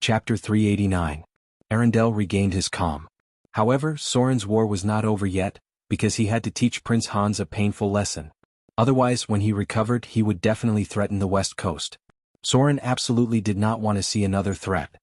Chapter 389. Arundel regained his calm. However, Soren's war was not over yet, because he had to teach Prince Hans a painful lesson. Otherwise, when he recovered, he would definitely threaten the west coast. Soren absolutely did not want to see another threat.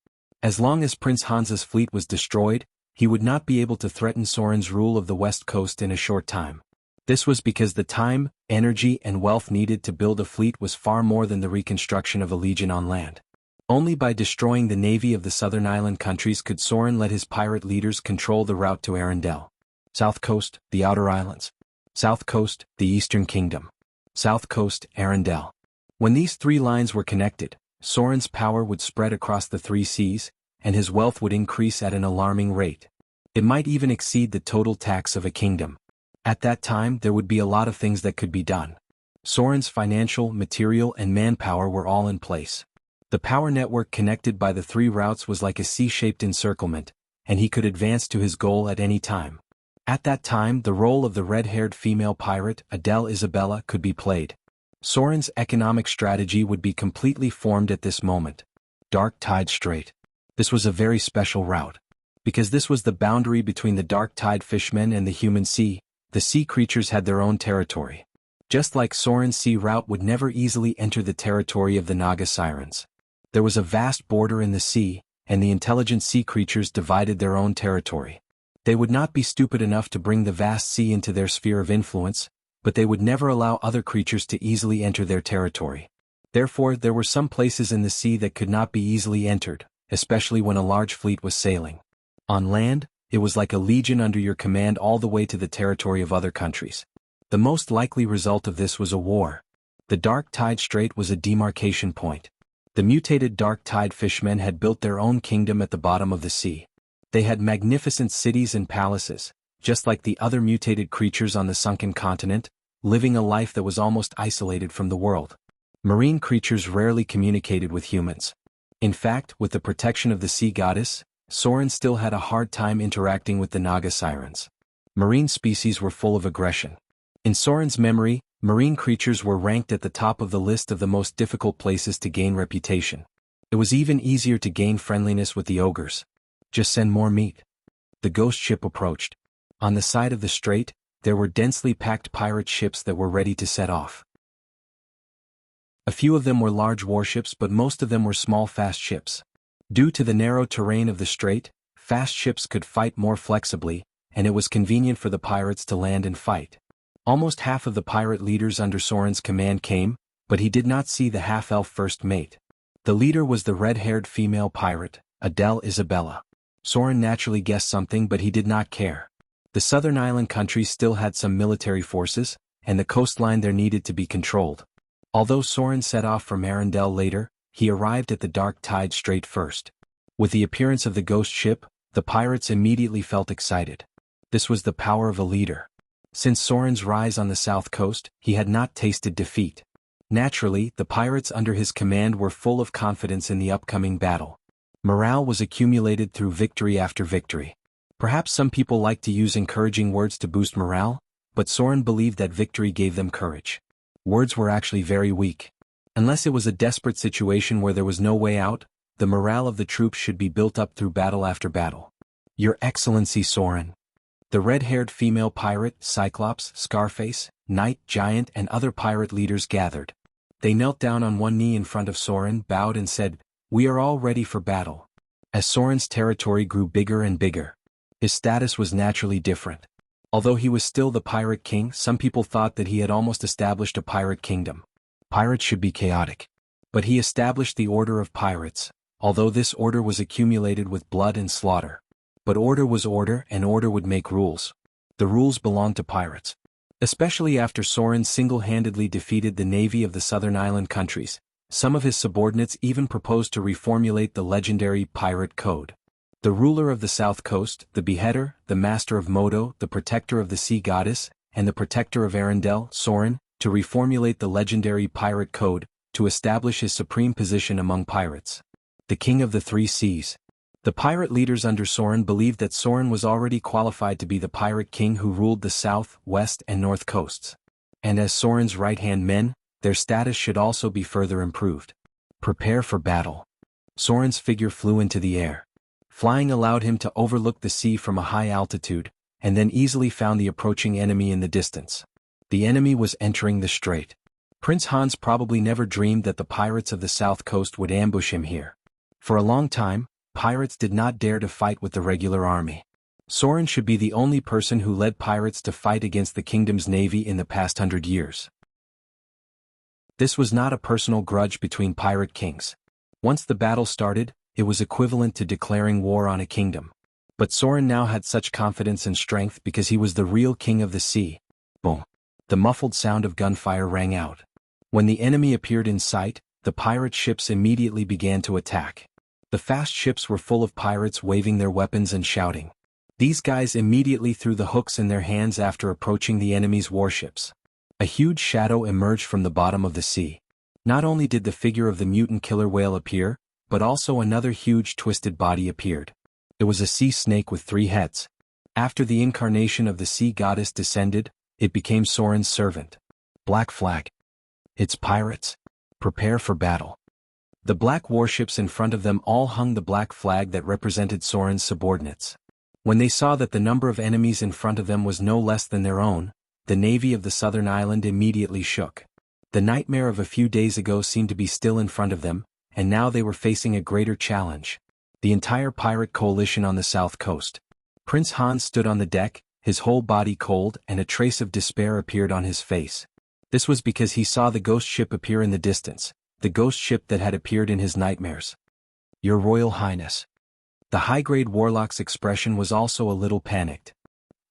As long as Prince Hans's fleet was destroyed, he would not be able to threaten Soren's rule of the west coast in a short time. This was because the time, energy and wealth needed to build a fleet was far more than the reconstruction of a legion on land. Only by destroying the navy of the southern island countries could Soren let his pirate leaders control the route to Arundel. South coast, the outer islands. South coast, the eastern kingdom. South coast, Arundel. When these three lines were connected, Soren's power would spread across the three seas, and his wealth would increase at an alarming rate. It might even exceed the total tax of a kingdom. At that time there would be a lot of things that could be done. Soren's financial, material and manpower were all in place. The power network connected by the three routes was like a C-shaped encirclement, and he could advance to his goal at any time. At that time the role of the red-haired female pirate, Adele Isabella, could be played. Soren's economic strategy would be completely formed at this moment. Dark Tide Strait. This was a very special route. Because this was the boundary between the dark tide fishmen and the human sea, the sea creatures had their own territory. Just like Soren's sea route would never easily enter the territory of the Naga sirens. There was a vast border in the sea, and the intelligent sea creatures divided their own territory. They would not be stupid enough to bring the vast sea into their sphere of influence, but they would never allow other creatures to easily enter their territory. Therefore, there were some places in the sea that could not be easily entered, especially when a large fleet was sailing. On land, it was like a legion under your command all the way to the territory of other countries. The most likely result of this was a war. The Dark Tide Strait was a demarcation point. The mutated dark tide fishmen had built their own kingdom at the bottom of the sea. They had magnificent cities and palaces, just like the other mutated creatures on the sunken continent, living a life that was almost isolated from the world. Marine creatures rarely communicated with humans. In fact, with the protection of the sea goddess, Soren still had a hard time interacting with the Naga sirens. Marine species were full of aggression. In Soren's memory, marine creatures were ranked at the top of the list of the most difficult places to gain reputation. It was even easier to gain friendliness with the ogres. Just send more meat. The ghost ship approached. On the side of the strait, there were densely packed pirate ships that were ready to set off. A few of them were large warships, but most of them were small fast ships. Due to the narrow terrain of the strait, fast ships could fight more flexibly, and it was convenient for the pirates to land and fight. Almost half of the pirate leaders under Soren's command came, but he did not see the half-elf first mate. The leader was the red-haired female pirate, Adele Isabella. Soren naturally guessed something, but he did not care. The southern island countries still had some military forces, and the coastline there needed to be controlled. Although Soren set off from Arundel later, he arrived at the Dark Tide Strait first. With the appearance of the ghost ship, the pirates immediately felt excited. This was the power of a leader. Since Soren's rise on the south coast, he had not tasted defeat. Naturally, the pirates under his command were full of confidence in the upcoming battle. Morale was accumulated through victory after victory. Perhaps some people like to use encouraging words to boost morale, but Soren believed that victory gave them courage. Words were actually very weak. Unless it was a desperate situation where there was no way out, the morale of the troops should be built up through battle after battle. Your Excellency Soren. The red-haired female pirate, Cyclops, Scarface, Knight, Giant and other pirate leaders gathered. They knelt down on one knee in front of Soren, bowed and said, "We are all ready for battle." As Soren's territory grew bigger and bigger, his status was naturally different. Although he was still the pirate king, some people thought that he had almost established a pirate kingdom. Pirates should be chaotic. But he established the Order of Pirates, although this order was accumulated with blood and slaughter. But order was order, and order would make rules. The rules belonged to pirates. Especially after Soren single-handedly defeated the navy of the southern island countries, some of his subordinates even proposed to reformulate the legendary Pirate Code. The ruler of the south coast, the beheader, the master of Modo, the protector of the sea goddess, and the protector of Arundel, Soren, to reformulate the legendary Pirate Code, to establish his supreme position among pirates. The king of the three seas. The pirate leaders under Soren believed that Soren was already qualified to be the pirate king who ruled the south, west and north coasts. And as Soren's right-hand men, their status should also be further improved. Prepare for battle. Soren's figure flew into the air. Flying allowed him to overlook the sea from a high altitude, and then easily found the approaching enemy in the distance. The enemy was entering the strait. Prince Hans probably never dreamed that the pirates of the south coast would ambush him here. For a long time, pirates did not dare to fight with the regular army. Soren should be the only person who led pirates to fight against the kingdom's navy in the past 100 years. This was not a personal grudge between pirate kings. Once the battle started, it was equivalent to declaring war on a kingdom. But Soren now had such confidence and strength because he was the real king of the sea. Boom! The muffled sound of gunfire rang out. When the enemy appeared in sight, the pirate ships immediately began to attack. The fast ships were full of pirates waving their weapons and shouting. These guys immediately threw the hooks in their hands after approaching the enemy's warships. A huge shadow emerged from the bottom of the sea. Not only did the figure of the mutant killer whale appear, but also another huge twisted body appeared. It was a sea snake with 3 heads. After the incarnation of the sea goddess descended, it became Soren's servant. Black flag. It's pirates. Prepare for battle. The black warships in front of them all hung the black flag that represented Soren's subordinates. When they saw that the number of enemies in front of them was no less than their own, the navy of the southern island immediately shook. The nightmare of a few days ago seemed to be still in front of them, and now they were facing a greater challenge. The entire pirate coalition on the south coast. Prince Hans stood on the deck, his whole body cold, and a trace of despair appeared on his face. This was because he saw the ghost ship appear in the distance, the ghost ship that had appeared in his nightmares. Your Royal Highness. The high-grade warlock's expression was also a little panicked.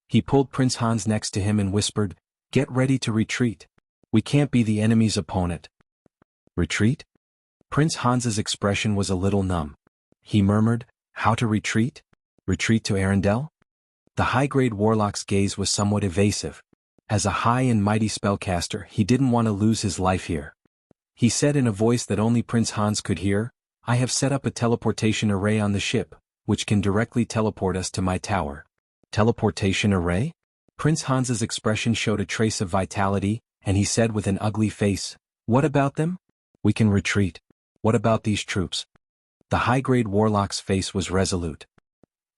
He pulled Prince Hans next to him and whispered, "Get ready to retreat. We can't be the enemy's opponent." Retreat? Prince Hans's expression was a little numb. He murmured, "How to retreat? Retreat to Arendelle?" The high-grade warlock's gaze was somewhat evasive. As a high and mighty spellcaster, he didn't want to lose his life here. He said in a voice that only Prince Hans could hear, "I have set up a teleportation array on the ship, which can directly teleport us to my tower." Teleportation array? Prince Hans's expression showed a trace of vitality, and he said with an ugly face, "What about them? We can retreat. What about these troops?" The high-grade warlock's face was resolute.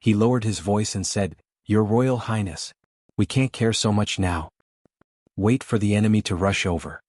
He lowered his voice and said, "Your Royal Highness, we can't care so much now. Wait for the enemy to rush over.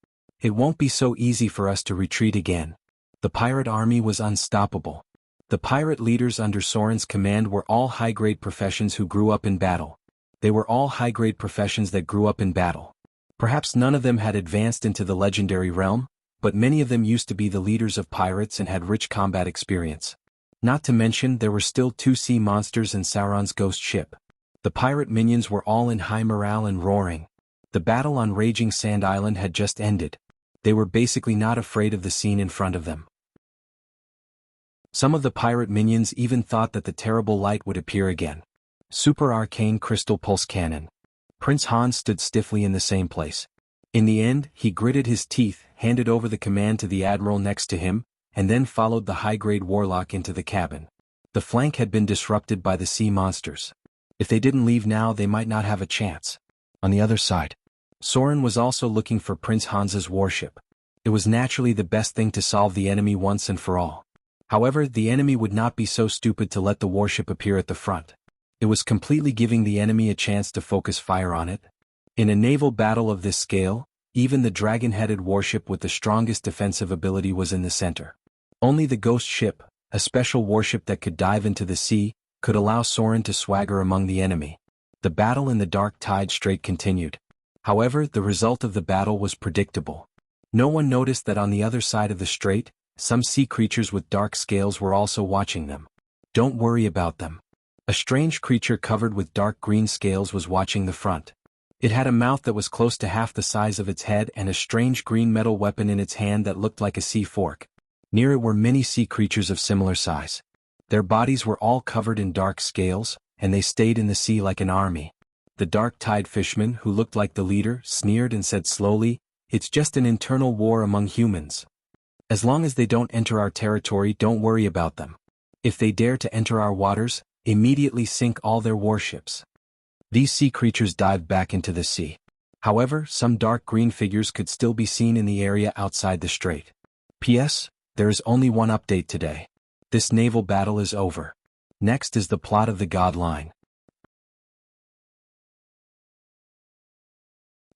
It won't be so easy for us to retreat again." The pirate army was unstoppable. The pirate leaders under Soren's command were all high-grade professions who grew up in battle. They were all high-grade professions that grew up in battle. Perhaps none of them had advanced into the legendary realm, but many of them used to be the leaders of pirates and had rich combat experience. Not to mention there were still 2 sea monsters and Sauron's ghost ship. The pirate minions were all in high morale and roaring. The battle on Raging Sand Island had just ended. They were basically not afraid of the scene in front of them. Some of the pirate minions even thought that the terrible light would appear again. Super Arcane Crystal Pulse Cannon. Prince Hans stood stiffly in the same place. In the end, he gritted his teeth, handed over the command to the admiral next to him, and then followed the high-grade warlock into the cabin. The flank had been disrupted by the sea monsters. If they didn't leave now, they might not have a chance. On the other side, Soren was also looking for Prince Hans's warship. It was naturally the best thing to solve the enemy once and for all. However, the enemy would not be so stupid to let the warship appear at the front. It was completely giving the enemy a chance to focus fire on it. In a naval battle of this scale, even the dragon-headed warship with the strongest defensive ability was in the center. Only the ghost ship, a special warship that could dive into the sea, could allow Soren to swagger among the enemy. The battle in the Dark Tide Strait continued. However, the result of the battle was predictable. No one noticed that on the other side of the strait, some sea creatures with dark scales were also watching them. Don't worry about them. A strange creature covered with dark green scales was watching the front. It had a mouth that was close to half the size of its head and a strange green metal weapon in its hand that looked like a sea fork. Near it were many sea creatures of similar size. Their bodies were all covered in dark scales, and they stayed in the sea like an army. The Dark Tide Fishman, who looked like the leader, sneered and said slowly, "It's just an internal war among humans. As long as they don't enter our territory, don't worry about them. If they dare to enter our waters, immediately sink all their warships." These sea creatures dived back into the sea. However, some dark green figures could still be seen in the area outside the strait. P.S. There is only one update today. This naval battle is over. Next is the plot of the God line.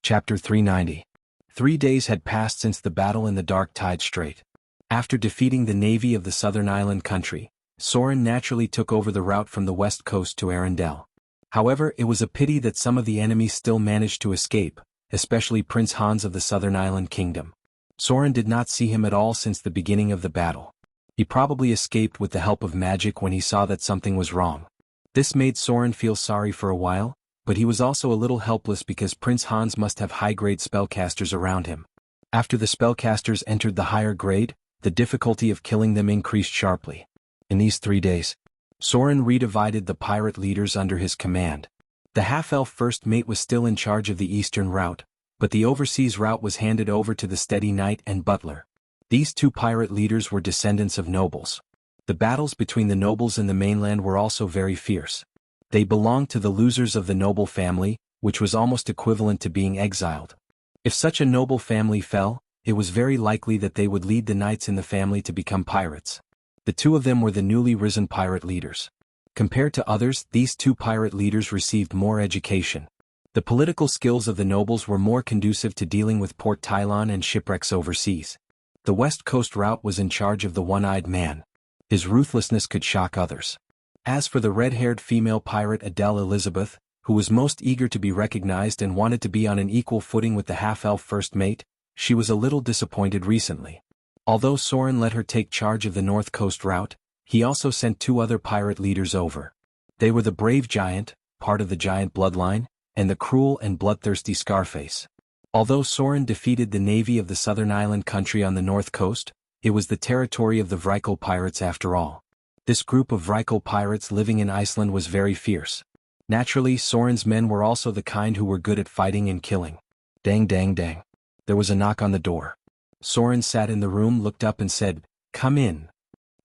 Chapter 390. 3 days had passed since the battle in the Dark Tide Strait. After defeating the navy of the southern island country, Soren naturally took over the route from the west coast to Arendelle. However, it was a pity that some of the enemy still managed to escape, especially Prince Hans of the southern island kingdom. Soren did not see him at all since the beginning of the battle. He probably escaped with the help of magic when he saw that something was wrong. This made Soren feel sorry for a while, but he was also a little helpless because Prince Hans must have high-grade spellcasters around him. After the spellcasters entered the higher grade, the difficulty of killing them increased sharply. In these 3 days, Soren redivided the pirate leaders under his command. The half-elf first mate was still in charge of the eastern route, but the overseas route was handed over to the steady knight and butler. These 2 pirate leaders were descendants of nobles. The battles between the nobles and the mainland were also very fierce. They belonged to the losers of the noble family, which was almost equivalent to being exiled. If such a noble family fell, it was very likely that they would lead the knights in the family to become pirates. The 2 of them were the newly risen pirate leaders. Compared to others, these 2 pirate leaders received more education. The political skills of the nobles were more conducive to dealing with Port Tylon and shipwrecks overseas. The West Coast route was in charge of the one-eyed man. His ruthlessness could shock others. As for the red-haired female pirate Adele Elizabeth, who was most eager to be recognized and wanted to be on an equal footing with the half-elf first mate, she was a little disappointed recently. Although Soren let her take charge of the North Coast route, he also sent 2 other pirate leaders over. They were the brave giant, part of the giant bloodline, and the cruel and bloodthirsty Scarface. Although Soren defeated the navy of the southern island country on the north coast, it was the territory of the Vrykle pirates after all. This group of Vrykle pirates living in Iceland was very fierce. Naturally, Soren's men were also the kind who were good at fighting and killing. Dang dang dang. There was a knock on the door. Soren sat in the room, looked up and said, "Come in,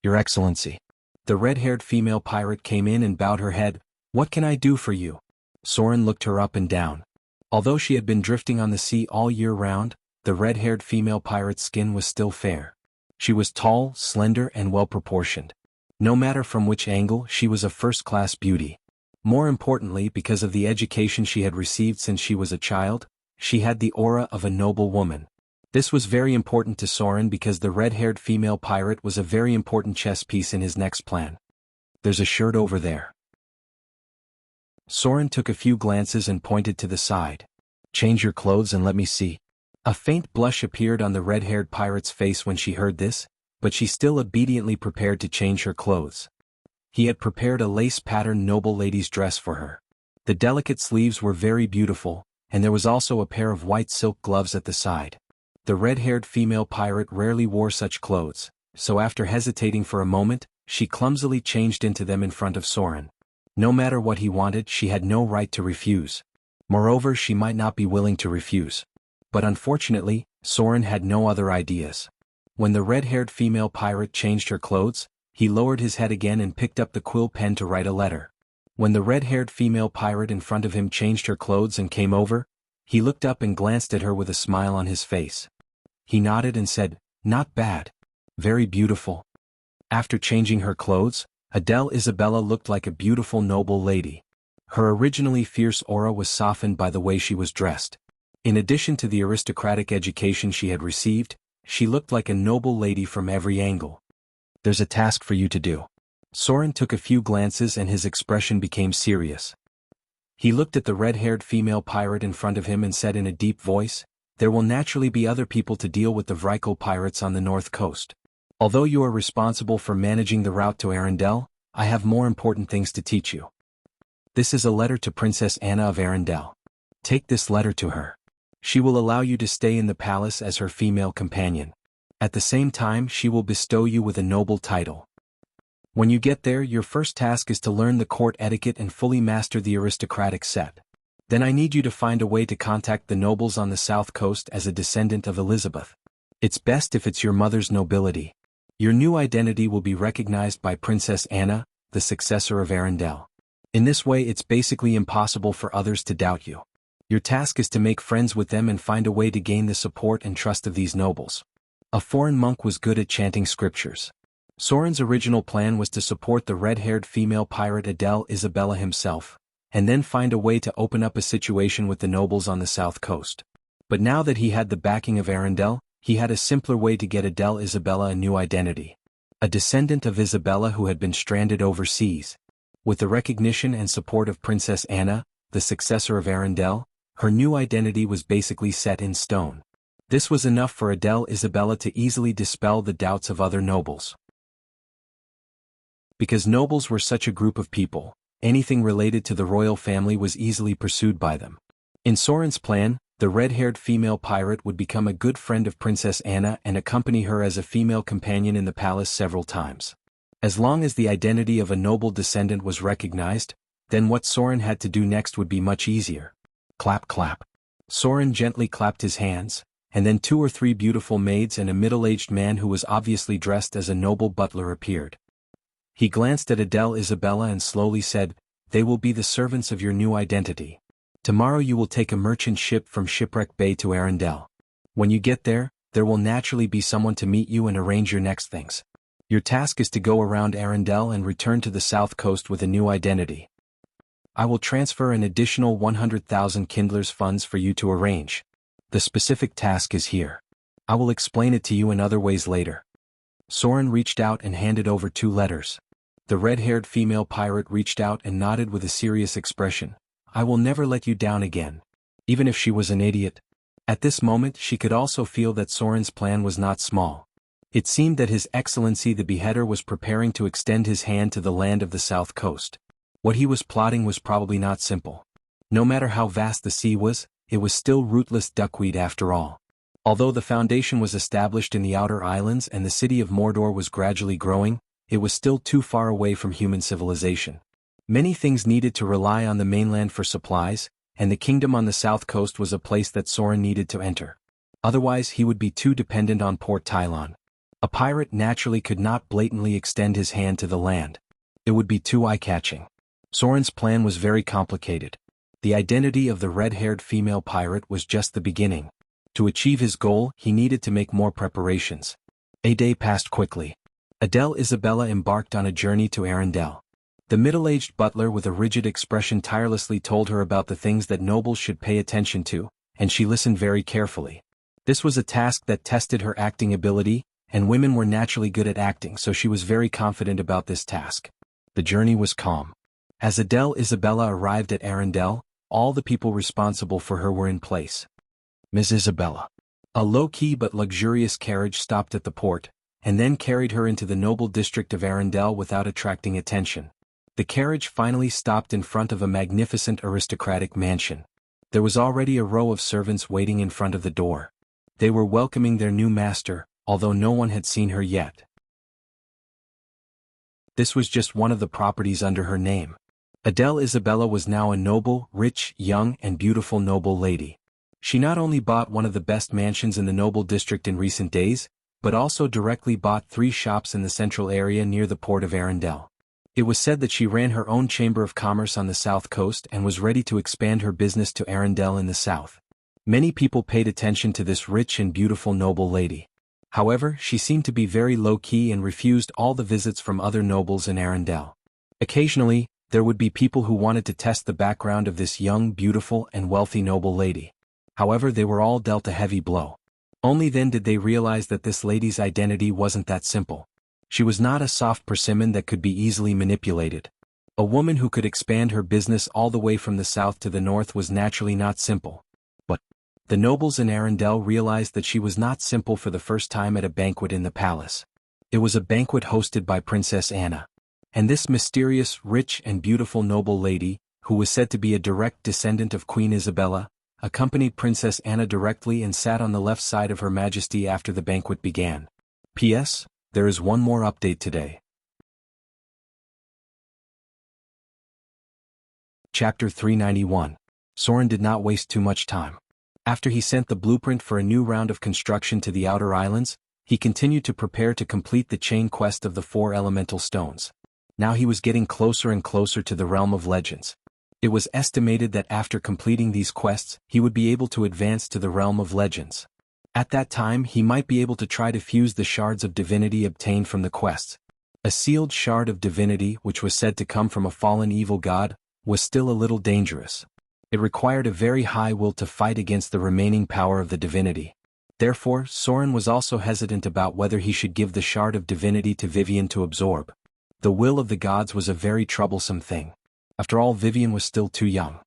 Your Excellency." The red-haired female pirate came in and bowed her head. "What can I do for you?" Soren looked her up and down. Although she had been drifting on the sea all year round, the red-haired female pirate's skin was still fair. She was tall, slender, and well-proportioned. No matter from which angle, she was a first-class beauty. More importantly, because of the education she had received since she was a child, she had the aura of a noble woman. This was very important to Soren because the red-haired female pirate was a very important chess piece in his next plan. "There's a shirt over there." Soren took a few glances and pointed to the side. "Change your clothes and let me see." A faint blush appeared on the red-haired pirate's face when she heard this, but she still obediently prepared to change her clothes. He had prepared a lace-patterned noble lady's dress for her. The delicate sleeves were very beautiful, and there was also a pair of white silk gloves at the side. The red-haired female pirate rarely wore such clothes, so after hesitating for a moment, she clumsily changed into them in front of Soren. No matter what he wanted, she had no right to refuse. Moreover, she might not be willing to refuse. But unfortunately, Soren had no other ideas. When the red-haired female pirate changed her clothes, he lowered his head again and picked up the quill pen to write a letter. When the red-haired female pirate in front of him changed her clothes and came over, he looked up and glanced at her with a smile on his face. He nodded and said, "Not bad. Very beautiful." After changing her clothes, Adele Isabella looked like a beautiful noble lady. Her originally fierce aura was softened by the way she was dressed. In addition to the aristocratic education she had received, she looked like a noble lady from every angle. "There's a task for you to do." Soren took a few glances and his expression became serious. He looked at the red-haired female pirate in front of him and said in a deep voice, "There will naturally be other people to deal with the Vrykle pirates on the north coast. Although you are responsible for managing the route to Arendelle, I have more important things to teach you. This is a letter to Princess Anna of Arendelle. Take this letter to her. She will allow you to stay in the palace as her female companion. At the same time, she will bestow you with a noble title. When you get there, your first task is to learn the court etiquette and fully master the aristocratic set. Then I need you to find a way to contact the nobles on the south coast as a descendant of Elizabeth. It's best if it's your mother's nobility. Your new identity will be recognized by Princess Anna, the successor of Arendelle. In this way, it's basically impossible for others to doubt you. Your task is to make friends with them and find a way to gain the support and trust of these nobles." A foreign monk was good at chanting scriptures. Soren's original plan was to support the red-haired female pirate Adele Isabella himself, and then find a way to open up a situation with the nobles on the south coast. But now that he had the backing of Arundel, he had a simpler way to get Adele Isabella a new identity. A descendant of Isabella who had been stranded overseas. With the recognition and support of Princess Anna, the successor of Arundel, her new identity was basically set in stone. This was enough for Adele Isabella to easily dispel the doubts of other nobles. Because nobles were such a group of people, anything related to the royal family was easily pursued by them. In Soren's plan, the red-haired female pirate would become a good friend of Princess Anna and accompany her as a female companion in the palace several times. As long as the identity of a noble descendant was recognized, then what Soren had to do next would be much easier. Clap clap. Soren gently clapped his hands, and then 2 or 3 beautiful maids and a middle-aged man who was obviously dressed as a noble butler appeared. He glanced at Adele Isabella and slowly said, "They will be the servants of your new identity. Tomorrow you will take a merchant ship from Shipwreck Bay to Arundel. When you get there, there will naturally be someone to meet you and arrange your next things. Your task is to go around Arundel and return to the south coast with a new identity. I will transfer an additional 100,000 Kindler's funds for you to arrange. The specific task is here. I will explain it to you in other ways later." Soren reached out and handed over 2 letters. The red-haired female pirate reached out and nodded with a serious expression. "I will never let you down again." Even if she was an idiot. At this moment she could also feel that Soren's plan was not small. It seemed that His Excellency the Beheader was preparing to extend his hand to the land of the south coast. What he was plotting was probably not simple. No matter how vast the sea was, it was still rootless duckweed after all. Although the foundation was established in the outer islands and the city of Mordor was gradually growing, it was still too far away from human civilization. Many things needed to rely on the mainland for supplies, and the kingdom on the south coast was a place that Soren needed to enter. Otherwise he would be too dependent on Port Tylon. A pirate naturally could not blatantly extend his hand to the land. It would be too eye-catching. Soren's plan was very complicated. The identity of the red-haired female pirate was just the beginning. To achieve his goal, he needed to make more preparations. A day passed quickly. Adele Isabella embarked on a journey to Arundel. The middle-aged butler with a rigid expression tirelessly told her about the things that nobles should pay attention to, and she listened very carefully. This was a task that tested her acting ability, and women were naturally good at acting, so she was very confident about this task. The journey was calm. As Adele Isabella arrived at Arundel, all the people responsible for her were in place. Ms. Isabella. A low-key but luxurious carriage stopped at the port, and then carried her into the noble district of Arundel without attracting attention. The carriage finally stopped in front of a magnificent aristocratic mansion. There was already a row of servants waiting in front of the door. They were welcoming their new master, although no one had seen her yet. This was just one of the properties under her name. Adele Isabella was now a noble, rich, young, and beautiful noble lady. She not only bought one of the best mansions in the noble district in recent days, but also directly bought 3 shops in the central area near the port of Arundel. It was said that she ran her own chamber of commerce on the south coast and was ready to expand her business to Arundel in the south. Many people paid attention to this rich and beautiful noble lady. However, she seemed to be very low-key and refused all the visits from other nobles in Arundel. Occasionally, there would be people who wanted to test the background of this young, beautiful, and wealthy noble lady. However, they were all dealt a heavy blow. Only then did they realize that this lady's identity wasn't that simple. She was not a soft persimmon that could be easily manipulated. A woman who could expand her business all the way from the south to the north was naturally not simple. But the nobles in Arundel realized that she was not simple for the first time at a banquet in the palace. It was a banquet hosted by Princess Anna. And this mysterious, rich and beautiful noble lady, who was said to be a direct descendant of Queen Isabella, accompanied Princess Anna directly and sat on the left side of Her Majesty after the banquet began. P.S. There is one more update today. Chapter 391. Soren did not waste too much time. After he sent the blueprint for a new round of construction to the outer islands, he continued to prepare to complete the chain quest of the 4 elemental stones. Now he was getting closer and closer to the realm of legends. It was estimated that after completing these quests, he would be able to advance to the realm of legends. At that time he might be able to try to fuse the shards of divinity obtained from the quests, A sealed shard of divinity, which was said to come from a fallen evil god, was still a little dangerous. It required a very high will to fight against the remaining power of the divinity. Therefore, Soren was also hesitant about whether he should give the shard of divinity to Vivian to absorb. The will of the gods was a very troublesome thing. After all, Vivian was still too young.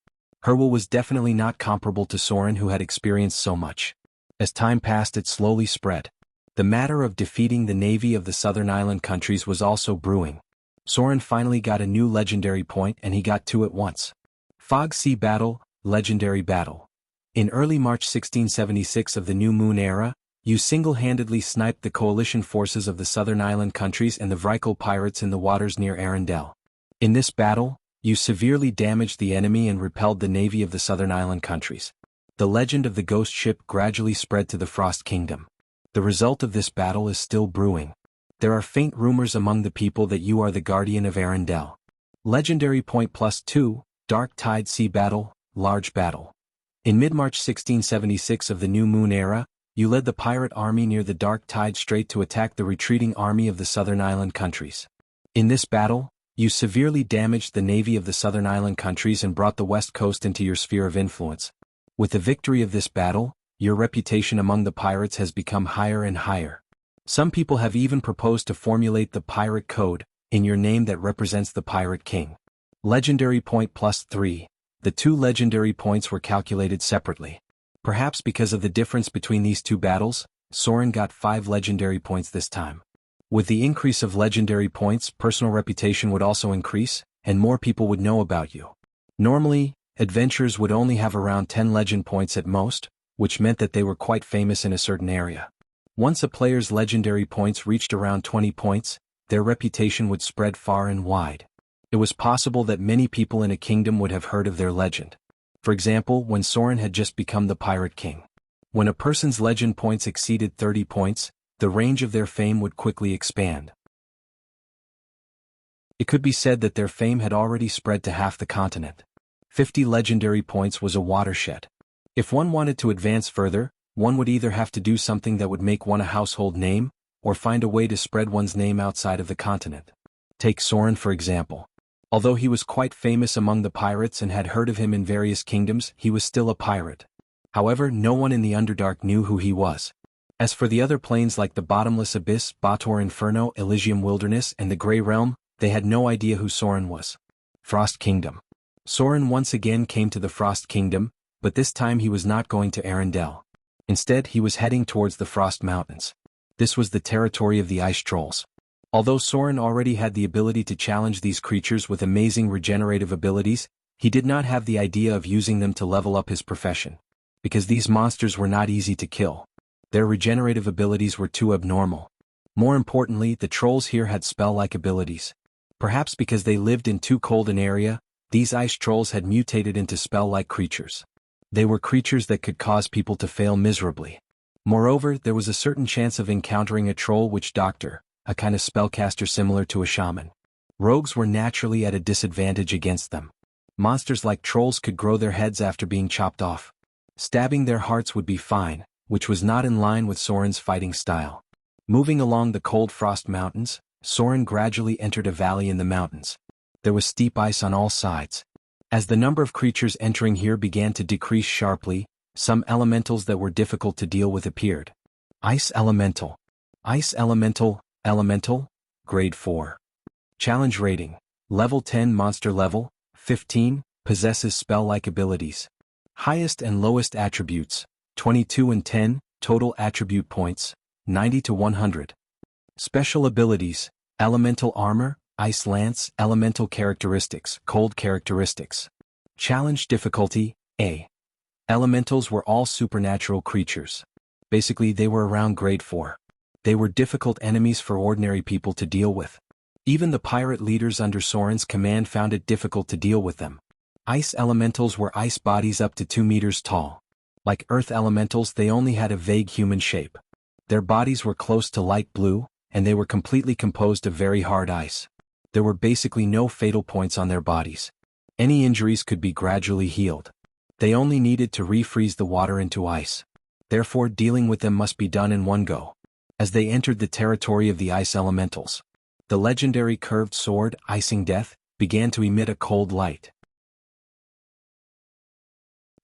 Her will was definitely not comparable to Soren, who had experienced so much. As time passed, it slowly spread. The matter of defeating the navy of the southern island countries was also brewing. Soren finally got a new legendary point, and he got two at once. Fog Sea Battle, Legendary Battle. In early March 1676 of the New Moon era, you single-handedly sniped the coalition forces of the southern island countries and the Vrykul pirates in the waters near Arendelle. In this battle, you severely damaged the enemy and repelled the navy of the southern island countries. The legend of the ghost ship gradually spread to the Frost Kingdom. The result of this battle is still brewing. There are faint rumors among the people that you are the guardian of Arendelle. Legendary Point +2, Dark Tide Sea Battle, Large Battle. In mid-March 1676 of the New Moon era, you led the pirate army near the Dark Tide Strait to attack the retreating army of the southern island countries. In this battle, you severely damaged the navy of the southern island countries and brought the west coast into your sphere of influence. With the victory of this battle, your reputation among the pirates has become higher and higher. Some people have even proposed to formulate the pirate code in your name that represents the pirate king. Legendary Point +3. The two legendary points were calculated separately. Perhaps because of the difference between these two battles, Soren got 5 legendary points this time. With the increase of legendary points, personal reputation would also increase, and more people would know about you. Normally, adventurers would only have around 10 legend points at most, which meant that they were quite famous in a certain area. Once a player's legendary points reached around 20 points, their reputation would spread far and wide. It was possible that many people in a kingdom would have heard of their legend. For example, when Soren had just become the Pirate King. When a person's legend points exceeded 30 points, the range of their fame would quickly expand. It could be said that their fame had already spread to half the continent. 50 legendary points was a watershed. If one wanted to advance further, one would either have to do something that would make one a household name, or find a way to spread one's name outside of the continent. Take Soren for example. Although he was quite famous among the pirates and had heard of him in various kingdoms, he was still a pirate. However, no one in the Underdark knew who he was. As for the other planes like the Bottomless Abyss, Bator Inferno, Elysium Wilderness, and the Grey Realm, they had no idea who Soren was. Frost Kingdom. Soren once again came to the Frost Kingdom, but this time he was not going to Arendelle. Instead, he was heading towards the Frost Mountains. This was the territory of the Ice Trolls. Although Soren already had the ability to challenge these creatures with amazing regenerative abilities, he did not have the idea of using them to level up his profession. Because these monsters were not easy to kill. Their regenerative abilities were too abnormal. More importantly, the trolls here had spell-like abilities. Perhaps because they lived in too cold an area, these ice trolls had mutated into spell-like creatures. They were creatures that could cause people to fail miserably. Moreover, there was a certain chance of encountering a troll witch doctor, a kind of spellcaster similar to a shaman. Rogues were naturally at a disadvantage against them. Monsters like trolls could grow their heads after being chopped off. Stabbing their hearts would be fine, which was not in line with Soren's fighting style. Moving along the cold Frost Mountains, Soren gradually entered a valley in the mountains. There was steep ice on all sides. As the number of creatures entering here began to decrease sharply, some elementals that were difficult to deal with appeared. Ice Elemental. Ice Elemental, Elemental, Grade 4. Challenge Rating. Level 10 Monster Level, 15, possesses spell-like abilities. Highest and lowest attributes, 22 and 10, total attribute points, 90 to 100. Special abilities, Elemental Armor, Ice Lance, Elemental Characteristics, Cold Characteristics. Challenge Difficulty, A. Elementals were all supernatural creatures. Basically, they were around Grade 4. They were difficult enemies for ordinary people to deal with. Even the pirate leaders under Soren's command found it difficult to deal with them. Ice elementals were ice bodies up to 2 meters tall. Like earth elementals, they only had a vague human shape. Their bodies were close to light blue, and they were completely composed of very hard ice. There were basically no fatal points on their bodies. Any injuries could be gradually healed. They only needed to refreeze the water into ice. Therefore, dealing with them must be done in one go. As they entered the territory of the ice elementals, The legendary curved sword, Icing Death, began to emit a cold light.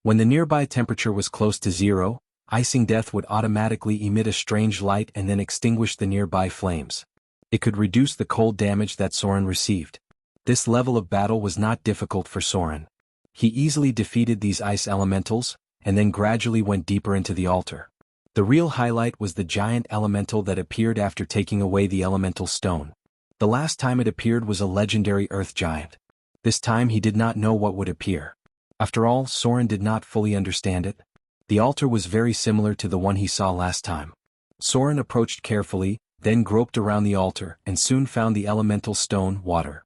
When the nearby temperature was close to zero, Icing Death would automatically emit a strange light and then extinguish the nearby flames. It could reduce the cold damage that Soren received. This level of battle was not difficult for Soren. He easily defeated these ice elementals, and then gradually went deeper into the altar. The real highlight was the giant elemental that appeared after taking away the elemental stone. The last time it appeared was a legendary earth giant. This time he did not know what would appear. After all, Soren did not fully understand it. The altar was very similar to the one he saw last time. Soren approached carefully, then groped around the altar and soon found the elemental stone, water.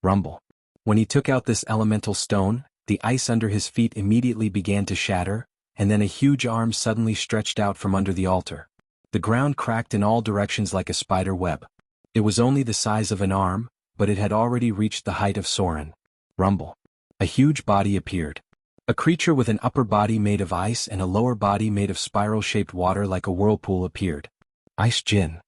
Rumble. When he took out this elemental stone, the ice under his feet immediately began to shatter, and then a huge arm suddenly stretched out from under the altar. The ground cracked in all directions like a spider web. It was only the size of an arm, but it had already reached the height of Soren. Rumble. A huge body appeared. A creature with an upper body made of ice and a lower body made of spiral-shaped water like a whirlpool appeared. Ice Jin.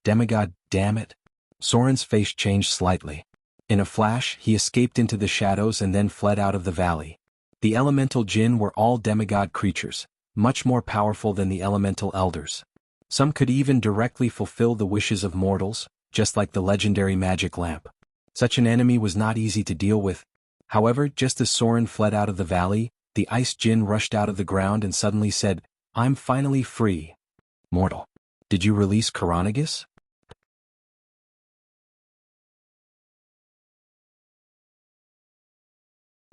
Demigod, damn it. Soren's face changed slightly. In a flash, he escaped into the shadows and then fled out of the valley. The elemental Jin were all demigod creatures, much more powerful than the elemental elders. Some could even directly fulfill the wishes of mortals, just like the legendary magic lamp. Such an enemy was not easy to deal with. However, just as Soren fled out of the valley, the ice Jin rushed out of the ground and suddenly said, "I'm finally free." Mortal. Did you release Coronagus?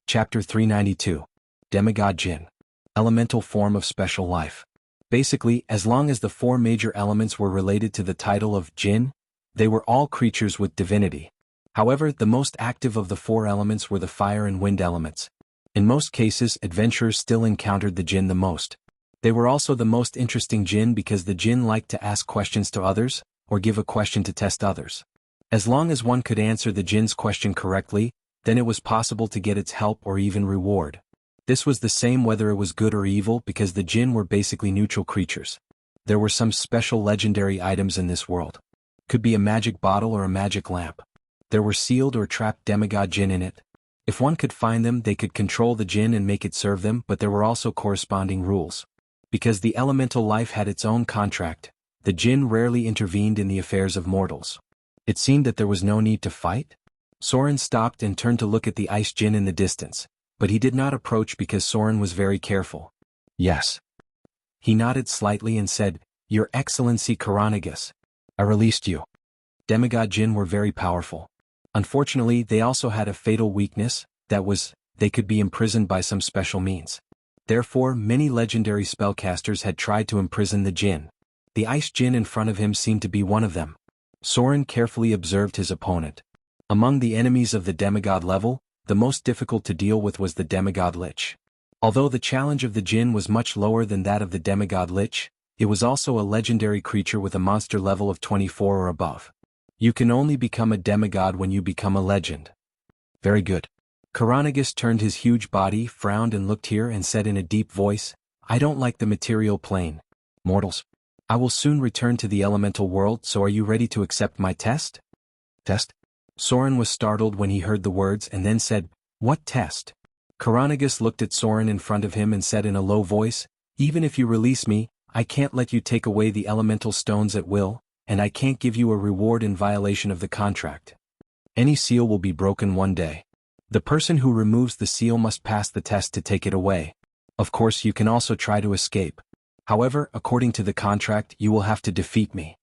Chapter 392. Demigod Jin. Elemental form of special life. Basically, as long as the four major elements were related to the title of Jin, they were all creatures with divinity. However, the most active of the four elements were the fire and wind elements. In most cases, adventurers still encountered the Jin the most. They were also the most interesting Jin because the Jin liked to ask questions to others, or give a question to test others. As long as one could answer the Jin's question correctly, then it was possible to get its help or even reward. This was the same whether it was good or evil because the Jin were basically neutral creatures. There were some special legendary items in this world. Could be a magic bottle or a magic lamp. There were sealed or trapped demigod Jin in it. If one could find them, they could control the Jin and make it serve them, but there were also corresponding rules. Because the elemental life had its own contract, the Jin rarely intervened in the affairs of mortals. It seemed that there was no need to fight. Soren stopped and turned to look at the ice Jin in the distance, but he did not approach because Soren was very careful. Yes. He nodded slightly and said, "Your Excellency Coronagus. I released you." Demigod Jin were very powerful. Unfortunately, they also had a fatal weakness, that was, they could be imprisoned by some special means. Therefore, many legendary spellcasters had tried to imprison the Jin. The ice Jin in front of him seemed to be one of them. Soren carefully observed his opponent. Among the enemies of the demigod level, the most difficult to deal with was the demigod lich. Although the challenge of the Jin was much lower than that of the demigod lich, it was also a legendary creature with a monster level of 24 or above. You can only become a demigod when you become a legend. Very good. Coronagus turned his huge body, frowned and looked here and said in a deep voice, "I don't like the material plane. Mortals. I will soon return to the elemental world, so are you ready to accept my test?" Test? Soren was startled when he heard the words and then said, "What test?" Coronagus looked at Soren in front of him and said in a low voice, "Even if you release me, I can't let you take away the elemental stones at will, and I can't give you a reward in violation of the contract. Any seal will be broken one day. The person who removes the seal must pass the test to take it away. Of course, you can also try to escape. However, according to the contract, you will have to defeat me."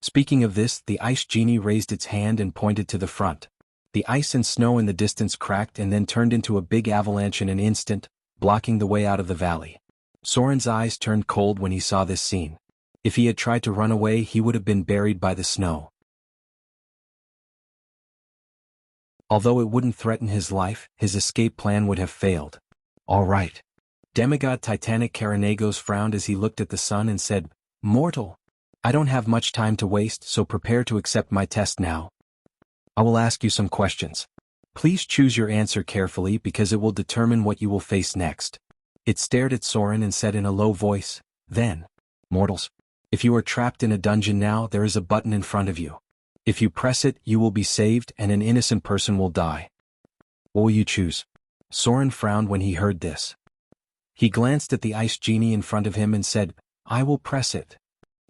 Speaking of this, the ice genie raised its hand and pointed to the front. The ice and snow in the distance cracked and then turned into a big avalanche in an instant, blocking the way out of the valley. Soren's eyes turned cold when he saw this scene. If he had tried to run away, he would have been buried by the snow. Although it wouldn't threaten his life, his escape plan would have failed. All right. Demigod Titanic Karanagos frowned as he looked at the sun and said, "Mortal. I don't have much time to waste, so prepare to accept my test now. I will ask you some questions. Please choose your answer carefully because it will determine what you will face next." It stared at Soren and said in a low voice, "Then, mortals, if you are trapped in a dungeon now, there is a button in front of you. If you press it, you will be saved and an innocent person will die. What will you choose? Soren frowned when he heard this. He glanced at the ice genie in front of him and said, I will press it.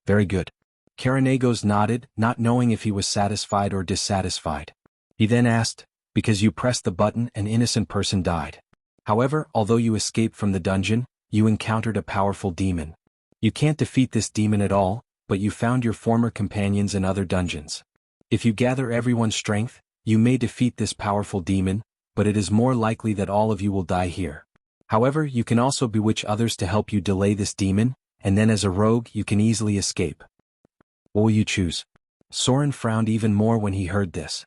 Very good. Karanagos nodded, not knowing if he was satisfied or dissatisfied. He then asked, because you pressed the button, an innocent person died. However, although you escaped from the dungeon, you encountered a powerful demon. You can't defeat this demon at all, but you found your former companions in other dungeons. If you gather everyone's strength, you may defeat this powerful demon, but it is more likely that all of you will die here. However, you can also bewitch others to help you delay this demon, and then as a rogue you can easily escape. What will you choose? Soren frowned even more when he heard this.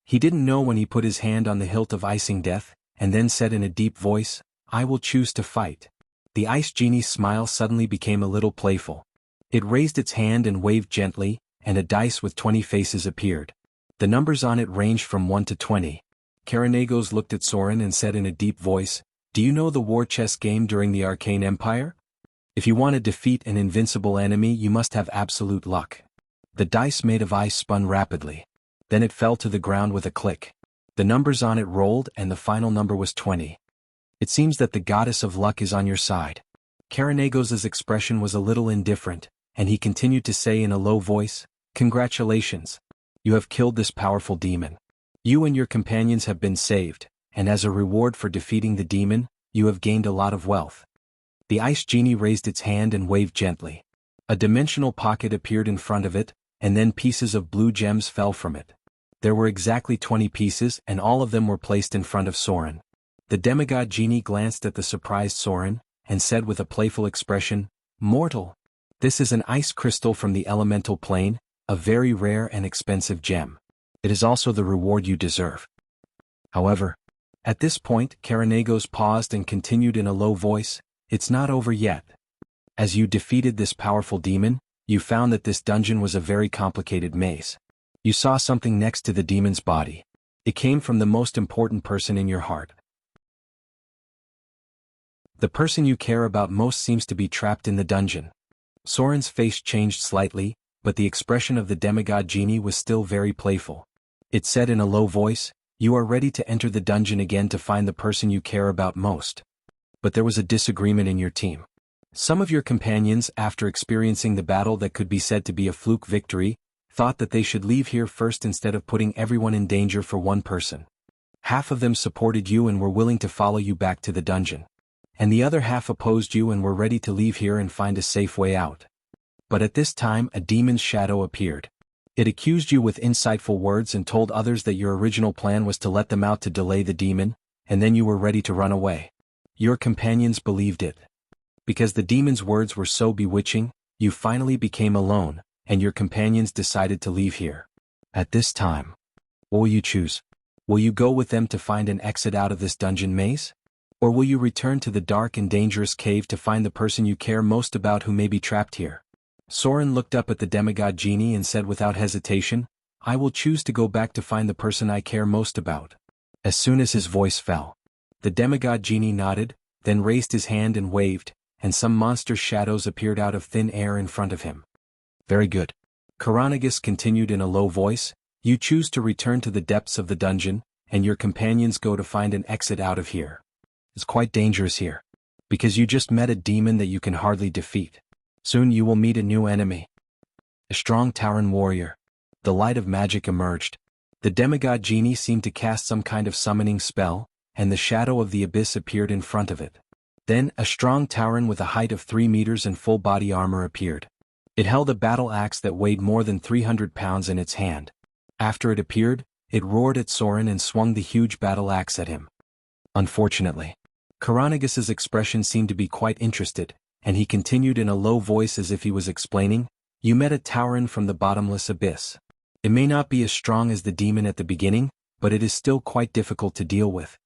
He didn't know when he put his hand on the hilt of icing death, and then said in a deep voice, I will choose to fight. The ice genie's smile suddenly became a little playful. It raised its hand and waved gently, and a dice with 20 faces appeared. The numbers on it ranged from 1 to 20. Karanagos looked at Soren and said in a deep voice, Do you know the war chess game during the Arcane Empire? If you want to defeat an invincible enemy you must have absolute luck. The dice made of ice spun rapidly. Then it fell to the ground with a click. The numbers on it rolled and the final number was 20. It seems that the goddess of luck is on your side. Karanagos' expression was a little indifferent, and he continued to say in a low voice, Congratulations. You have killed this powerful demon. You and your companions have been saved, and as a reward for defeating the demon, you have gained a lot of wealth. The ice genie raised its hand and waved gently. A dimensional pocket appeared in front of it, and then pieces of blue gems fell from it. There were exactly 20 pieces and all of them were placed in front of Soren. The demigod genie glanced at the surprised Soren, and said with a playful expression, Mortal! This is an ice crystal from the elemental plane, a very rare and expensive gem. It is also the reward you deserve. However, at this point Karanagos paused and continued in a low voice, It's not over yet. As you defeated this powerful demon, you found that this dungeon was a very complicated maze. You saw something next to the demon's body. It came from the most important person in your heart. The person you care about most seems to be trapped in the dungeon. Soren's face changed slightly, but the expression of the demigod genie was still very playful. It said in a low voice, You are ready to enter the dungeon again to find the person you care about most. But there was a disagreement in your team. Some of your companions, after experiencing the battle that could be said to be a fluke victory, thought that they should leave here first instead of putting everyone in danger for one person. Half of them supported you and were willing to follow you back to the dungeon. And the other half opposed you and were ready to leave here and find a safe way out. But at this time a demon's shadow appeared. It accused you with insightful words and told others that your original plan was to let them out to delay the demon, and then you were ready to run away. Your companions believed it. Because the demon's words were so bewitching, you finally became alone, and your companions decided to leave here. At this time, what will you choose? Will you go with them to find an exit out of this dungeon maze? Or will you return to the dark and dangerous cave to find the person you care most about who may be trapped here? Soren looked up at the demigod genie and said without hesitation, I will choose to go back to find the person I care most about. As soon as his voice fell, the demigod genie nodded, then raised his hand and waved, and some monster shadows appeared out of thin air in front of him. Very good. Karanagos continued in a low voice, You choose to return to the depths of the dungeon, and your companions go to find an exit out of here. It's quite dangerous here. Because you just met a demon that you can hardly defeat. Soon you will meet a new enemy. A strong Tauren warrior. The light of magic emerged. The demigod genie seemed to cast some kind of summoning spell, and the shadow of the abyss appeared in front of it. Then, a strong Tauren with a height of 3 meters and full body armor appeared. It held a battle axe that weighed more than 300 pounds in its hand. After it appeared, it roared at Soren and swung the huge battle axe at him. Unfortunately, Karanagos' expression seemed to be quite interested, and he continued in a low voice as if he was explaining, You met a Tauren from the bottomless abyss. It may not be as strong as the demon at the beginning, but it is still quite difficult to deal with.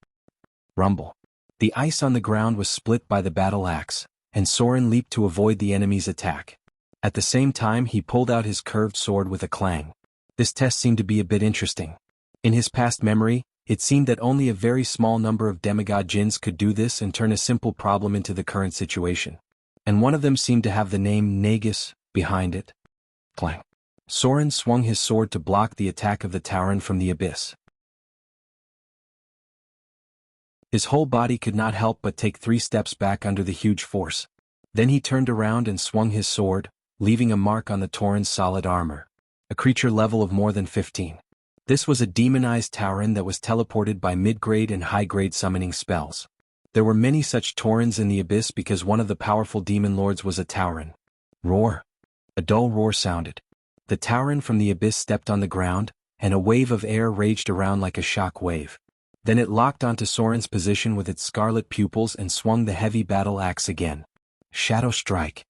Rumble. The ice on the ground was split by the battle axe, and Soren leaped to avoid the enemy's attack. At the same time he pulled out his curved sword with a clang. This test seemed to be a bit interesting. In his past memory, it seemed that only a very small number of demigod djinns could do this and turn a simple problem into the current situation. And one of them seemed to have the name Nagus behind it. Clang. Soren swung his sword to block the attack of the Tauren from the abyss. His whole body could not help but take 3 steps back under the huge force. Then he turned around and swung his sword, leaving a mark on the Tauren's solid armor. A creature level of more than 15. This was a demonized Tauren that was teleported by mid-grade and high-grade summoning spells. There were many such Taurens in the abyss because one of the powerful demon lords was a Tauren. Roar! A dull roar sounded. The Tauren from the abyss stepped on the ground, and a wave of air raged around like a shock wave. Then it locked onto Soren's position with its scarlet pupils and swung the heavy battle axe again. Shadow strike.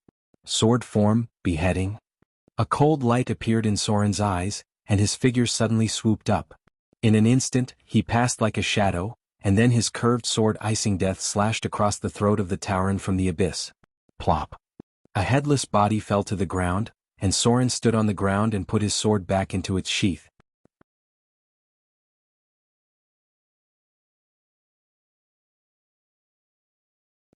Sword form, beheading. A cold light appeared in Soren's eyes, and his figure suddenly swooped up. In an instant, he passed like a shadow, and then his curved sword icing death slashed across the throat of the Tauren from the abyss. Plop. A headless body fell to the ground, and Soren stood on the ground and put his sword back into its sheath.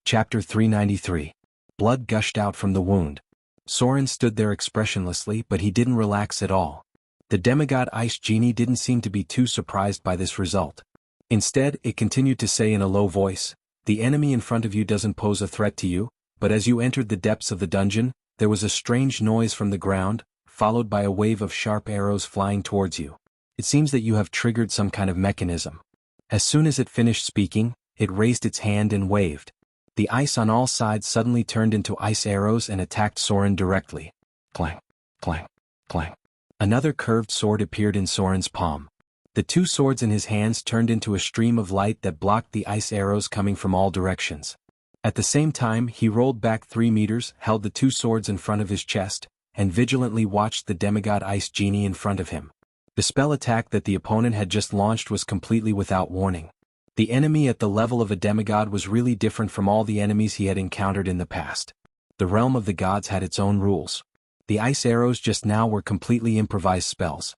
Chapter 393. Blood gushed out from the wound. Soren stood there expressionlessly, but he didn't relax at all. The demigod Ice Genie didn't seem to be too surprised by this result. Instead, it continued to say in a low voice, "The enemy in front of you doesn't pose a threat to you, but as you entered the depths of the dungeon, there was a strange noise from the ground, followed by a wave of sharp arrows flying towards you. It seems that you have triggered some kind of mechanism." As soon as it finished speaking, it raised its hand and waved. The ice on all sides suddenly turned into ice arrows and attacked Soren directly. Clang, clang, clang. Another curved sword appeared in Soren's palm. The 2 swords in his hands turned into a stream of light that blocked the ice arrows coming from all directions. At the same time, he rolled back 3 meters, held the 2 swords in front of his chest, and vigilantly watched the demigod Ice Genie in front of him. The spell attack that the opponent had just launched was completely without warning. The enemy at the level of a demigod was really different from all the enemies he had encountered in the past. The realm of the gods had its own rules. The ice arrows just now were completely improvised spells.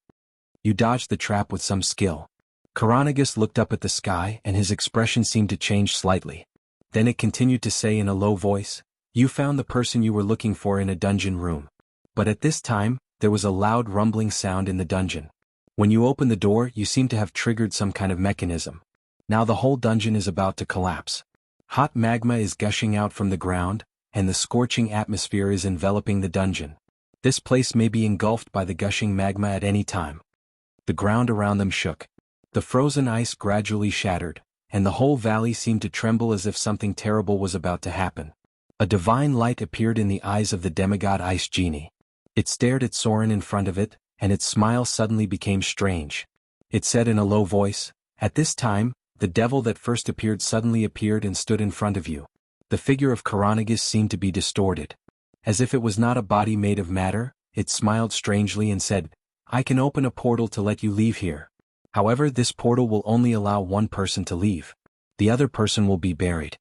You dodged the trap with some skill. Coronagus looked up at the sky and his expression seemed to change slightly. Then it continued to say in a low voice, "You found the person you were looking for in a dungeon room." But at this time, there was a loud rumbling sound in the dungeon. When you opened the door, you seem to have triggered some kind of mechanism. Now the whole dungeon is about to collapse. Hot magma is gushing out from the ground, and the scorching atmosphere is enveloping the dungeon. This place may be engulfed by the gushing magma at any time. The ground around them shook. The frozen ice gradually shattered, and the whole valley seemed to tremble as if something terrible was about to happen. A divine light appeared in the eyes of the demigod Ice Genie. It stared at Soren in front of it, and its smile suddenly became strange. It said in a low voice, "At this time, the devil that first appeared suddenly appeared and stood in front of you." The figure of Coronagus seemed to be distorted. As if it was not a body made of matter, it smiled strangely and said, "I can open a portal to let you leave here. However, this portal will only allow 1 person to leave. The other person will be buried.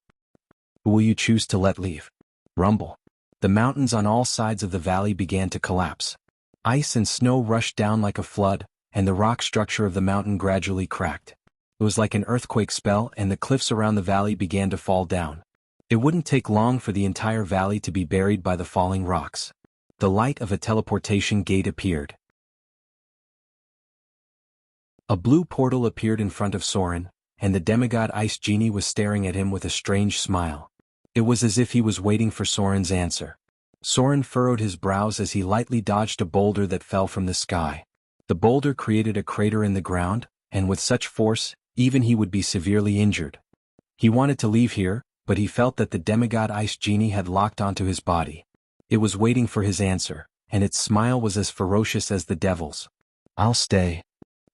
Who will you choose to let leave?" Rumble. The mountains on all sides of the valley began to collapse. Ice and snow rushed down like a flood, and the rock structure of the mountain gradually cracked. It was like an earthquake spell, and the cliffs around the valley began to fall down. It wouldn't take long for the entire valley to be buried by the falling rocks. The light of a teleportation gate appeared. A blue portal appeared in front of Soren, and the demigod Ice Genie was staring at him with a strange smile. It was as if he was waiting for Soren's answer. Soren furrowed his brows as he lightly dodged a boulder that fell from the sky. The boulder created a crater in the ground, and with such force, even he would be severely injured. He wanted to leave here, but he felt that the demigod Ice Genie had locked onto his body. It was waiting for his answer, and its smile was as ferocious as the devil's. "I'll stay."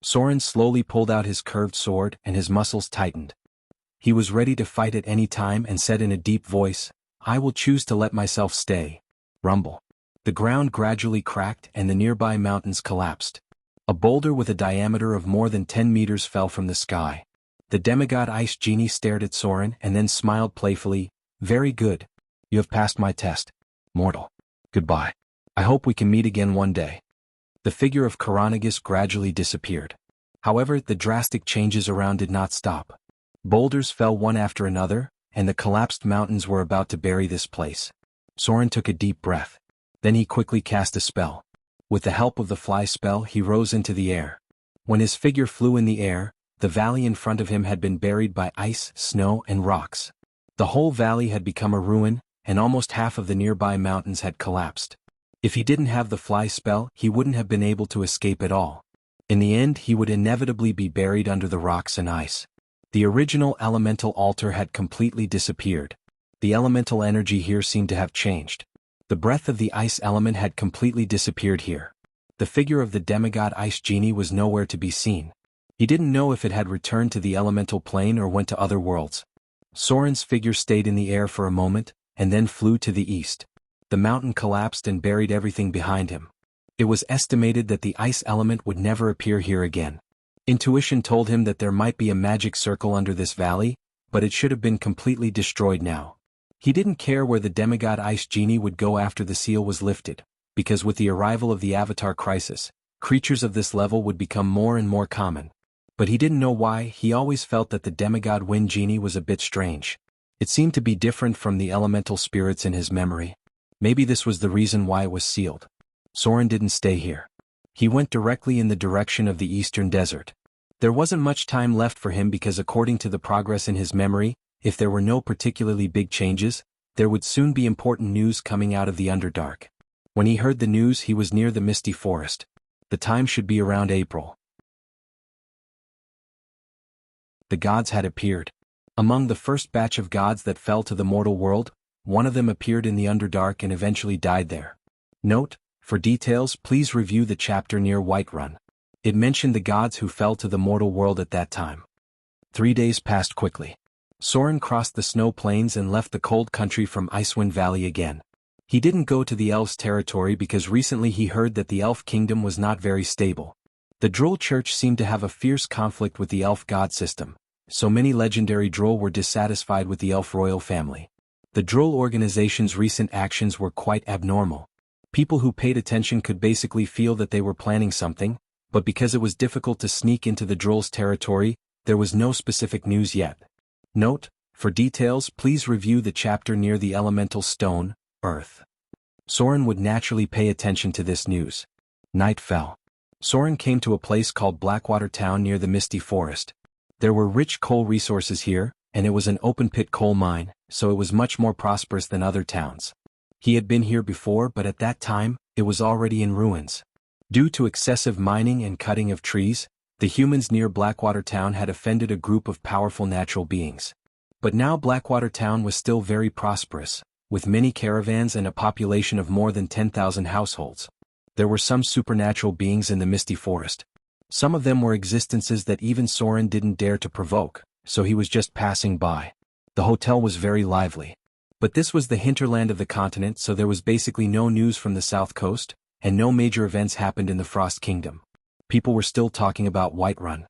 Soren slowly pulled out his curved sword and his muscles tightened. He was ready to fight at any time and said in a deep voice, "I will choose to let myself stay." Rumble. The ground gradually cracked and the nearby mountains collapsed. A boulder with a diameter of more than 10 meters fell from the sky. The demigod Ice Genie stared at Soren and then smiled playfully, "Very good. You have passed my test. Mortal. Goodbye. I hope we can meet again one day." The figure of Coronagus gradually disappeared. However, the drastic changes around did not stop. Boulders fell one after another, and the collapsed mountains were about to bury this place. Soren took a deep breath. Then he quickly cast a spell. With the help of the fly spell he rose into the air. When his figure flew in the air, the valley in front of him had been buried by ice, snow, and rocks. The whole valley had become a ruin, and almost half of the nearby mountains had collapsed. If he didn't have the fly spell, he wouldn't have been able to escape at all. In the end, he would inevitably be buried under the rocks and ice. The original elemental altar had completely disappeared. The elemental energy here seemed to have changed. The breath of the ice element had completely disappeared here. The figure of the demigod ice genie was nowhere to be seen. He didn't know if it had returned to the elemental plane or went to other worlds. Soren's figure stayed in the air for a moment, and then flew to the east. The mountain collapsed and buried everything behind him. It was estimated that the ice element would never appear here again. Intuition told him that there might be a magic circle under this valley, but it should have been completely destroyed now. He didn't care where the demigod ice genie would go after the seal was lifted, because with the arrival of the Avatar crisis, creatures of this level would become more and more common. But he didn't know why. He always felt that the demigod wind genie was a bit strange. It seemed to be different from the elemental spirits in his memory. Maybe this was the reason why it was sealed. Soren didn't stay here. He went directly in the direction of the eastern desert. There wasn't much time left for him because according to the progress in his memory, if there were no particularly big changes, there would soon be important news coming out of the Underdark. When he heard the news, he was near the misty forest. The time should be around April. The gods had appeared. Among the first batch of gods that fell to the mortal world, one of them appeared in the Underdark and eventually died there. Note: for details, please review the chapter near Whiterun. It mentioned the gods who fell to the mortal world at that time. 3 days passed quickly. Soren crossed the snow plains and left the cold country from Icewind Valley again. He didn't go to the elves' territory because recently he heard that the elf kingdom was not very stable. The Droll Church seemed to have a fierce conflict with the elf god system, so many legendary Droll were dissatisfied with the elf royal family. The Droll organization's recent actions were quite abnormal. People who paid attention could basically feel that they were planning something, but because it was difficult to sneak into the Droll's territory, there was no specific news yet. Note: for details, please review the chapter near the elemental stone, Earth. Soren would naturally pay attention to this news. Night fell. Soren came to a place called Blackwater Town near the misty forest. There were rich coal resources here, and it was an open-pit coal mine, so it was much more prosperous than other towns. He had been here before, but at that time, it was already in ruins. Due to excessive mining and cutting of trees, the humans near Blackwater Town had offended a group of powerful natural beings. But now Blackwater Town was still very prosperous, with many caravans and a population of more than 10,000 households. There were some supernatural beings in the misty forest. Some of them were existences that even Soren didn't dare to provoke, so he was just passing by. The hotel was very lively. But this was the hinterland of the continent, so there was basically no news from the south coast, and no major events happened in the Frost Kingdom. People were still talking about Whiterun.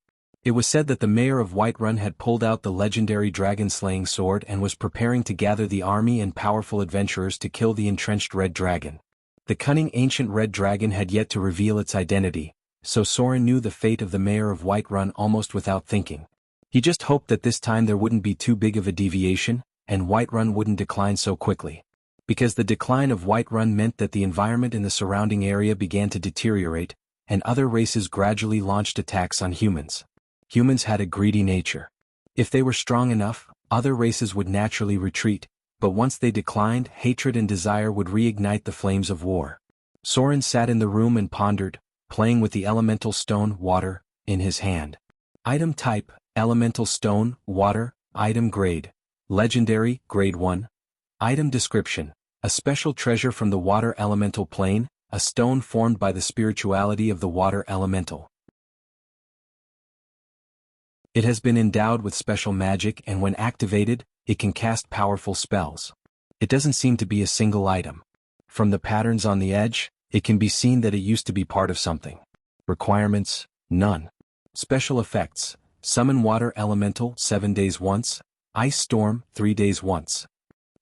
It was said that the mayor of Whiterun had pulled out the legendary dragon-slaying sword and was preparing to gather the army and powerful adventurers to kill the entrenched red dragon. The cunning ancient red dragon had yet to reveal its identity, so Soren knew the fate of the mayor of Whiterun almost without thinking. He just hoped that this time there wouldn't be too big of a deviation, and Whiterun wouldn't decline so quickly. Because the decline of Whiterun meant that the environment in the surrounding area began to deteriorate, and other races gradually launched attacks on humans. Humans had a greedy nature. If they were strong enough, other races would naturally retreat, but once they declined, hatred and desire would reignite the flames of war. Soren sat in the room and pondered, playing with the elemental stone, water, in his hand. Item type: elemental stone, water. Item grade: legendary, grade 1. Item description: a special treasure from the water elemental plane, a stone formed by the spirituality of the water elemental. It has been endowed with special magic, and when activated, it can cast powerful spells. It doesn't seem to be a single item. From the patterns on the edge, it can be seen that it used to be part of something. Requirements: none. Special effects: summon water elemental 7 days once, ice storm 3 days once.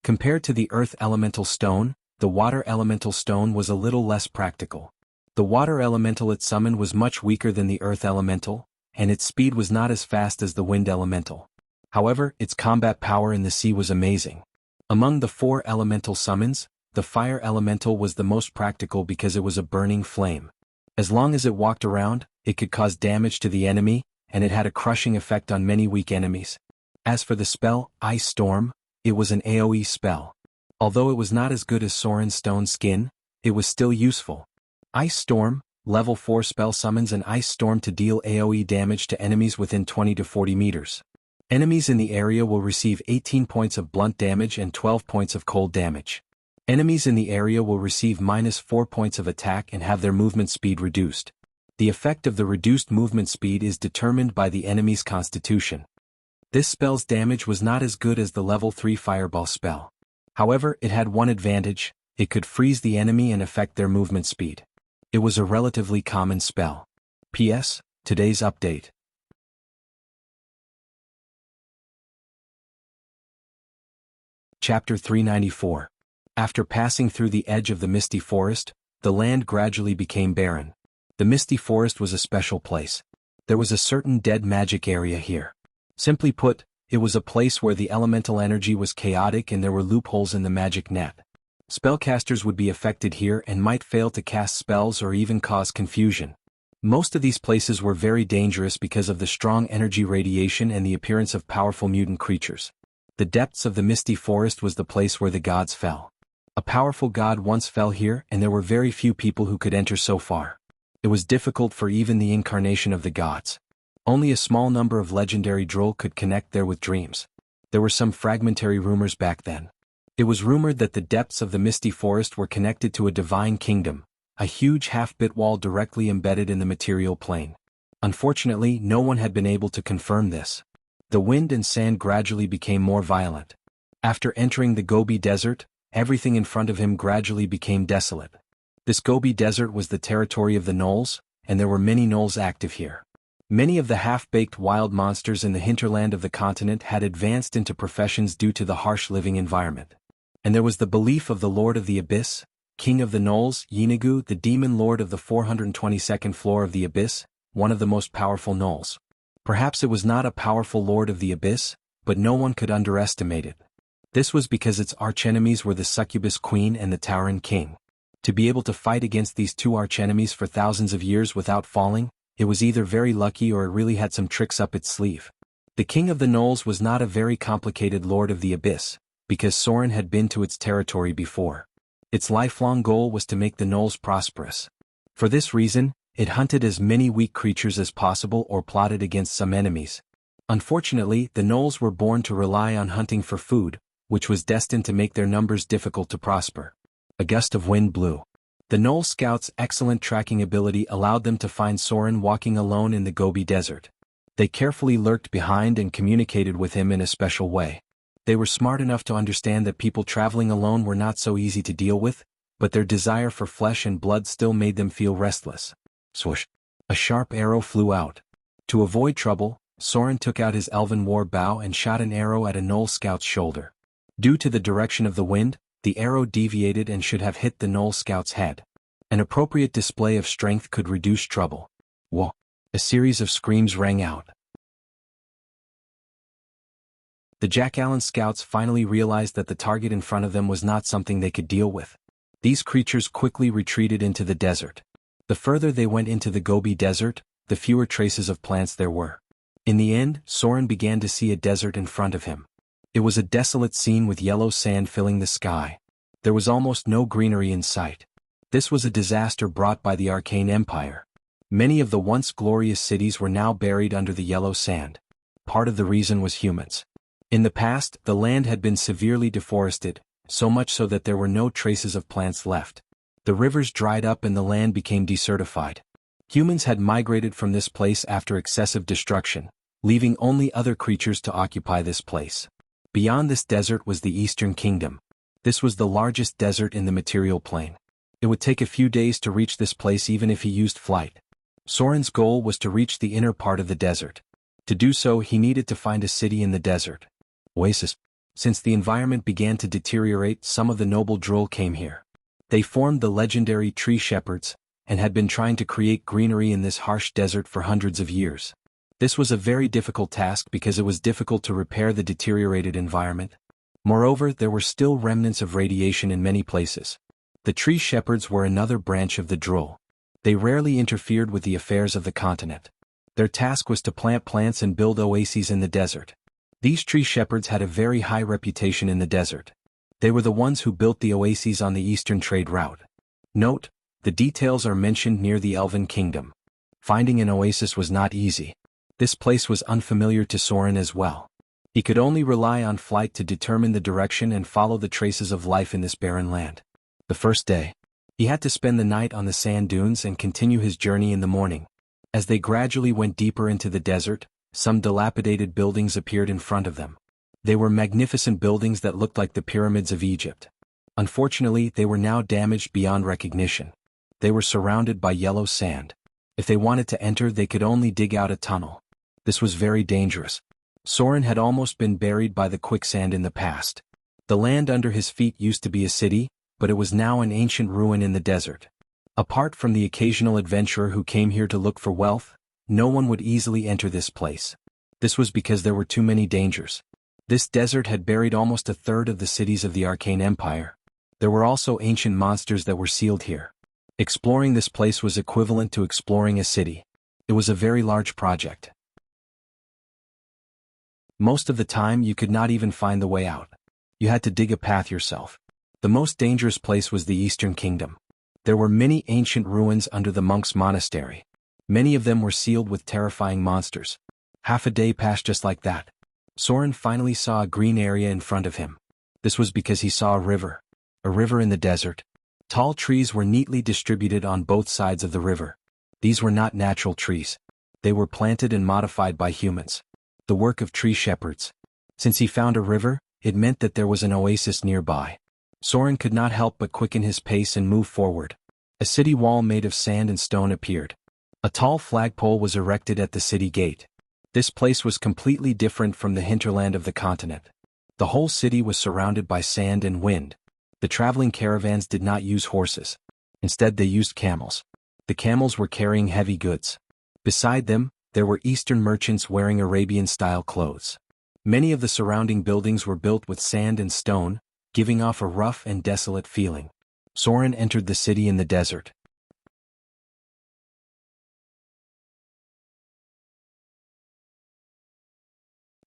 Compared to the earth elemental stone, the water elemental stone was a little less practical. The water elemental it summoned was much weaker than the earth elemental, and its speed was not as fast as the wind elemental. However, its combat power in the sea was amazing. Among the 4 elemental summons, the fire elemental was the most practical because it was a burning flame. As long as it walked around, it could cause damage to the enemy, and it had a crushing effect on many weak enemies. As for the spell, Ice Storm, it was an AoE spell. Although it was not as good as Soren's Stone Skin, it was still useful. Ice Storm, level 4 spell summons an Ice Storm to deal AoE damage to enemies within 20 to 40 meters. Enemies in the area will receive 18 points of blunt damage and 12 points of cold damage. Enemies in the area will receive -4 points of attack and have their movement speed reduced. The effect of the reduced movement speed is determined by the enemy's constitution. This spell's damage was not as good as the level 3 Fireball spell. However, it had one advantage: it could freeze the enemy and affect their movement speed. It was a relatively common spell. P.S. Today's update. Chapter 394. After passing through the edge of the Misty Forest, the land gradually became barren. The Misty Forest was a special place. There was a certain dead magic area here. Simply put, it was a place where the elemental energy was chaotic and there were loopholes in the magic net. Spellcasters would be affected here and might fail to cast spells or even cause confusion. Most of these places were very dangerous because of the strong energy radiation and the appearance of powerful mutant creatures. The depths of the Misty Forest was the place where the gods fell. A powerful god once fell here, and there were very few people who could enter so far. It was difficult for even the incarnation of the gods. Only a small number of legendary droll could connect there with dreams. There were some fragmentary rumors back then. It was rumored that the depths of the Misty Forest were connected to a divine kingdom, a huge half-bit wall directly embedded in the material plane. Unfortunately, no one had been able to confirm this. The wind and sand gradually became more violent. After entering the Gobi Desert, everything in front of him gradually became desolate. This Gobi Desert was the territory of the gnolls, and there were many gnolls active here. Many of the half-baked wild monsters in the hinterland of the continent had advanced into professions due to the harsh living environment. And there was the belief of the Lord of the Abyss, King of the Gnolls, Jianghu, the demon lord of the 422nd floor of the Abyss, one of the most powerful gnolls. Perhaps it was not a powerful Lord of the Abyss, but no one could underestimate it. This was because its archenemies were the Succubus Queen and the Tauren King. To be able to fight against these two archenemies for thousands of years without falling, it was either very lucky or it really had some tricks up its sleeve. The King of the Gnolls was not a very complicated Lord of the Abyss, because Soren had been to its territory before. Its lifelong goal was to make the gnolls prosperous. For this reason, it hunted as many weak creatures as possible or plotted against some enemies. Unfortunately, the gnolls were born to rely on hunting for food, which was destined to make their numbers difficult to prosper. A gust of wind blew. The Gnoll scouts' excellent tracking ability allowed them to find Soren walking alone in the Gobi Desert. They carefully lurked behind and communicated with him in a special way. They were smart enough to understand that people traveling alone were not so easy to deal with, but their desire for flesh and blood still made them feel restless. Swoosh! A sharp arrow flew out. To avoid trouble, Soren took out his elven war bow and shot an arrow at a Gnoll scout's shoulder. Due to the direction of the wind, the arrow deviated and should have hit the Gnoll scout's head. An appropriate display of strength could reduce trouble. Whoa! A series of screams rang out. The Jack Allen scouts finally realized that the target in front of them was not something they could deal with. These creatures quickly retreated into the desert. The further they went into the Gobi Desert, the fewer traces of plants there were. In the end, Soren began to see a desert in front of him. It was a desolate scene with yellow sand filling the sky. There was almost no greenery in sight. This was a disaster brought by the Arcane Empire. Many of the once glorious cities were now buried under the yellow sand. Part of the reason was humans. In the past, the land had been severely deforested, so much so that there were no traces of plants left. The rivers dried up and the land became desertified. Humans had migrated from this place after excessive destruction, leaving only other creatures to occupy this place. Beyond this desert was the Eastern Kingdom. This was the largest desert in the material plane. It would take a few days to reach this place even if he used flight. Soren's goal was to reach the inner part of the desert. To do so, he needed to find a city in the desert. Oasis. Since the environment began to deteriorate, some of the noble droll came here. They formed the legendary Tree Shepherds, and had been trying to create greenery in this harsh desert for hundreds of years. This was a very difficult task because it was difficult to repair the deteriorated environment. Moreover, there were still remnants of radiation in many places. The tree shepherds were another branch of the Druil. They rarely interfered with the affairs of the continent. Their task was to plant plants and build oases in the desert. These tree shepherds had a very high reputation in the desert. They were the ones who built the oases on the eastern trade route. Note, the details are mentioned near the Elven Kingdom. Finding an oasis was not easy. This place was unfamiliar to Soren as well. He could only rely on flight to determine the direction and follow the traces of life in this barren land. The first day, he had to spend the night on the sand dunes and continue his journey in the morning. As they gradually went deeper into the desert, some dilapidated buildings appeared in front of them. They were magnificent buildings that looked like the pyramids of Egypt. Unfortunately, they were now damaged beyond recognition. They were surrounded by yellow sand. If they wanted to enter, they could only dig out a tunnel. This was very dangerous. Soren had almost been buried by the quicksand in the past. The land under his feet used to be a city, but it was now an ancient ruin in the desert. Apart from the occasional adventurer who came here to look for wealth, no one would easily enter this place. This was because there were too many dangers. This desert had buried almost a third of the cities of the Arcane Empire. There were also ancient monsters that were sealed here. Exploring this place was equivalent to exploring a city. It was a very large project. Most of the time you could not even find the way out. You had to dig a path yourself. The most dangerous place was the Eastern Kingdom. There were many ancient ruins under the monks' monastery. Many of them were sealed with terrifying monsters. Half a day passed just like that. Soren finally saw a green area in front of him. This was because he saw a river in the desert. Tall trees were neatly distributed on both sides of the river. These were not natural trees. They were planted and modified by humans. The work of tree shepherds. Since he found a river, it meant that there was an oasis nearby. Soren could not help but quicken his pace and move forward. A city wall made of sand and stone appeared. A tall flagpole was erected at the city gate. This place was completely different from the hinterland of the continent. The whole city was surrounded by sand and wind. The traveling caravans did not use horses. Instead, they used camels. The camels were carrying heavy goods. Beside them, there were Eastern merchants wearing Arabian-style clothes. Many of the surrounding buildings were built with sand and stone, giving off a rough and desolate feeling. Soren entered the city in the desert.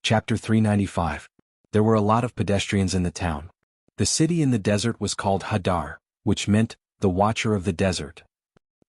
Chapter 395. There were a lot of pedestrians in the town. The city in the desert was called Hadar, which meant, the Watcher of the Desert.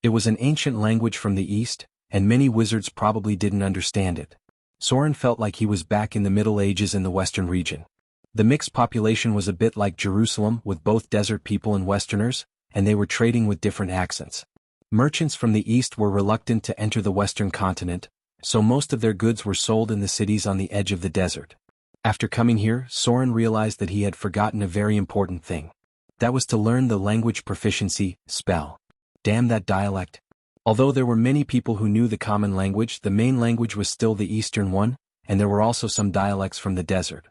It was an ancient language from the east, and many wizards probably didn't understand it. Soren felt like he was back in the Middle Ages in the western region. The mixed population was a bit like Jerusalem with both desert people and Westerners, and they were trading with different accents. Merchants from the east were reluctant to enter the western continent, so most of their goods were sold in the cities on the edge of the desert. After coming here, Soren realized that he had forgotten a very important thing. That was to learn the language proficiency spell. Damn that dialect. Although there were many people who knew the common language, the main language was still the eastern one, and there were also some dialects from the desert.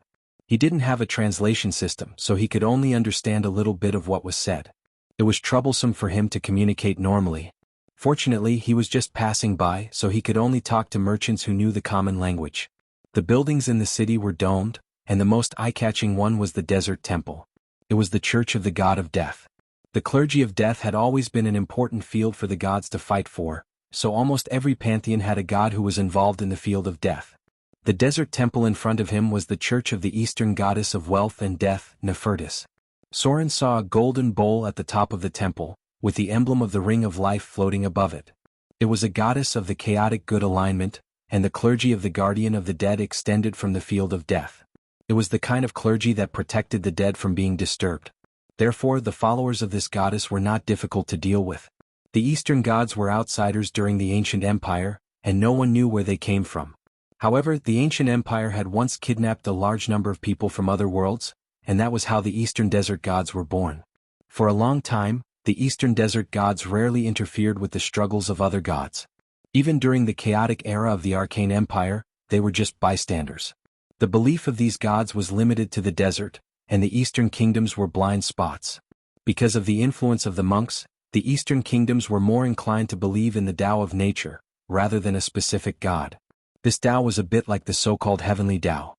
He didn't have a translation system, so he could only understand a little bit of what was said. It was troublesome for him to communicate normally. Fortunately, he was just passing by, so he could only talk to merchants who knew the common language. The buildings in the city were domed, and the most eye-catching one was the desert temple. It was the church of the god of death. The clergy of death had always been an important field for the gods to fight for, so almost every pantheon had a god who was involved in the field of death. The desert temple in front of him was the church of the eastern goddess of wealth and death, Nefertis. Soren saw a golden bowl at the top of the temple, with the emblem of the ring of life floating above it. It was a goddess of the chaotic good alignment, and the clergy of the guardian of the dead extended from the field of death. It was the kind of clergy that protected the dead from being disturbed. Therefore, the followers of this goddess were not difficult to deal with. The eastern gods were outsiders during the ancient empire, and no one knew where they came from. However, the ancient empire had once kidnapped a large number of people from other worlds, and that was how the eastern desert gods were born. For a long time, the eastern desert gods rarely interfered with the struggles of other gods. Even during the chaotic era of the Arcane Empire, they were just bystanders. The belief of these gods was limited to the desert, and the eastern kingdoms were blind spots. Because of the influence of the monks, the eastern kingdoms were more inclined to believe in the Tao of nature, rather than a specific god. This Tao was a bit like the so-called heavenly Tao.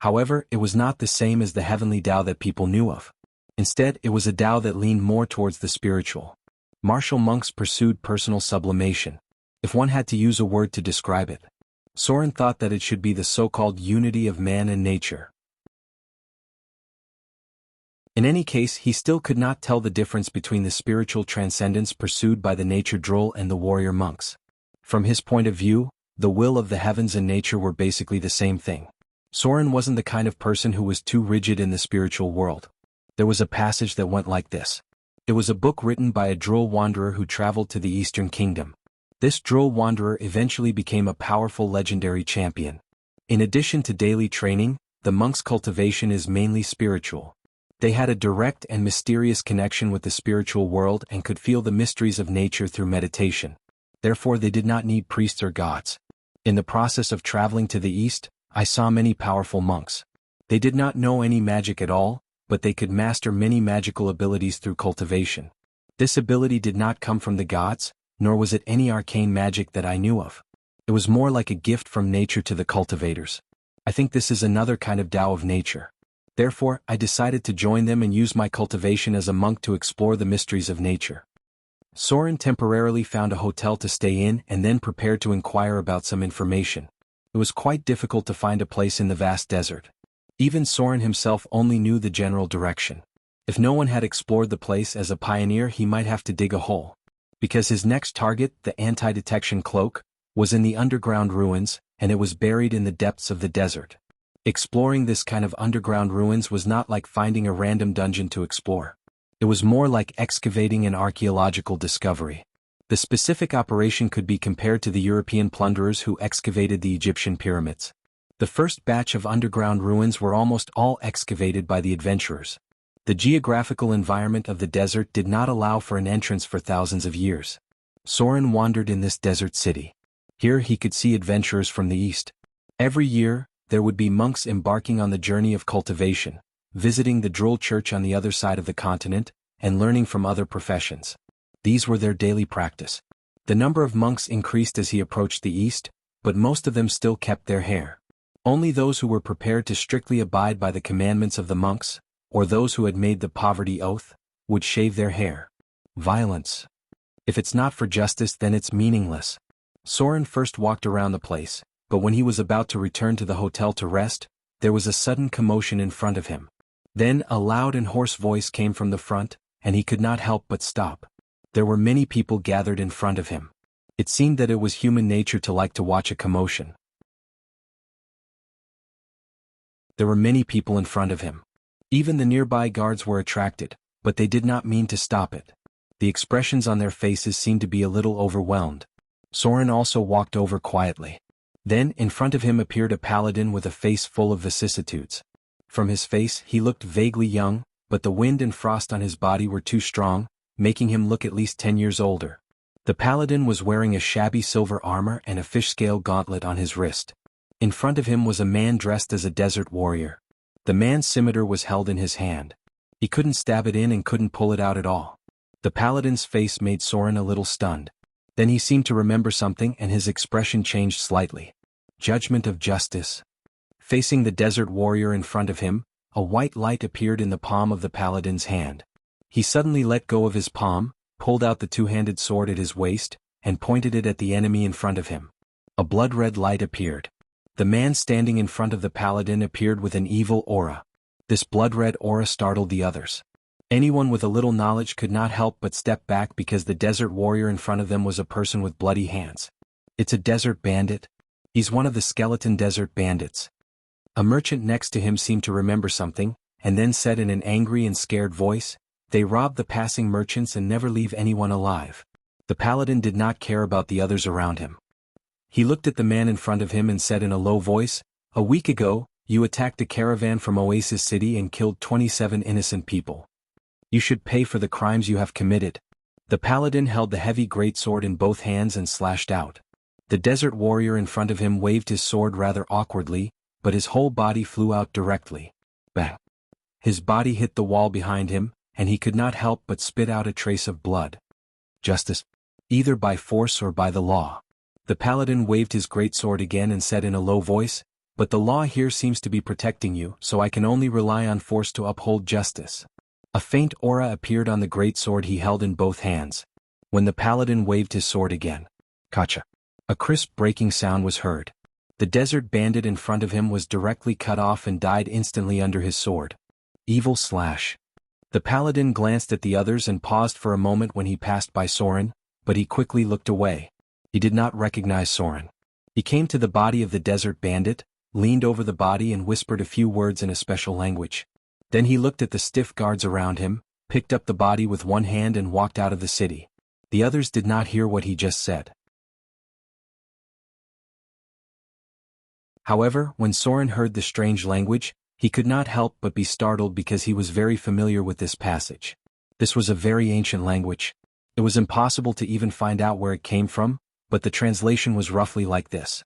However, it was not the same as the heavenly Tao that people knew of. Instead, it was a Tao that leaned more towards the spiritual. Martial monks pursued personal sublimation. If one had to use a word to describe it, Soren thought that it should be the so-called unity of man and nature. In any case, he still could not tell the difference between the spiritual transcendence pursued by the nature droll and the warrior monks. From his point of view, the will of the heavens and nature were basically the same thing. Soren wasn't the kind of person who was too rigid in the spiritual world. There was a passage that went like this. It was a book written by a droll wanderer who traveled to the Eastern Kingdom. This droll wanderer eventually became a powerful legendary champion. In addition to daily training, the monks' cultivation is mainly spiritual. They had a direct and mysterious connection with the spiritual world and could feel the mysteries of nature through meditation. Therefore, they did not need priests or gods. In the process of traveling to the east, I saw many powerful monks. They did not know any magic at all, but they could master many magical abilities through cultivation. This ability did not come from the gods, nor was it any arcane magic that I knew of. It was more like a gift from nature to the cultivators. I think this is another kind of Tao of nature. Therefore, I decided to join them and use my cultivation as a monk to explore the mysteries of nature. Soren temporarily found a hotel to stay in and then prepared to inquire about some information. It was quite difficult to find a place in the vast desert. Even Soren himself only knew the general direction. If no one had explored the place as a pioneer, he might have to dig a hole. Because his next target, the anti-detection cloak, was in the underground ruins, and it was buried in the depths of the desert. Exploring this kind of underground ruins was not like finding a random dungeon to explore. It was more like excavating an archaeological discovery. The specific operation could be compared to the European plunderers who excavated the Egyptian pyramids. The first batch of underground ruins were almost all excavated by the adventurers. The geographical environment of the desert did not allow for an entrance for thousands of years. Soren wandered in this desert city. Here he could see adventurers from the east. Every year, there would be monks embarking on the journey of cultivation, visiting the droll church on the other side of the continent, and learning from other professions. These were their daily practice. The number of monks increased as he approached the east, but most of them still kept their hair. Only those who were prepared to strictly abide by the commandments of the monks, or those who had made the poverty oath, would shave their hair. Violence. If it's not for justice, then it's meaningless. Soren first walked around the place, but when he was about to return to the hotel to rest, there was a sudden commotion in front of him. Then a loud and hoarse voice came from the front, and he could not help but stop. There were many people gathered in front of him. It seemed that it was human nature to like to watch a commotion. There were many people in front of him. Even the nearby guards were attracted, but they did not mean to stop it. The expressions on their faces seemed to be a little overwhelmed. Soren also walked over quietly. Then, in front of him appeared a paladin with a face full of vicissitudes. From his face, he looked vaguely young, but the wind and frost on his body were too strong, making him look at least 10 years older. The paladin was wearing a shabby silver armor and a fish-scale gauntlet on his wrist. In front of him was a man dressed as a desert warrior. The man's scimitar was held in his hand. He couldn't stab it in and couldn't pull it out at all. The paladin's face made Soren a little stunned. Then he seemed to remember something and his expression changed slightly. Judgment of justice. Facing the desert warrior in front of him, a white light appeared in the palm of the paladin's hand. He suddenly let go of his palm, pulled out the two-handed sword at his waist, and pointed it at the enemy in front of him. A blood-red light appeared. The man standing in front of the paladin appeared with an evil aura. This blood-red aura startled the others. Anyone with a little knowledge could not help but step back because the desert warrior in front of them was a person with bloody hands. It's a desert bandit. He's one of the skeleton desert bandits. A merchant next to him seemed to remember something, and then said in an angry and scared voice, "They rob the passing merchants and never leave anyone alive." The paladin did not care about the others around him. He looked at the man in front of him and said in a low voice, "A week ago, you attacked a caravan from Oasis City and killed 27 innocent people. You should pay for the crimes you have committed." The paladin held the heavy greatsword in both hands and slashed out. The desert warrior in front of him waved his sword rather awkwardly, but his whole body flew out directly. Bang! His body hit the wall behind him, and he could not help but spit out a trace of blood. Justice. Either by force or by the law. The paladin waved his greatsword again and said in a low voice, But the law here seems to be protecting you, so I can only rely on force to uphold justice. A faint aura appeared on the great sword he held in both hands. When the paladin waved his sword again, "Kacha!" a crisp breaking sound was heard. The desert bandit in front of him was directly cut off and died instantly under his sword. Evil slash. The paladin glanced at the others and paused for a moment when he passed by Soren, but he quickly looked away. He did not recognize Soren. He came to the body of the desert bandit, leaned over the body and whispered a few words in a special language. Then he looked at the stiff guards around him, picked up the body with one hand and walked out of the city. The others did not hear what he just said. However, when Soren heard the strange language, he could not help but be startled because he was very familiar with this passage. This was a very ancient language. It was impossible to even find out where it came from, but the translation was roughly like this.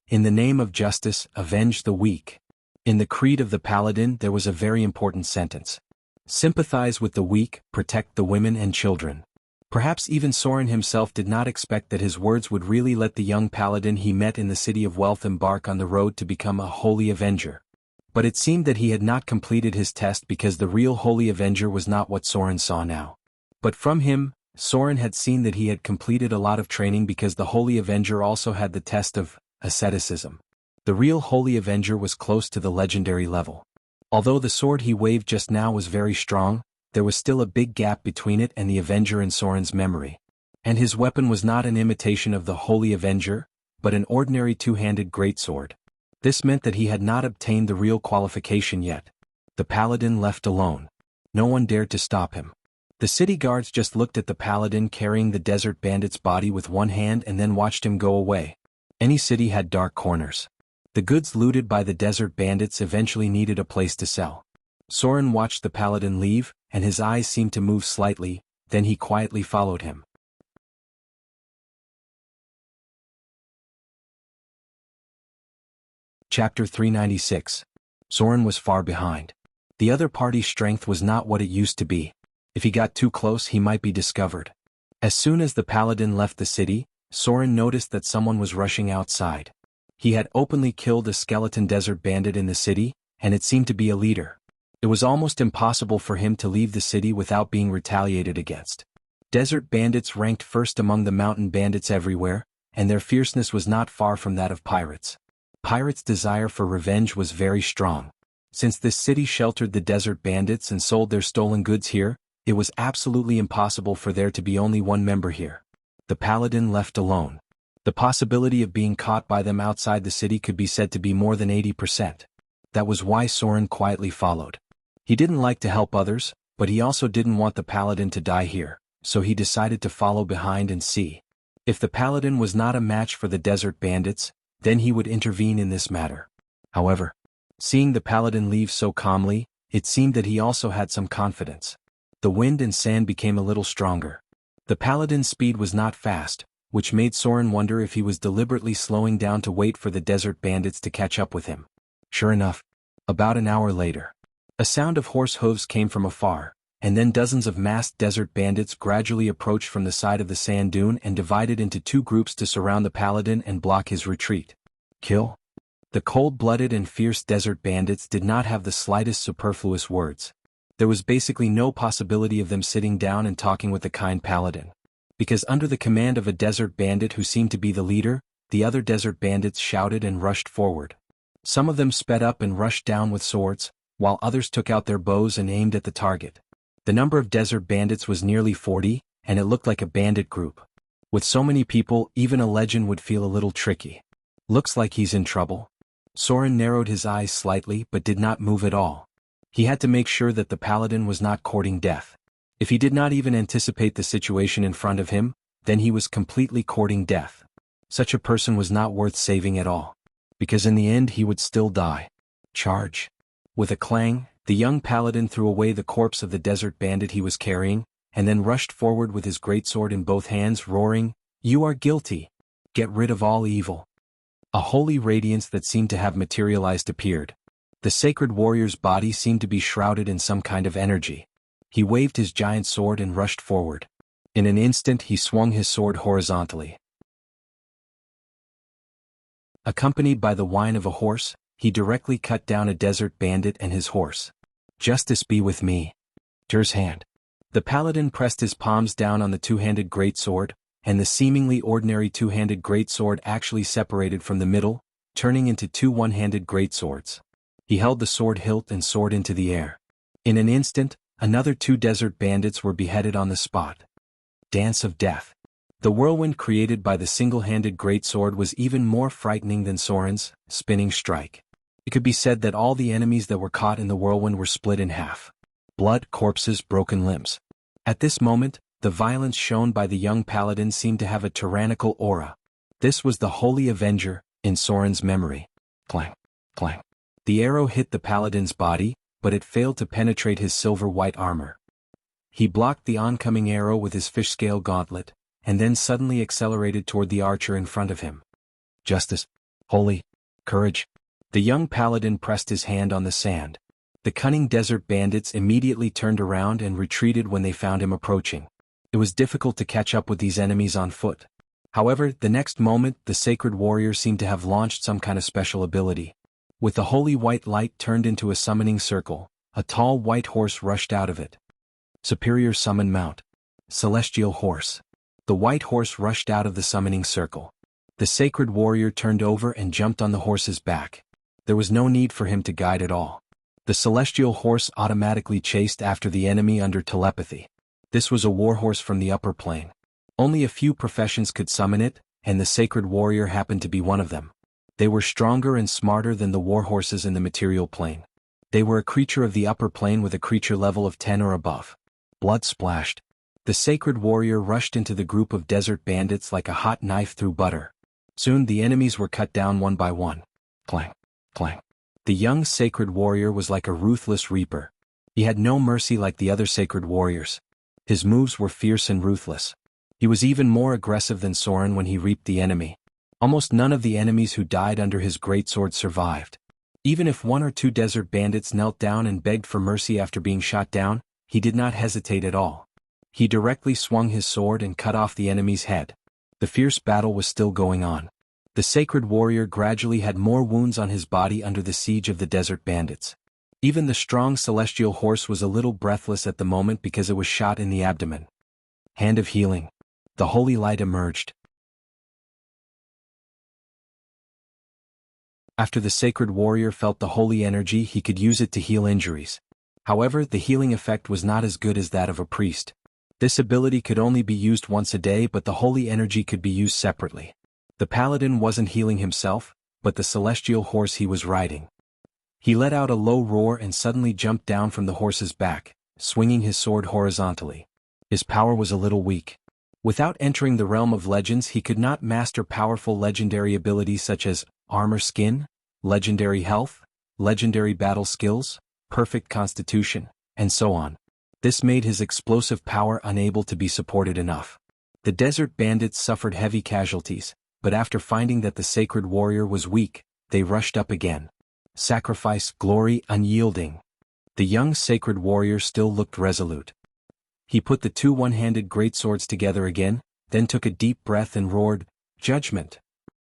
In the name of justice, avenge the weak. In the creed of the paladin there was a very important sentence. Sympathize with the weak, protect the women and children. Perhaps even Soren himself did not expect that his words would really let the young paladin he met in the City of Wealth embark on the road to become a holy avenger. But it seemed that he had not completed his test because the real holy avenger was not what Soren saw now. But from him, Soren had seen that he had completed a lot of training because the holy avenger also had the test of asceticism. The real holy avenger was close to the legendary level. Although the sword he waved just now was very strong, there was still a big gap between it and the avenger in Soren's memory. And his weapon was not an imitation of the holy avenger, but an ordinary two-handed greatsword. This meant that he had not obtained the real qualification yet. The paladin left alone. No one dared to stop him. The city guards just looked at the paladin carrying the desert bandit's body with one hand and then watched him go away. Any city had dark corners. The goods looted by the desert bandits eventually needed a place to sell. Soren watched the paladin leave, and his eyes seemed to move slightly, then he quietly followed him. Chapter 396. Soren was far behind. The other party's strength was not what it used to be. If he got too close he might be discovered. As soon as the paladin left the city, Soren noticed that someone was rushing outside. He had openly killed a skeleton desert bandit in the city, and it seemed to be a leader. It was almost impossible for him to leave the city without being retaliated against. Desert bandits ranked first among the mountain bandits everywhere, and their fierceness was not far from that of pirates. Pirates' desire for revenge was very strong. Since this city sheltered the desert bandits and sold their stolen goods here, it was absolutely impossible for there to be only one member here. The paladin left alone. The possibility of being caught by them outside the city could be said to be more than 80%. That was why Soren quietly followed. He didn't like to help others, but he also didn't want the paladin to die here, so he decided to follow behind and see. If the paladin was not a match for the desert bandits, then he would intervene in this matter. However, seeing the paladin leave so calmly, it seemed that he also had some confidence. The wind and sand became a little stronger. The paladin's speed was not fast, which made Soren wonder if he was deliberately slowing down to wait for the desert bandits to catch up with him. Sure enough, about an hour later, a sound of horse hooves came from afar, and then dozens of masked desert bandits gradually approached from the side of the sand dune and divided into two groups to surround the paladin and block his retreat. Kill? The cold-blooded and fierce desert bandits did not have the slightest superfluous words. There was basically no possibility of them sitting down and talking with the kind paladin. Because under the command of a desert bandit who seemed to be the leader, the other desert bandits shouted and rushed forward. Some of them sped up and rushed down with swords, while others took out their bows and aimed at the target. The number of desert bandits was nearly 40, and it looked like a bandit group. With so many people, even a legend would feel a little tricky. Looks like he's in trouble. Soren narrowed his eyes slightly but did not move at all. He had to make sure that the paladin was not courting death. If he did not even anticipate the situation in front of him, then he was completely courting death. Such a person was not worth saving at all. Because in the end he would still die. Charge. With a clang, the young paladin threw away the corpse of the desert bandit he was carrying, and then rushed forward with his greatsword in both hands, roaring, "You are guilty! Get rid of all evil!" A holy radiance that seemed to have materialized appeared. The sacred warrior's body seemed to be shrouded in some kind of energy. He waved his giant sword and rushed forward. In an instant he swung his sword horizontally. Accompanied by the whine of a horse, he directly cut down a desert bandit and his horse. "Justice be with me." Ter's hand. The paladin pressed his palms down on the two-handed greatsword, and the seemingly ordinary two-handed greatsword actually separated from the middle, turning into two one-handed greatswords. He held the sword hilt and soared into the air. In an instant, another two desert bandits were beheaded on the spot. Dance of Death. The whirlwind created by the single-handed greatsword was even more frightening than Soren's spinning strike. It could be said that all the enemies that were caught in the whirlwind were split in half. Blood, corpses, broken limbs. At this moment, the violence shown by the young paladin seemed to have a tyrannical aura. This was the Holy Avenger, in Soren's memory. Clang, clang. The arrow hit the paladin's body, but it failed to penetrate his silver-white armor. He blocked the oncoming arrow with his fish-scale gauntlet, and then suddenly accelerated toward the archer in front of him. Justice. Holy. Courage. The young paladin pressed his hand on the sand. The cunning desert bandits immediately turned around and retreated when they found him approaching. It was difficult to catch up with these enemies on foot. However, the next moment the sacred warrior seemed to have launched some kind of special ability. With the holy white light turned into a summoning circle, a tall white horse rushed out of it. Superior summon mount. Celestial horse. The white horse rushed out of the summoning circle. The sacred warrior turned over and jumped on the horse's back. There was no need for him to guide at all. The celestial horse automatically chased after the enemy under telepathy. This was a warhorse from the upper plane. Only a few professions could summon it, and the sacred warrior happened to be one of them. They were stronger and smarter than the warhorses in the material plane. They were a creature of the upper plane with a creature level of 10 or above. Blood splashed. The sacred warrior rushed into the group of desert bandits like a hot knife through butter. Soon the enemies were cut down one by one. Clang, clang. The young sacred warrior was like a ruthless reaper. He had no mercy like the other sacred warriors. His moves were fierce and ruthless. He was even more aggressive than Soren when he reaped the enemy. Almost none of the enemies who died under his greatsword survived. Even if one or two desert bandits knelt down and begged for mercy after being shot down, he did not hesitate at all. He directly swung his sword and cut off the enemy's head. The fierce battle was still going on. The sacred warrior gradually had more wounds on his body under the siege of the desert bandits. Even the strong celestial horse was a little breathless at the moment because it was shot in the abdomen. Hand of healing. The holy light emerged. After the sacred warrior felt the holy energy, he could use it to heal injuries. However, the healing effect was not as good as that of a priest. This ability could only be used once a day, but the holy energy could be used separately. The paladin wasn't healing himself, but the celestial horse he was riding. He let out a low roar and suddenly jumped down from the horse's back, swinging his sword horizontally. His power was a little weak. Without entering the realm of legends, he could not master powerful legendary abilities such as armor skin, legendary health, legendary battle skills, perfect constitution, and so on. This made his explosive power unable to be supported enough. The desert bandits suffered heavy casualties, but after finding that the sacred warrior was weak, they rushed up again. Sacrifice, glory, unyielding. The young sacred warrior still looked resolute. He put the two one-handed greatswords together again, then took a deep breath and roared, "Judgment!"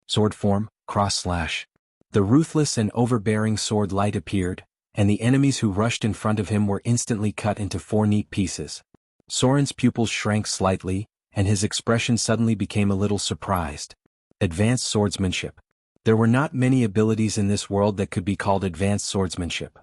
Sword form, cross slash. The ruthless and overbearing sword light appeared, and the enemies who rushed in front of him were instantly cut into 4 neat pieces. Soren's pupils shrank slightly, and his expression suddenly became a little surprised. Advanced swordsmanship. There were not many abilities in this world that could be called advanced swordsmanship.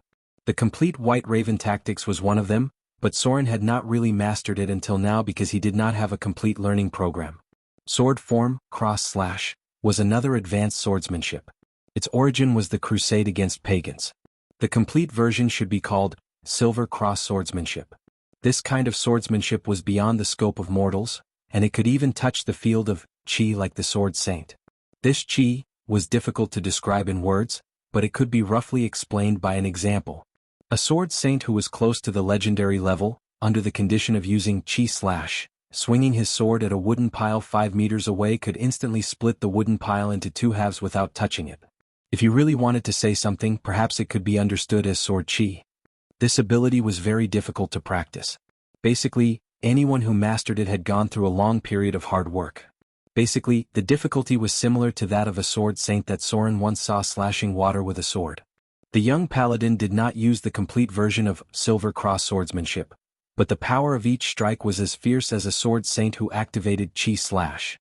The complete White Raven tactics was one of them, but Soren had not really mastered it until now because he did not have a complete learning program. Sword form, cross slash, was another advanced swordsmanship. Its origin was the crusade against pagans. The complete version should be called silver cross swordsmanship. This kind of swordsmanship was beyond the scope of mortals, and it could even touch the field of chi like the sword saint. This chi was difficult to describe in words, but it could be roughly explained by an example. A sword saint who was close to the legendary level, under the condition of using chi slash, swinging his sword at a wooden pile 5 meters away, could instantly split the wooden pile into 2 halves without touching it. If you really wanted to say something, perhaps it could be understood as sword chi. This ability was very difficult to practice. Basically, anyone who mastered it had gone through a long period of hard work. Basically, the difficulty was similar to that of a sword saint that Soren once saw slashing water with a sword. The young paladin did not use the complete version of Silver Cross Swordsmanship, but the power of each strike was as fierce as a sword saint who activated Chi Slash.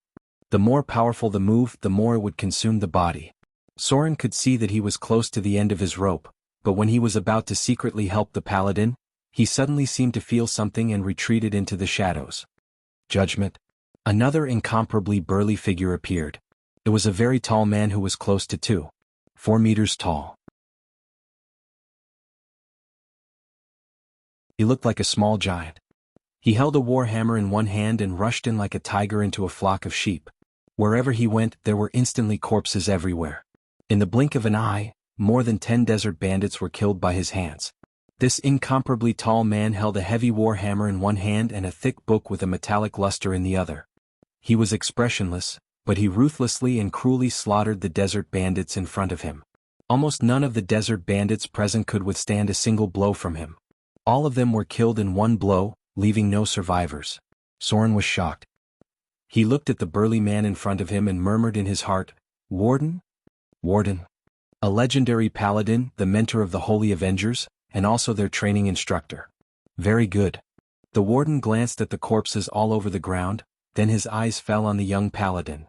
The more powerful the move, the more it would consume the body. Soren could see that he was close to the end of his rope, but when he was about to secretly help the paladin, he suddenly seemed to feel something and retreated into the shadows. Judgment. Another incomparably burly figure appeared. It was a very tall man who was close to 4 meters tall. He looked like a small giant. He held a war hammer in one hand and rushed in like a tiger into a flock of sheep. Wherever he went, there were instantly corpses everywhere. In the blink of an eye, more than 10 desert bandits were killed by his hands. This incomparably tall man held a heavy war hammer in one hand and a thick book with a metallic luster in the other. He was expressionless, but he ruthlessly and cruelly slaughtered the desert bandits in front of him. Almost none of the desert bandits present could withstand a single blow from him. All of them were killed in one blow, leaving no survivors. Soren was shocked. He looked at the burly man in front of him and murmured in his heart, "Warden? Warden. A legendary paladin, the mentor of the Holy Avengers, and also their training instructor. Very good." The warden glanced at the corpses all over the ground, then his eyes fell on the young paladin.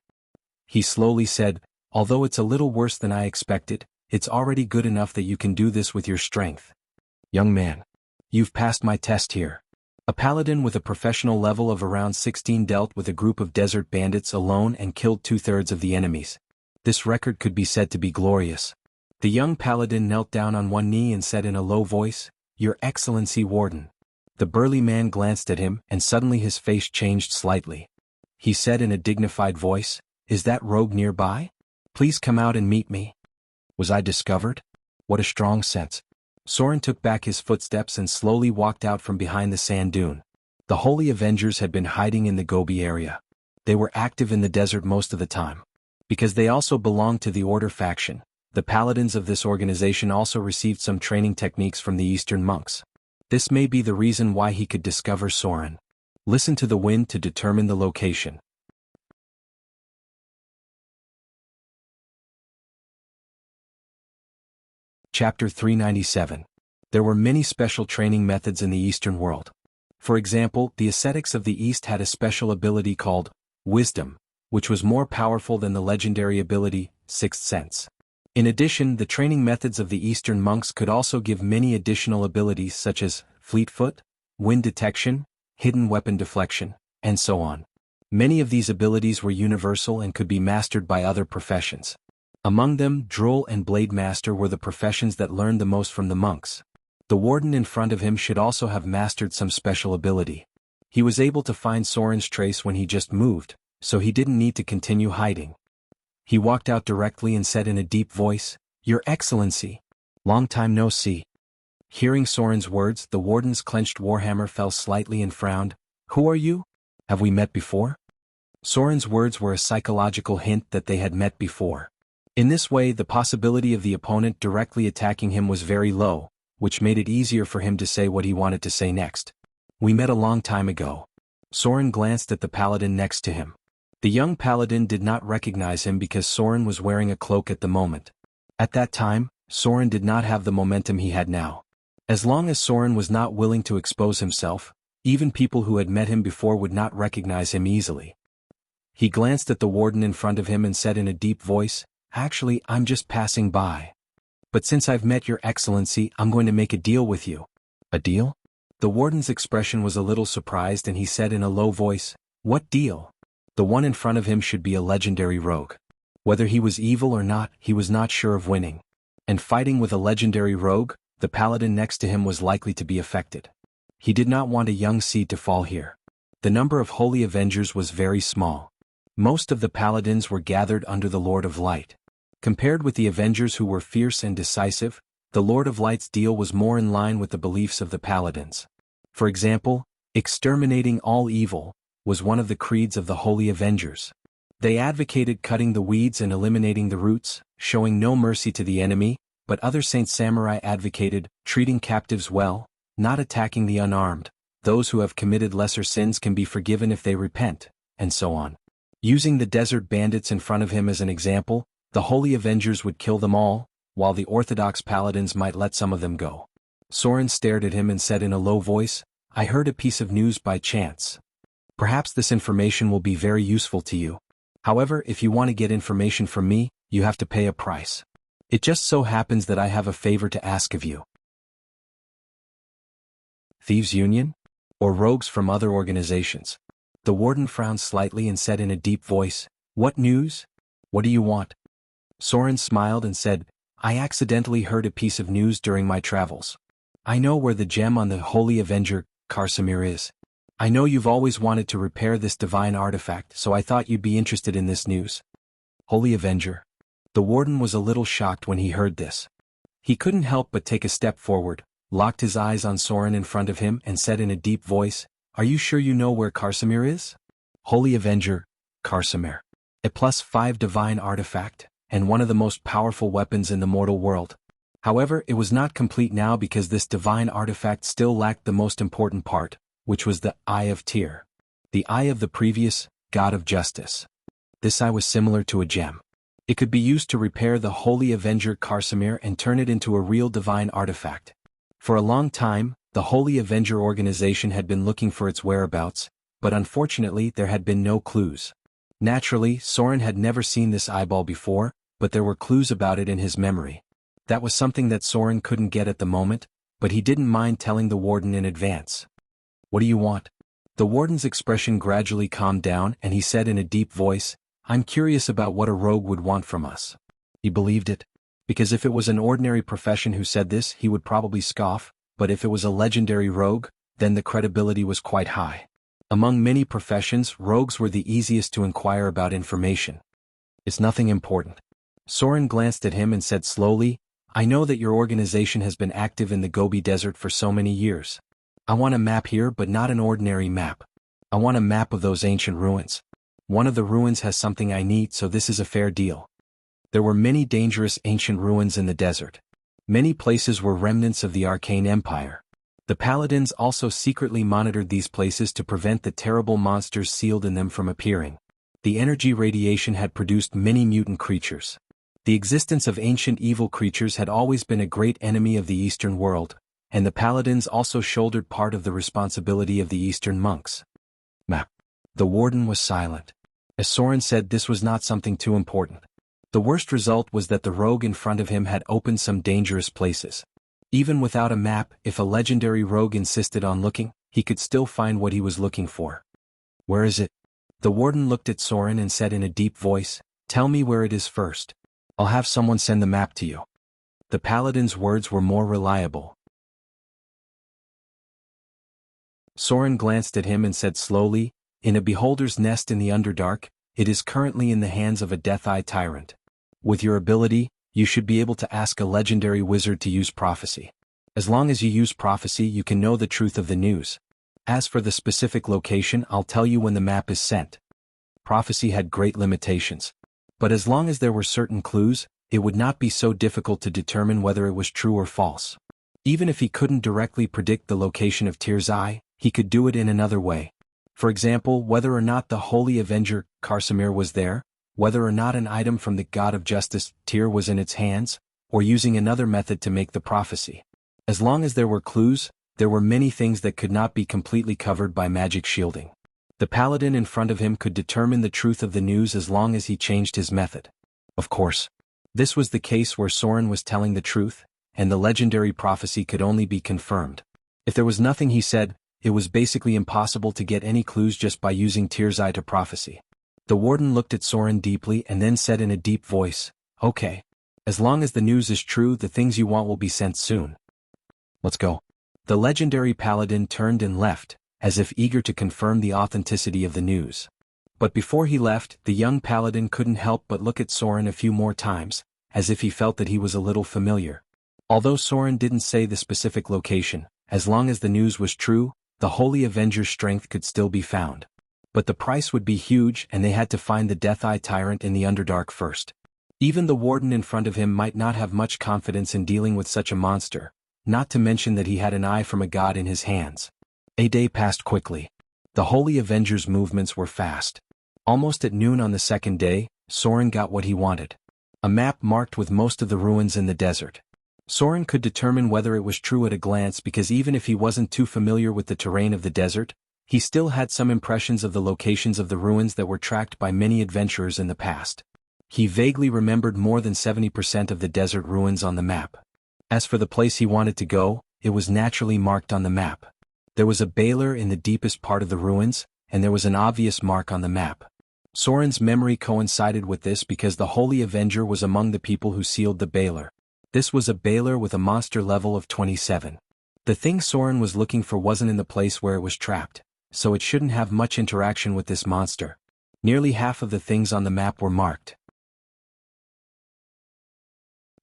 He slowly said, "Although it's a little worse than I expected, it's already good enough that you can do this with your strength. Young man, you've passed my test here." A paladin with a professional level of around 16 dealt with a group of desert bandits alone and killed 2/3 of the enemies. This record could be said to be glorious. The young paladin knelt down on one knee and said in a low voice, "Your Excellency, Warden." The burly man glanced at him and suddenly his face changed slightly. He said in a dignified voice, "Is that rogue nearby? Please come out and meet me." Was I discovered? What a strong sense. Soren took back his footsteps and slowly walked out from behind the sand dune. The Holy Avengers had been hiding in the Gobi area. They were active in the desert most of the time. Because they also belonged to the Order faction, the paladins of this organization also received some training techniques from the Eastern monks. This may be the reason why he could discover Soren. Listen to the wind to determine the location. Chapter 397. There were many special training methods in the Eastern world. For example, the ascetics of the East had a special ability called Wisdom, which was more powerful than the legendary ability Sixth Sense. In addition, the training methods of the Eastern monks could also give many additional abilities such as Fleetfoot, Wind Detection, Hidden Weapon Deflection, and so on. Many of these abilities were universal and could be mastered by other professions. Among them, Droll and Blade Master were the professions that learned the most from the monks. The warden in front of him should also have mastered some special ability. He was able to find Soren's trace when he just moved, so he didn't need to continue hiding. He walked out directly and said in a deep voice, "Your Excellency. Long time no see." Hearing Soren's words, the warden's clenched warhammer fell slightly and frowned. "Who are you? Have we met before?" Soren's words were a psychological hint that they had met before. In this way, the possibility of the opponent directly attacking him was very low, which made it easier for him to say what he wanted to say next. "We met a long time ago." Soren glanced at the paladin next to him. The young paladin did not recognize him because Soren was wearing a cloak at the moment. At that time, Soren did not have the momentum he had now. As long as Soren was not willing to expose himself, even people who had met him before would not recognize him easily. He glanced at the warden in front of him and said in a deep voice, "Actually, I'm just passing by. But since I've met your Excellency, I'm going to make a deal with you." "A deal?" The warden's expression was a little surprised and he said in a low voice, "What deal?" The one in front of him should be a legendary rogue. Whether he was evil or not, he was not sure of winning. And fighting with a legendary rogue, the paladin next to him was likely to be affected. He did not want a young seed to fall here. The number of Holy Avengers was very small. Most of the paladins were gathered under the Lord of Light. Compared with the Avengers who were fierce and decisive, the Lord of Light's deal was more in line with the beliefs of the paladins. For example, exterminating all evil was one of the creeds of the Holy Avengers. They advocated cutting the weeds and eliminating the roots, showing no mercy to the enemy, but other Saint Samurai advocated treating captives well, not attacking the unarmed, those who have committed lesser sins can be forgiven if they repent, and so on. Using the desert bandits in front of him as an example, the Holy Avengers would kill them all, while the Orthodox paladins might let some of them go. Soren stared at him and said in a low voice, "I heard a piece of news by chance. Perhaps this information will be very useful to you. However, if you want to get information from me, you have to pay a price. It just so happens that I have a favor to ask of you." Thieves' Union? Or rogues from other organizations? The warden frowned slightly and said in a deep voice, "What news? What do you want?" Soren smiled and said, "I accidentally heard a piece of news during my travels. I know where the gem on the Holy Avenger, Karsamir, is. I know you've always wanted to repair this divine artifact, so I thought you'd be interested in this news." Holy Avenger? The warden was a little shocked when he heard this. He couldn't help but take a step forward, locked his eyes on Soren in front of him and said in a deep voice, "Are you sure you know where Karsamir is?" Holy Avenger, Karsamir. A +5 divine artifact, and one of the most powerful weapons in the mortal world. However, it was not complete now because this divine artifact still lacked the most important part, which was the Eye of Tyr. The eye of the previous god of justice. This eye was similar to a gem. It could be used to repair the Holy Avenger Karsamir and turn it into a real divine artifact. For a long time, the Holy Avenger organization had been looking for its whereabouts, but unfortunately there had been no clues. Naturally, Soren had never seen this eyeball before, but there were clues about it in his memory. That was something that Soren couldn't get at the moment, but he didn't mind telling the warden in advance. "What do you want?" The warden's expression gradually calmed down and he said in a deep voice, "I'm curious about what a rogue would want from us." He believed it. Because if it was an ordinary profession who said this, he would probably scoff, but if it was a legendary rogue, then the credibility was quite high. Among many professions, rogues were the easiest to inquire about information. "It's nothing important." Soren glanced at him and said slowly, "I know that your organization has been active in the Gobi Desert for so many years. I want a map here, but not an ordinary map. I want a map of those ancient ruins. One of the ruins has something I need, so this is a fair deal." There were many dangerous ancient ruins in the desert. Many places were remnants of the Arcane Empire. The paladins also secretly monitored these places to prevent the terrible monsters sealed in them from appearing. The energy radiation had produced many mutant creatures. The existence of ancient evil creatures had always been a great enemy of the Eastern world, and the paladins also shouldered part of the responsibility of the Eastern monks. Map. The warden was silent. As Soren said, this was not something too important. The worst result was that the rogue in front of him had opened some dangerous places. Even without a map, if a legendary rogue insisted on looking, he could still find what he was looking for. "Where is it?" The warden looked at Soren and said in a deep voice, "Tell me where it is first. I'll have someone send the map to you." The paladin's words were more reliable. Soren glanced at him and said slowly, "In a beholder's nest in the Underdark, it is currently in the hands of a Death-Eye tyrant. With your ability, you should be able to ask a legendary wizard to use prophecy. As long as you use prophecy, you can know the truth of the news. As for the specific location, I'll tell you when the map is sent." Prophecy had great limitations. But as long as there were certain clues, it would not be so difficult to determine whether it was true or false. Even if he couldn't directly predict the location of Tyr's eye, he could do it in another way. For example, whether or not the Holy Avenger, Karsamir, was there, whether or not an item from the God of Justice, Tyr, was in its hands, or using another method to make the prophecy. As long as there were clues, there were many things that could not be completely covered by magic shielding. The paladin in front of him could determine the truth of the news as long as he changed his method. Of course, this was the case where Soren was telling the truth, and the legendary prophecy could only be confirmed. If there was nothing he said, it was basically impossible to get any clues just by using Tyr's eye to prophecy. The warden looked at Soren deeply and then said in a deep voice, "Okay. As long as the news is true, the things you want will be sent soon. Let's go." The legendary paladin turned and left, as if eager to confirm the authenticity of the news. But before he left, the young paladin couldn't help but look at Soren a few more times, as if he felt that he was a little familiar. Although Soren didn't say the specific location, as long as the news was true, the Holy Avenger's strength could still be found. But the price would be huge and they had to find the Death-Eye tyrant in the Underdark first. Even the warden in front of him might not have much confidence in dealing with such a monster, not to mention that he had an eye from a god in his hands. A day passed quickly. The Holy Avenger's movements were fast. Almost at noon on the second day, Soren got what he wanted. A map marked with most of the ruins in the desert. Soren could determine whether it was true at a glance because even if he wasn't too familiar with the terrain of the desert, he still had some impressions of the locations of the ruins that were tracked by many adventurers in the past. He vaguely remembered more than 70% of the desert ruins on the map. As for the place he wanted to go, it was naturally marked on the map. There was a baler in the deepest part of the ruins, and there was an obvious mark on the map. Soren's memory coincided with this because the Holy Avenger was among the people who sealed the baler. This was a baler with a monster level of 27. The thing Soren was looking for wasn't in the place where it was trapped, so it shouldn't have much interaction with this monster. Nearly half of the things on the map were marked.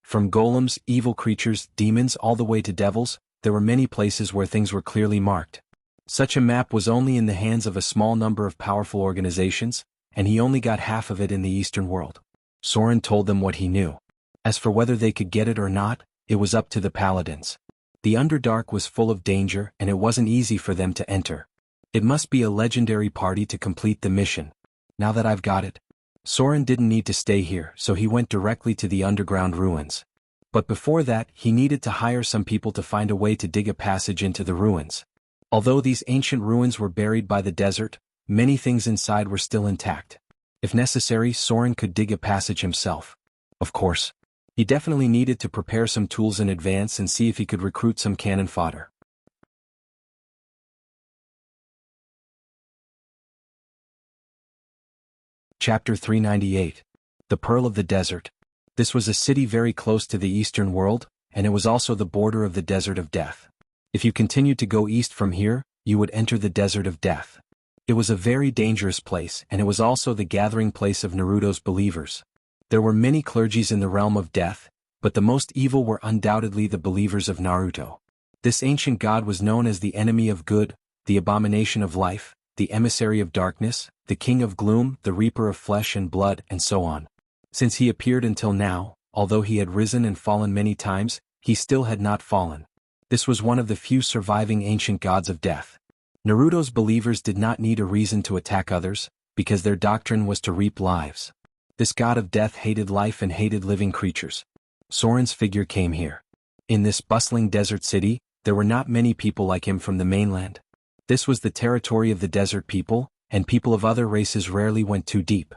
From golems, evil creatures, demons all the way to devils, there were many places where things were clearly marked. Such a map was only in the hands of a small number of powerful organizations, and he only got half of it in the Eastern world. Soren told them what he knew. As for whether they could get it or not, it was up to the paladins. The Underdark was full of danger and it wasn't easy for them to enter. It must be a legendary party to complete the mission. Now that I've got it. Soren didn't need to stay here, so he went directly to the underground ruins. But before that, he needed to hire some people to find a way to dig a passage into the ruins. Although these ancient ruins were buried by the desert, many things inside were still intact. If necessary, Soren could dig a passage himself. Of course. He definitely needed to prepare some tools in advance and see if he could recruit some cannon fodder. Chapter 398. The Pearl of the Desert. This was a city very close to the Eastern world, and it was also the border of the Desert of Death. If you continued to go east from here, you would enter the Desert of Death. It was a very dangerous place, and it was also the gathering place of Naruto's believers. There were many clergies in the realm of death, but the most evil were undoubtedly the believers of Naruto. This ancient god was known as the enemy of good, the abomination of life, the emissary of darkness, the king of gloom, the reaper of flesh and blood, and so on. Since he appeared until now, although he had risen and fallen many times, he still had not fallen. This was one of the few surviving ancient gods of death. Naruto's believers did not need a reason to attack others, because their doctrine was to reap lives. This god of death hated life and hated living creatures. Soren's figure came here. In this bustling desert city, there were not many people like him from the mainland. This was the territory of the desert people, and people of other races rarely went too deep.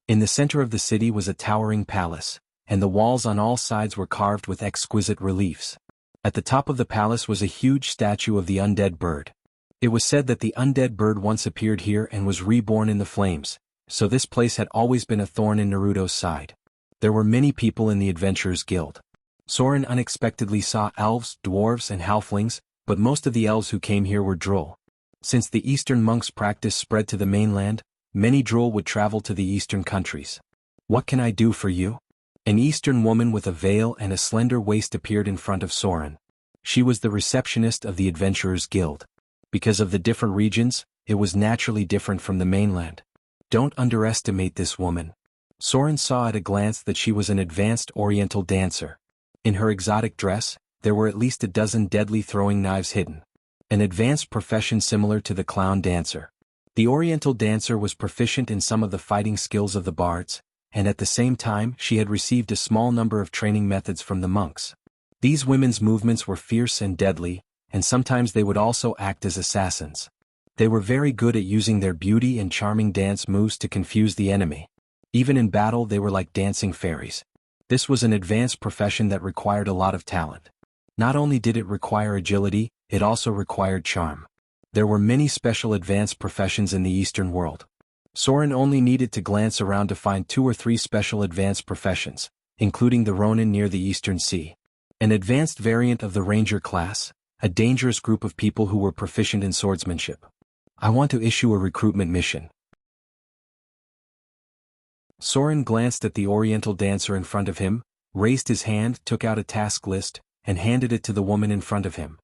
In the center of the city was a towering palace, and the walls on all sides were carved with exquisite reliefs. At the top of the palace was a huge statue of the undead bird. It was said that the undead bird once appeared here and was reborn in the flames, so this place had always been a thorn in Naruto's side. There were many people in the Adventurers Guild. Soren unexpectedly saw elves, dwarves, and halflings, but most of the elves who came here were droll. Since the Eastern monks' practice spread to the mainland, many droll would travel to the Eastern countries. "What can I do for you?" An Eastern woman with a veil and a slender waist appeared in front of Soren. She was the receptionist of the Adventurers Guild. Because of the different regions, it was naturally different from the mainland. Don't underestimate this woman. Soren saw at a glance that she was an advanced Oriental dancer. In her exotic dress, there were at least a dozen deadly throwing knives hidden. An advanced profession similar to the clown dancer. The Oriental dancer was proficient in some of the fighting skills of the bards, and at the same time she had received a small number of training methods from the monks. These women's movements were fierce and deadly, and sometimes they would also act as assassins. They were very good at using their beauty and charming dance moves to confuse the enemy. Even in battle they were like dancing fairies. This was an advanced profession that required a lot of talent. Not only did it require agility, it also required charm. There were many special advanced professions in the Eastern world. Soren only needed to glance around to find 2 or 3 special advanced professions, including the Ronin near the Eastern Sea. An advanced variant of the Ranger class, a dangerous group of people who were proficient in swordsmanship. I want to issue a recruitment mission. Soren glanced at the Oriental dancer in front of him, raised his hand, took out a task list, and handed it to the woman in front of him.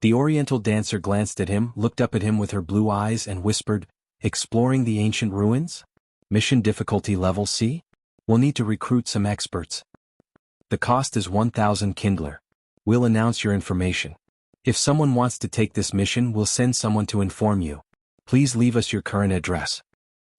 The Oriental dancer glanced at him, looked up at him with her blue eyes and whispered, "Exploring the ancient ruins? Mission difficulty level C? We'll need to recruit some experts. The cost is 1,000 Kindler. We'll announce your information. If someone wants to take this mission, we'll send someone to inform you. Please leave us your current address."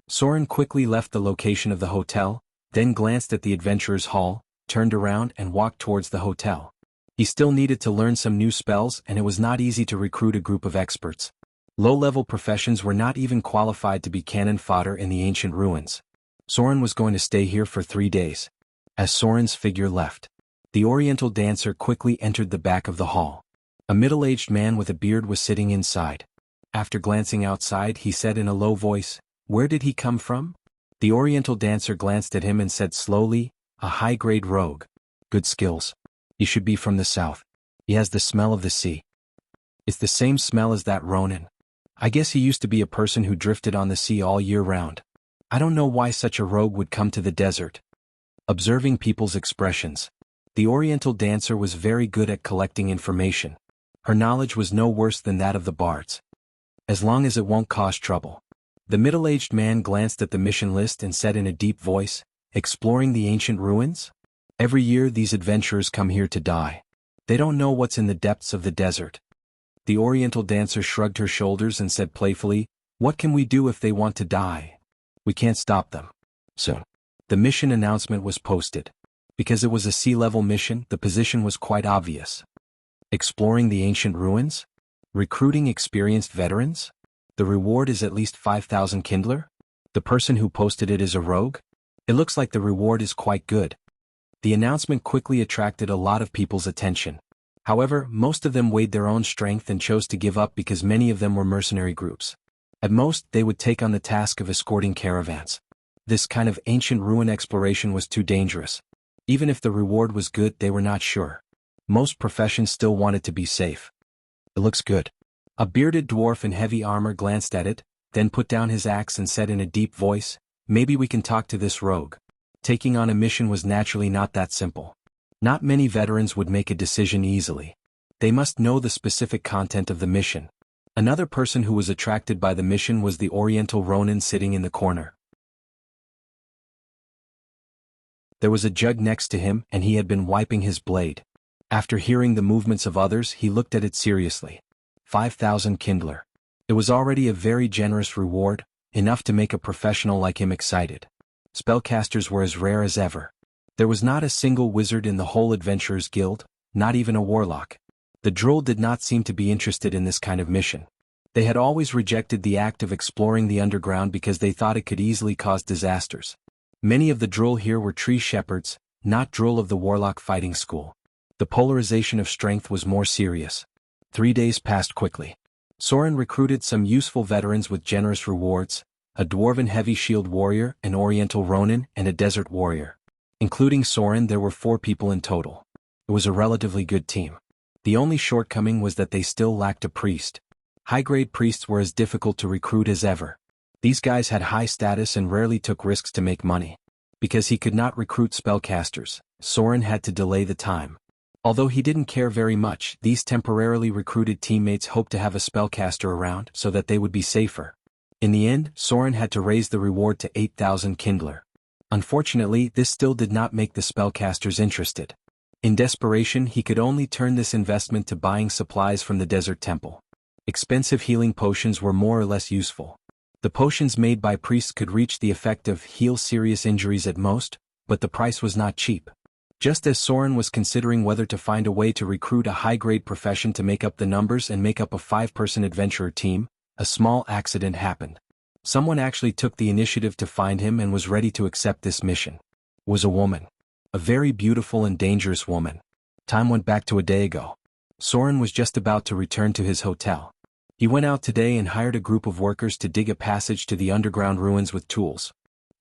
Soren quickly left the location of the hotel, then glanced at the adventurer's hall, turned around and walked towards the hotel. He still needed to learn some new spells, and it was not easy to recruit a group of experts. Low-level professions were not even qualified to be cannon fodder in the ancient ruins. Soren was going to stay here for 3 days. As Soren's figure left, the Oriental dancer quickly entered the back of the hall. A middle-aged man with a beard was sitting inside. After glancing outside, he said in a low voice, "Where did he come from?" The Oriental dancer glanced at him and said slowly, "A high-grade rogue. Good skills. He should be from the south. He has the smell of the sea." "It's the same smell as that Ronin. I guess he used to be a person who drifted on the sea all year round. I don't know why such a rogue would come to the desert." Observing people's expressions, the Oriental dancer was very good at collecting information. Her knowledge was no worse than that of the bards. As long as it won't cause trouble. The middle-aged man glanced at the mission list and said in a deep voice, "Exploring the ancient ruins? Every year these adventurers come here to die. They don't know what's in the depths of the desert." The Oriental dancer shrugged her shoulders and said playfully, "What can we do if they want to die? We can't stop them." Soon, the mission announcement was posted. Because it was a sea-level mission, the position was quite obvious. Exploring the ancient ruins? Recruiting experienced veterans? The reward is at least 5,000 Kindler? The person who posted it is a rogue? It looks like the reward is quite good. The announcement quickly attracted a lot of people's attention. However, most of them weighed their own strength and chose to give up because many of them were mercenary groups. At most, they would take on the task of escorting caravans. This kind of ancient ruin exploration was too dangerous. Even if the reward was good, they were not sure. Most professions still wanted to be safe. "It looks good." A bearded dwarf in heavy armor glanced at it, then put down his axe and said in a deep voice, "Maybe we can talk to this rogue." Taking on a mission was naturally not that simple. Not many veterans would make a decision easily. They must know the specific content of the mission. Another person who was attracted by the mission was the Oriental Ronin sitting in the corner. There was a jug next to him and he had been wiping his blade. After hearing the movements of others, he looked at it seriously. 5,000 Kindler. It was already a very generous reward, enough to make a professional like him excited. Spellcasters were as rare as ever. There was not a single wizard in the whole Adventurers Guild, not even a warlock. The droll did not seem to be interested in this kind of mission. They had always rejected the act of exploring the underground because they thought it could easily cause disasters. Many of the droll here were tree shepherds, not droll of the warlock fighting school. The polarization of strength was more serious. 3 days passed quickly. Soren recruited some useful veterans with generous rewards, a dwarven heavy shield warrior, an Oriental Ronin, and a desert warrior. Including Soren, there were 4 people in total. It was a relatively good team. The only shortcoming was that they still lacked a priest. High-grade priests were as difficult to recruit as ever. These guys had high status and rarely took risks to make money. Because he could not recruit spellcasters, Soren had to delay the time. Although he didn't care very much, these temporarily recruited teammates hoped to have a spellcaster around so that they would be safer. In the end, Soren had to raise the reward to 8,000 Kindler. Unfortunately, this still did not make the spellcasters interested. In desperation, he could only turn this investment to buying supplies from the desert temple. Expensive healing potions were more or less useful. The potions made by priests could reach the effect of heal serious injuries at most, but the price was not cheap. Just as Soren was considering whether to find a way to recruit a high-grade profession to make up the numbers and make up a 5-person adventurer team, a small accident happened. Someone actually took the initiative to find him and was ready to accept this mission. It was a woman. A very beautiful and dangerous woman. Time went back to a day ago. Soren was just about to return to his hotel. He went out today and hired a group of workers to dig a passage to the underground ruins with tools.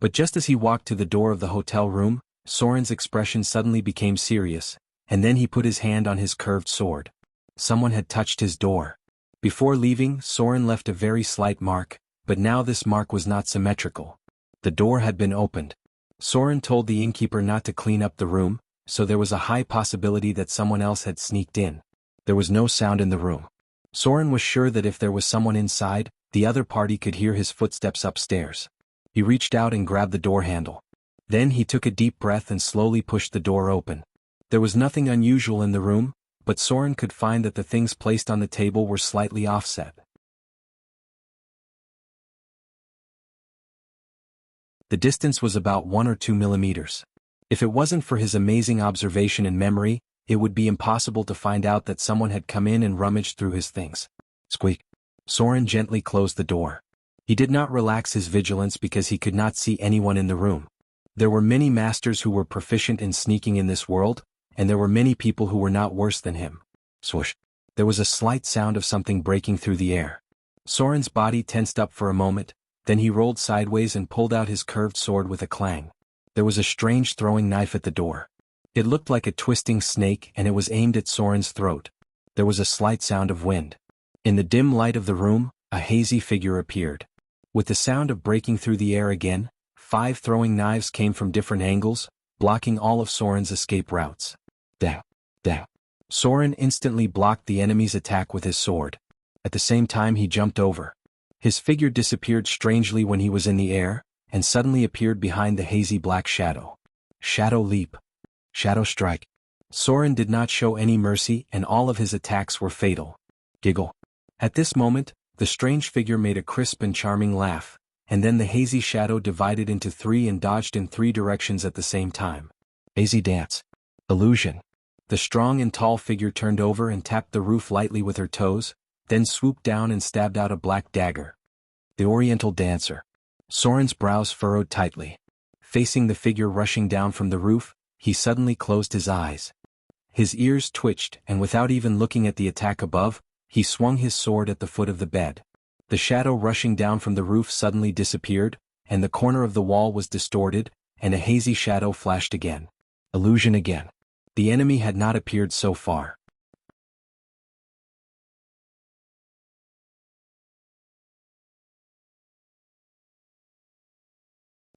But just as he walked to the door of the hotel room, Soren's expression suddenly became serious, and then he put his hand on his curved sword. Someone had touched his door. Before leaving, Soren left a very slight mark, but now this mark was not symmetrical. The door had been opened. Soren told the innkeeper not to clean up the room, so there was a high possibility that someone else had sneaked in. There was no sound in the room. Soren was sure that if there was someone inside, the other party could hear his footsteps upstairs. He reached out and grabbed the door handle. Then he took a deep breath and slowly pushed the door open. There was nothing unusual in the room, but Soren could find that the things placed on the table were slightly offset. The distance was about 1 or 2 millimeters. If it wasn't for his amazing observation and memory, it would be impossible to find out that someone had come in and rummaged through his things. Squeak. Soren gently closed the door. He did not relax his vigilance because he could not see anyone in the room. There were many masters who were proficient in sneaking in this world, and there were many people who were not worse than him. Swoosh. There was a slight sound of something breaking through the air. Soren's body tensed up for a moment, then he rolled sideways and pulled out his curved sword with a clang. There was a strange throwing knife at the door. It looked like a twisting snake and it was aimed at Soren's throat. There was a slight sound of wind. In the dim light of the room, a hazy figure appeared. With the sound of breaking through the air again, 5 throwing knives came from different angles, blocking all of Soren's escape routes. Down. Soren instantly blocked the enemy's attack with his sword. At the same time he jumped over. His figure disappeared strangely when he was in the air, and suddenly appeared behind the hazy black shadow. Shadow leap. Shadow strike. Soren did not show any mercy and all of his attacks were fatal. Giggle. At this moment, the strange figure made a crisp and charming laugh, and then the hazy shadow divided into 3 and dodged in 3 directions at the same time. Hazy dance. Illusion. The strong and tall figure turned over and tapped the roof lightly with her toes, then swooped down and stabbed out a black dagger. The Oriental Dancer. Soren's brows furrowed tightly. Facing the figure rushing down from the roof, he suddenly closed his eyes. His ears twitched and without even looking at the attack above, he swung his sword at the foot of the bed. The shadow rushing down from the roof suddenly disappeared, and the corner of the wall was distorted, and a hazy shadow flashed again. Illusion again. The enemy had not appeared so far.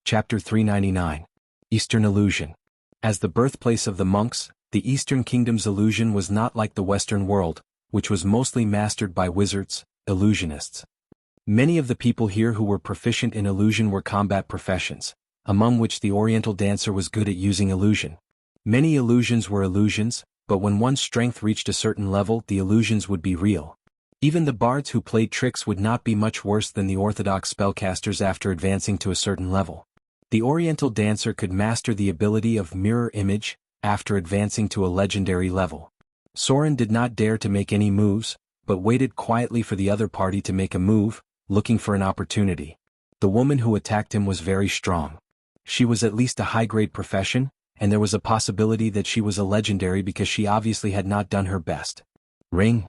Chapter 399. Eastern Illusion. As the birthplace of the monks, the Eastern Kingdom's illusion was not like the Western world, which was mostly mastered by wizards, illusionists. Many of the people here who were proficient in illusion were combat professions, among which the Oriental Dancer was good at using illusion. Many illusions were illusions, but when one's strength reached a certain level the illusions would be real. Even the bards who played tricks would not be much worse than the orthodox spellcasters after advancing to a certain level. The Oriental Dancer could master the ability of mirror image after advancing to a legendary level. Soren did not dare to make any moves, but waited quietly for the other party to make a move, looking for an opportunity. The woman who attacked him was very strong. She was at least a high-grade profession, and there was a possibility that she was a legendary because she obviously had not done her best. Ring.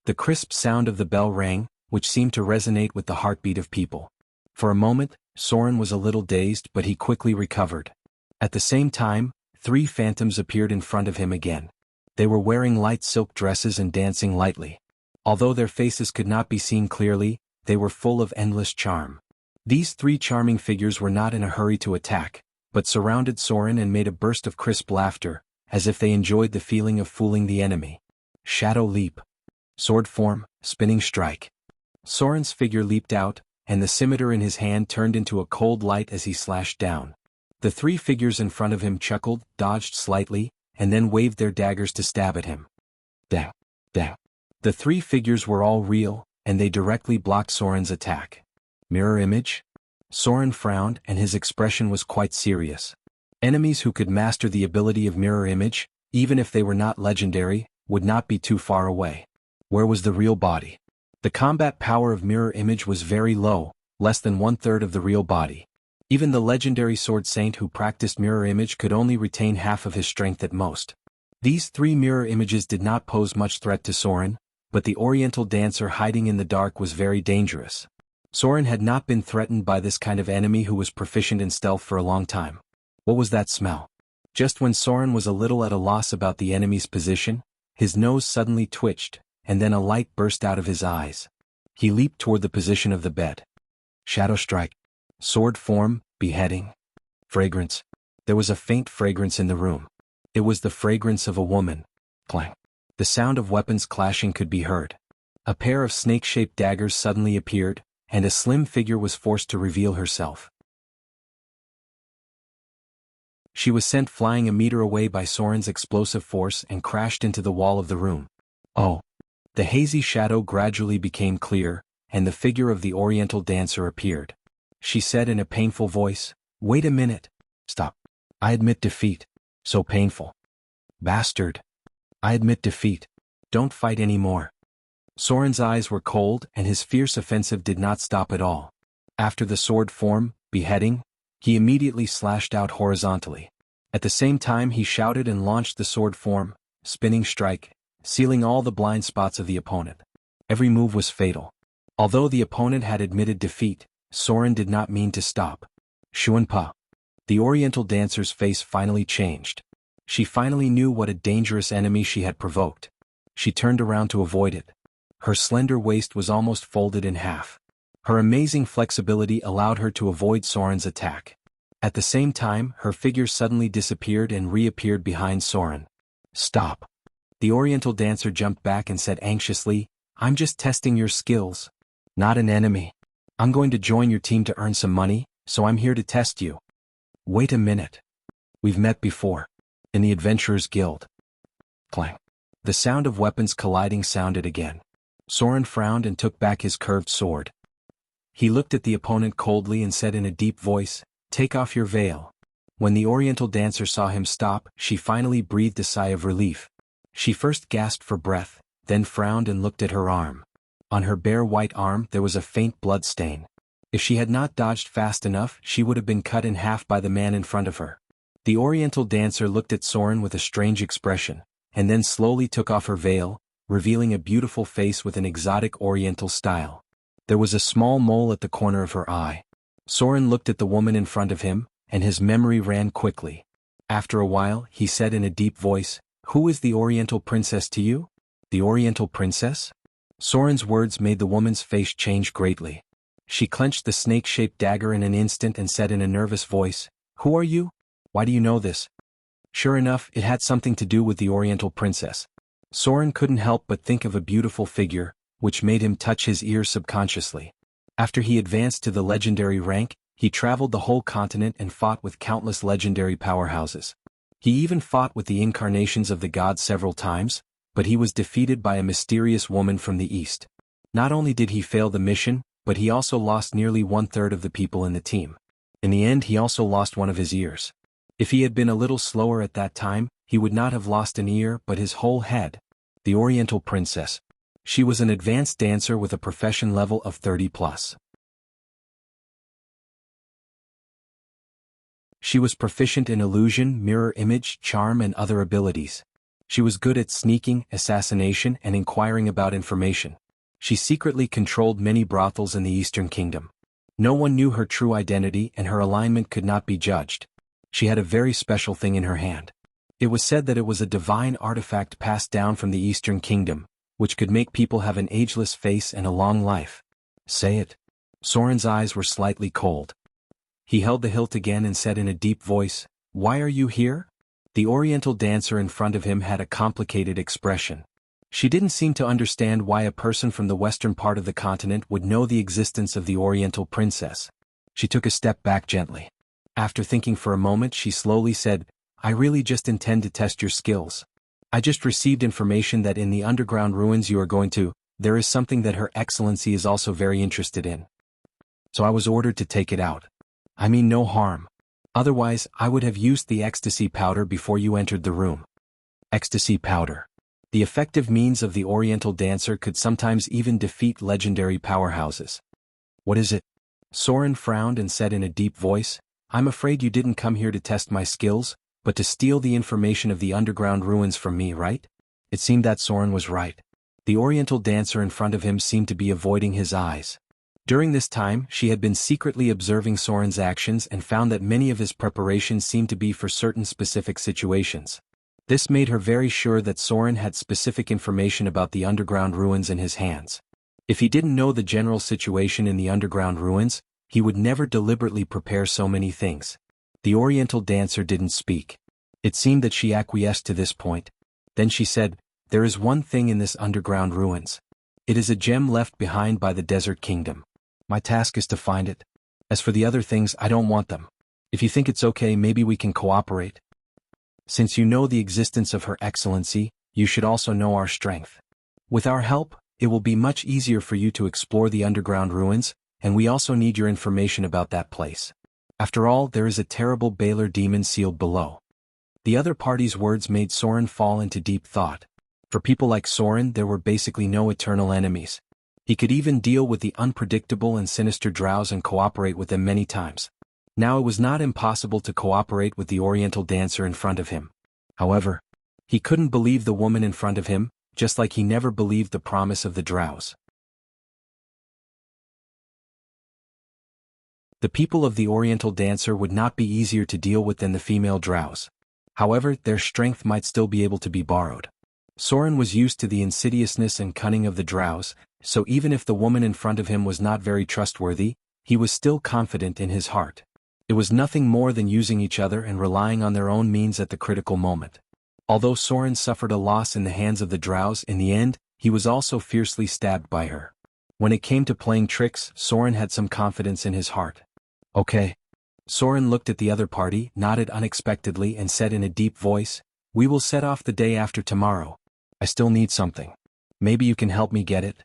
The crisp sound of the bell rang, which seemed to resonate with the heartbeat of people. For a moment, Soren was a little dazed but he quickly recovered. At the same time, 3 phantoms appeared in front of him again. They were wearing light silk dresses and dancing lightly. Although their faces could not be seen clearly, they were full of endless charm. These 3 charming figures were not in a hurry to attack, but surrounded Soren and made a burst of crisp laughter, as if they enjoyed the feeling of fooling the enemy. Shadow leap. Sword form, spinning strike. Soren's figure leaped out, and the scimitar in his hand turned into a cold light as he slashed down. The 3 figures in front of him chuckled, dodged slightly, and then waved their daggers to stab at him. Down. The 3 figures were all real, and they directly blocked Soren's attack. Mirror image? Soren frowned and his expression was quite serious. Enemies who could master the ability of mirror image, even if they were not legendary, would not be too far away. Where was the real body? The combat power of mirror image was very low, less than 1/3 of the real body. Even the legendary sword saint who practiced mirror image could only retain half of his strength at most. These 3 mirror images did not pose much threat to Soren, but the Oriental Dancer hiding in the dark was very dangerous. Soren had not been threatened by this kind of enemy who was proficient in stealth for a long time. What was that smell? Just when Soren was a little at a loss about the enemy's position, his nose suddenly twitched, and then a light burst out of his eyes. He leaped toward the position of the bed. Shadow strike. Sword form, beheading. Fragrance. There was a faint fragrance in the room. It was the fragrance of a woman. Clang. The sound of weapons clashing could be heard. A pair of snake-shaped daggers suddenly appeared, and a slim figure was forced to reveal herself. She was sent flying a meter away by Soren's explosive force and crashed into the wall of the room. Oh! The hazy shadow gradually became clear, and the figure of the Oriental Dancer appeared. She said in a painful voice, Wait a minute. Stop. I admit defeat. So painful. Bastard. I admit defeat. Don't fight anymore. Soren's eyes were cold and his fierce offensive did not stop at all. After the sword form, beheading, he immediately slashed out horizontally. At the same time he shouted and launched the sword form, spinning strike, sealing all the blind spots of the opponent. Every move was fatal. Although the opponent had admitted defeat, Soren did not mean to stop. Xuanpa. The Oriental dancer's face finally changed. She finally knew what a dangerous enemy she had provoked. She turned around to avoid it. Her slender waist was almost folded in half. Her amazing flexibility allowed her to avoid Soren's attack. At the same time, her figure suddenly disappeared and reappeared behind Soren. Stop. The Oriental dancer jumped back and said anxiously, I'm just testing your skills. Not an enemy. I'm going to join your team to earn some money, so I'm here to test you. Wait a minute. We've met before. In the Adventurers Guild. Clang. The sound of weapons colliding sounded again. Soren frowned and took back his curved sword. He looked at the opponent coldly and said in a deep voice, Take off your veil. When the Oriental dancer saw him stop, she finally breathed a sigh of relief. She first gasped for breath, then frowned and looked at her arm. On her bare white arm there was a faint blood stain. If she had not dodged fast enough, she would have been cut in half by the man in front of her. The Oriental dancer looked at Soren with a strange expression, and then slowly took off her veil, revealing a beautiful face with an exotic Oriental style. There was a small mole at the corner of her eye. Soren looked at the woman in front of him, and his memory ran quickly. After a while, he said in a deep voice, Who is the Oriental princess to you? The Oriental princess? Soren's words made the woman's face change greatly. She clenched the snake-shaped dagger in an instant and said in a nervous voice, Who are you? Why do you know this? Sure enough, it had something to do with the Oriental princess. Soren couldn't help but think of a beautiful figure, which made him touch his ears subconsciously. After he advanced to the legendary rank, he traveled the whole continent and fought with countless legendary powerhouses. He even fought with the incarnations of the gods several times, but he was defeated by a mysterious woman from the east. Not only did he fail the mission, but he also lost nearly 1/3 of the people in the team. In the end he also lost one of his ears. If he had been a little slower at that time, he would not have lost an ear but his whole head. The Oriental princess. She was an advanced dancer with a profession level of 30+. She was proficient in illusion, mirror image, charm and other abilities. She was good at sneaking, assassination and inquiring about information. She secretly controlled many brothels in the Eastern Kingdom. No one knew her true identity and her alignment could not be judged. She had a very special thing in her hand. It was said that it was a divine artifact passed down from the Eastern Kingdom, which could make people have an ageless face and a long life. Say it. Soren's eyes were slightly cold. He held the hilt again and said in a deep voice, Why are you here? The Oriental dancer in front of him had a complicated expression. She didn't seem to understand why a person from the western part of the continent would know the existence of the Oriental princess. She took a step back gently. After thinking for a moment she slowly said, I really just intend to test your skills. I just received information that in the underground ruins you are going to, there is something that Her Excellency is also very interested in. So I was ordered to take it out. I mean no harm. Otherwise, I would have used the ecstasy powder before you entered the room. Ecstasy powder. The effective means of the Oriental dancer could sometimes even defeat legendary powerhouses. What is it? Soren frowned and said in a deep voice, I'm afraid you didn't come here to test my skills, but to steal the information of the underground ruins from me, right? It seemed that Soren was right. The Oriental dancer in front of him seemed to be avoiding his eyes. During this time, she had been secretly observing Soren's actions and found that many of his preparations seemed to be for certain specific situations. This made her very sure that Soren had specific information about the underground ruins in his hands. If he didn't know the general situation in the underground ruins, he would never deliberately prepare so many things. The Oriental dancer didn't speak. It seemed that she acquiesced to this point. Then she said, There is one thing in this underground ruins. It is a gem left behind by the Desert Kingdom. My task is to find it. As for the other things, I don't want them. If you think it's okay, maybe we can cooperate. Since you know the existence of Her Excellency, you should also know our strength. With our help, it will be much easier for you to explore the underground ruins, and we also need your information about that place. After all, there is a terrible Baylor demon sealed below. The other party's words made Soren fall into deep thought. For people like Soren, there were basically no eternal enemies. He could even deal with the unpredictable and sinister drows and cooperate with them many times. Now it was not impossible to cooperate with the Oriental dancer in front of him. However, he couldn't believe the woman in front of him, just like he never believed the promise of the drows. The people of the Oriental dancer would not be easier to deal with than the female drows. However, their strength might still be able to be borrowed. Soren was used to the insidiousness and cunning of the drows, so even if the woman in front of him was not very trustworthy, he was still confident in his heart. It was nothing more than using each other and relying on their own means at the critical moment. Although Soren suffered a loss in the hands of the drows in the end, he was also fiercely stabbed by her. When it came to playing tricks, Soren had some confidence in his heart. Okay. Soren looked at the other party, nodded unexpectedly and said in a deep voice, "We will set off the day after tomorrow. I still need something. Maybe you can help me get it?"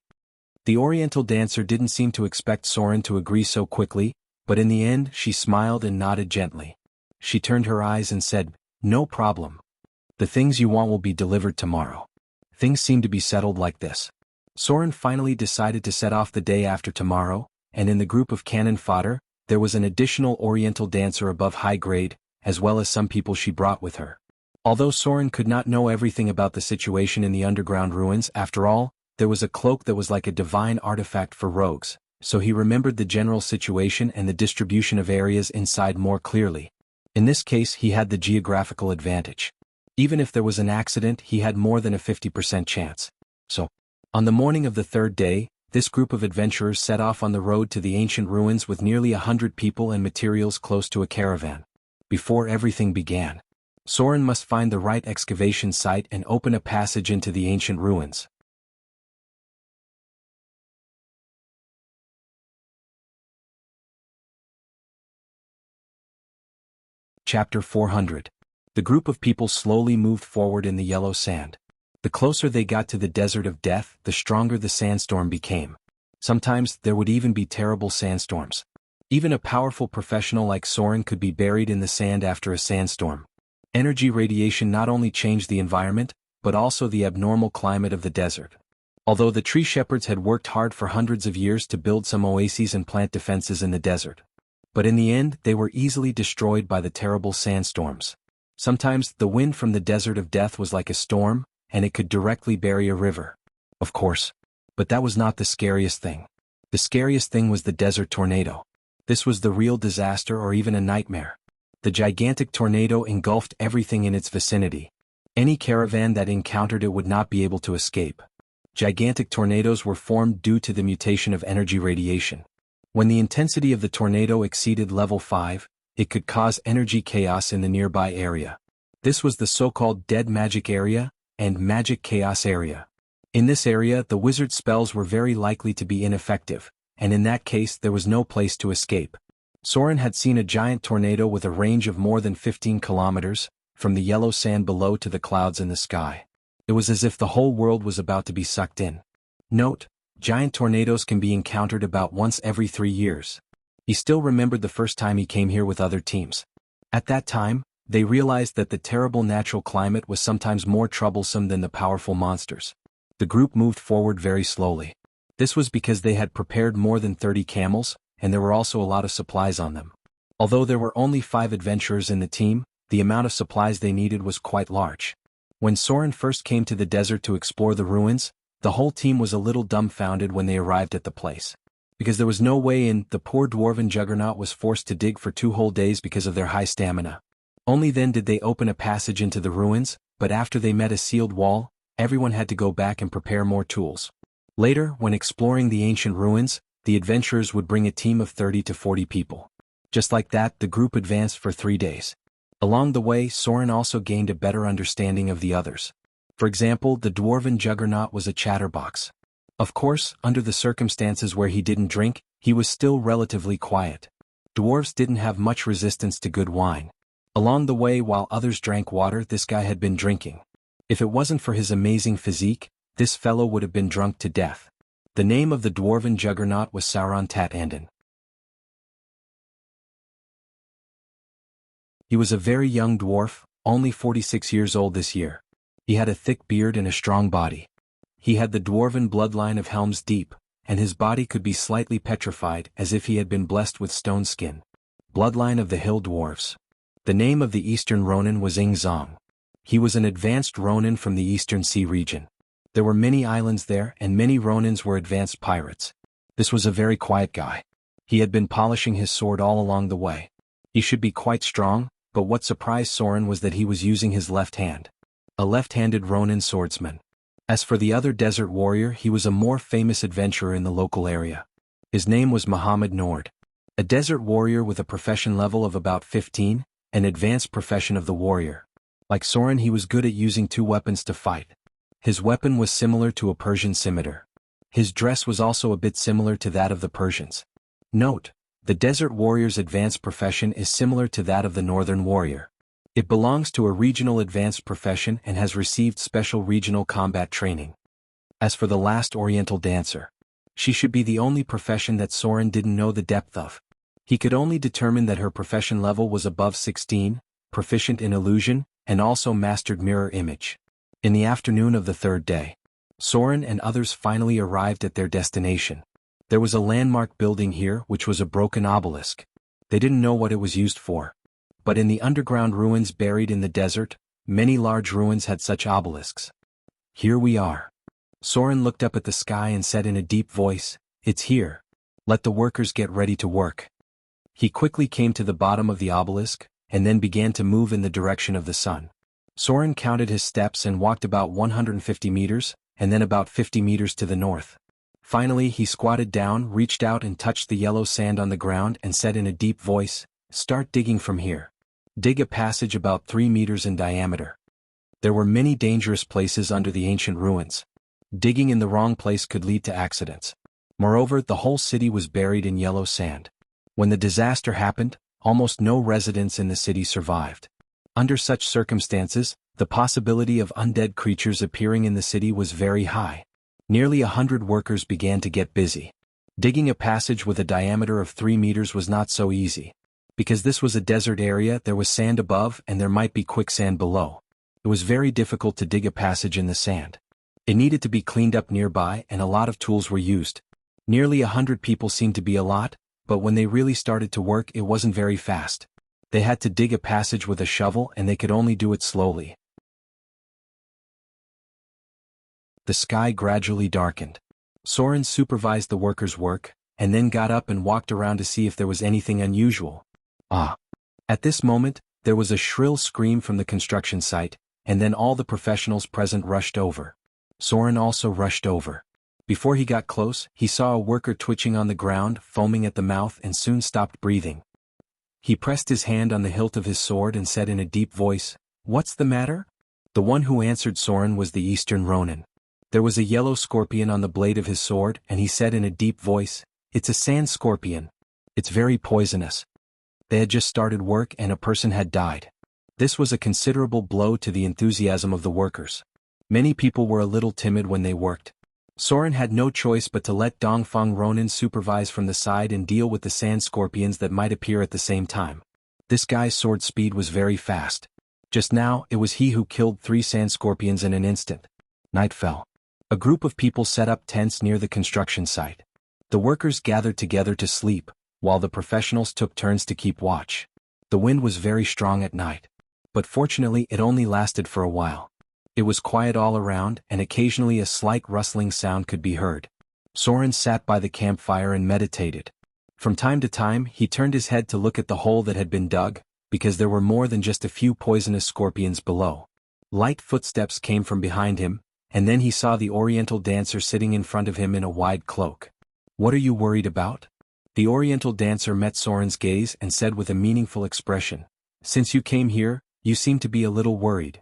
The Oriental dancer didn't seem to expect Soren to agree so quickly, but in the end she smiled and nodded gently. She turned her eyes and said, "No problem. The things you want will be delivered tomorrow." Things seemed to be settled like this. Soren finally decided to set off the day after tomorrow, and in the group of cannon fodder, there was an additional Oriental dancer above high grade, as well as some people she brought with her. Although Soren could not know everything about the situation in the underground ruins, after all, there was a cloak that was like a divine artifact for rogues, so he remembered the general situation and the distribution of areas inside more clearly. In this case, he had the geographical advantage. Even if there was an accident, he had more than a 50% chance. So, on the morning of the third day, this group of adventurers set off on the road to the ancient ruins with nearly 100 people and materials close to a caravan. Before everything began, Soren must find the right excavation site and open a passage into the ancient ruins. Chapter 400. The group of people slowly moved forward in the yellow sand. The closer they got to the desert of death, the stronger the sandstorm became. Sometimes there would even be terrible sandstorms. Even a powerful professional like Soren could be buried in the sand after a sandstorm. Energy radiation not only changed the environment, but also the abnormal climate of the desert. Although the tree shepherds had worked hard for hundreds of years to build some oases and plant defenses in the desert. But in the end, they were easily destroyed by the terrible sandstorms. Sometimes the wind from the desert of death was like a storm, and it could directly bury a river. Of course. But that was not the scariest thing. The scariest thing was the desert tornado. This was the real disaster or even a nightmare. The gigantic tornado engulfed everything in its vicinity. Any caravan that encountered it would not be able to escape. Gigantic tornadoes were formed due to the mutation of energy radiation. When the intensity of the tornado exceeded level 5, it could cause energy chaos in the nearby area. This was the so-called dead magic area and magic chaos area. In this area, the wizard's spells were very likely to be ineffective, and in that case there was no place to escape. Soren had seen a giant tornado with a range of more than 15 kilometers, from the yellow sand below to the clouds in the sky. It was as if the whole world was about to be sucked in. Note: giant tornadoes can be encountered about once every 3 years. He still remembered the first time he came here with other teams. At that time, they realized that the terrible natural climate was sometimes more troublesome than the powerful monsters. The group moved forward very slowly. This was because they had prepared more than 30 camels, and there were also a lot of supplies on them. Although there were only 5 adventurers in the team, the amount of supplies they needed was quite large. When Soren first came to the desert to explore the ruins, the whole team was a little dumbfounded when they arrived at the place. Because there was no way in, the poor dwarven juggernaut was forced to dig for 2 whole days because of their high stamina. Only then did they open a passage into the ruins, but after they met a sealed wall, everyone had to go back and prepare more tools. Later, when exploring the ancient ruins, the adventurers would bring a team of 30 to 40 people. Just like that, the group advanced for 3 days. Along the way, Soren also gained a better understanding of the others. For example, the dwarven juggernaut was a chatterbox. Of course, under the circumstances where he didn't drink, he was still relatively quiet. Dwarves didn't have much resistance to good wine. Along the way, while others drank water, this guy had been drinking. If it wasn't for his amazing physique, this fellow would have been drunk to death. The name of the dwarven juggernaut was Sauron Tat Anden. He was a very young dwarf, only 46 years old this year. He had a thick beard and a strong body. He had the dwarven bloodline of Helm's Deep, and his body could be slightly petrified as if he had been blessed with stone skin. Bloodline of the Hill Dwarves. The name of the Eastern Ronin was Ing Zong. He was an advanced Ronin from the Eastern Sea region. There were many islands there and many Ronins were advanced pirates. This was a very quiet guy. He had been polishing his sword all along the way. He should be quite strong, but what surprised Soren was that he was using his left hand. A left-handed Ronin swordsman. As for the other desert warrior, he was a more famous adventurer in the local area. His name was Muhammad Nord. A desert warrior with a profession level of about 15, an advanced profession of the warrior. Like Soren, he was good at using two weapons to fight. His weapon was similar to a Persian scimitar. His dress was also a bit similar to that of the Persians. Note: the desert warrior's advanced profession is similar to that of the northern warrior. It belongs to a regional advanced profession and has received special regional combat training. As for the last Oriental dancer, she should be the only profession that Soren didn't know the depth of. He could only determine that her profession level was above 16, proficient in illusion, and also mastered mirror image. In the afternoon of the third day, Soren and others finally arrived at their destination. There was a landmark building here which was a broken obelisk. They didn't know what it was used for. But in the underground ruins buried in the desert, many large ruins had such obelisks. Here we are. Soren looked up at the sky and said in a deep voice, "It's here. Let the workers get ready to work." He quickly came to the bottom of the obelisk, and then began to move in the direction of the sun. Soren counted his steps and walked about 150 meters, and then about 50 meters to the north. Finally he squatted down, reached out and touched the yellow sand on the ground and said in a deep voice, "Start digging from here. Dig a passage about 3 meters in diameter." There were many dangerous places under the ancient ruins. Digging in the wrong place could lead to accidents. Moreover, the whole city was buried in yellow sand. When the disaster happened, almost no residents in the city survived. Under such circumstances, the possibility of undead creatures appearing in the city was very high. Nearly 100 workers began to get busy. Digging a passage with a diameter of 3 meters was not so easy. Because this was a desert area, there was sand above and there might be quicksand below. It was very difficult to dig a passage in the sand. It needed to be cleaned up nearby and a lot of tools were used. Nearly 100 people seemed to be a lot, but when they really started to work it wasn't very fast. They had to dig a passage with a shovel and they could only do it slowly. The sky gradually darkened. Soren supervised the workers' work, and then got up and walked around to see if there was anything unusual. Ah! At this moment, there was a shrill scream from the construction site, and then all the professionals present rushed over. Soren also rushed over. Before he got close, he saw a worker twitching on the ground, foaming at the mouth and soon stopped breathing. He pressed his hand on the hilt of his sword and said in a deep voice, "What's the matter?" The one who answered Soren was the Eastern Ronin. There was a yellow scorpion on the blade of his sword and he said in a deep voice, "It's a sand scorpion. It's very poisonous." They had just started work and a person had died. This was a considerable blow to the enthusiasm of the workers. Many people were a little timid when they worked. Soren had no choice but to let Dongfang Ronin supervise from the side and deal with the sand scorpions that might appear at the same time. This guy's sword speed was very fast. Just now, it was he who killed 3 sand scorpions in an instant. Night fell. A group of people set up tents near the construction site. The workers gathered together to sleep, while the professionals took turns to keep watch. The wind was very strong at night. But fortunately it only lasted for a while. It was quiet all around and occasionally a slight rustling sound could be heard. Soren sat by the campfire and meditated. From time to time he turned his head to look at the hole that had been dug, because there were more than just a few poisonous scorpions below. Light footsteps came from behind him, and then he saw the Oriental dancer sitting in front of him in a wide cloak. "What are you worried about?" The Oriental dancer met Soren's gaze and said with a meaningful expression, "Since you came here, you seem to be a little worried."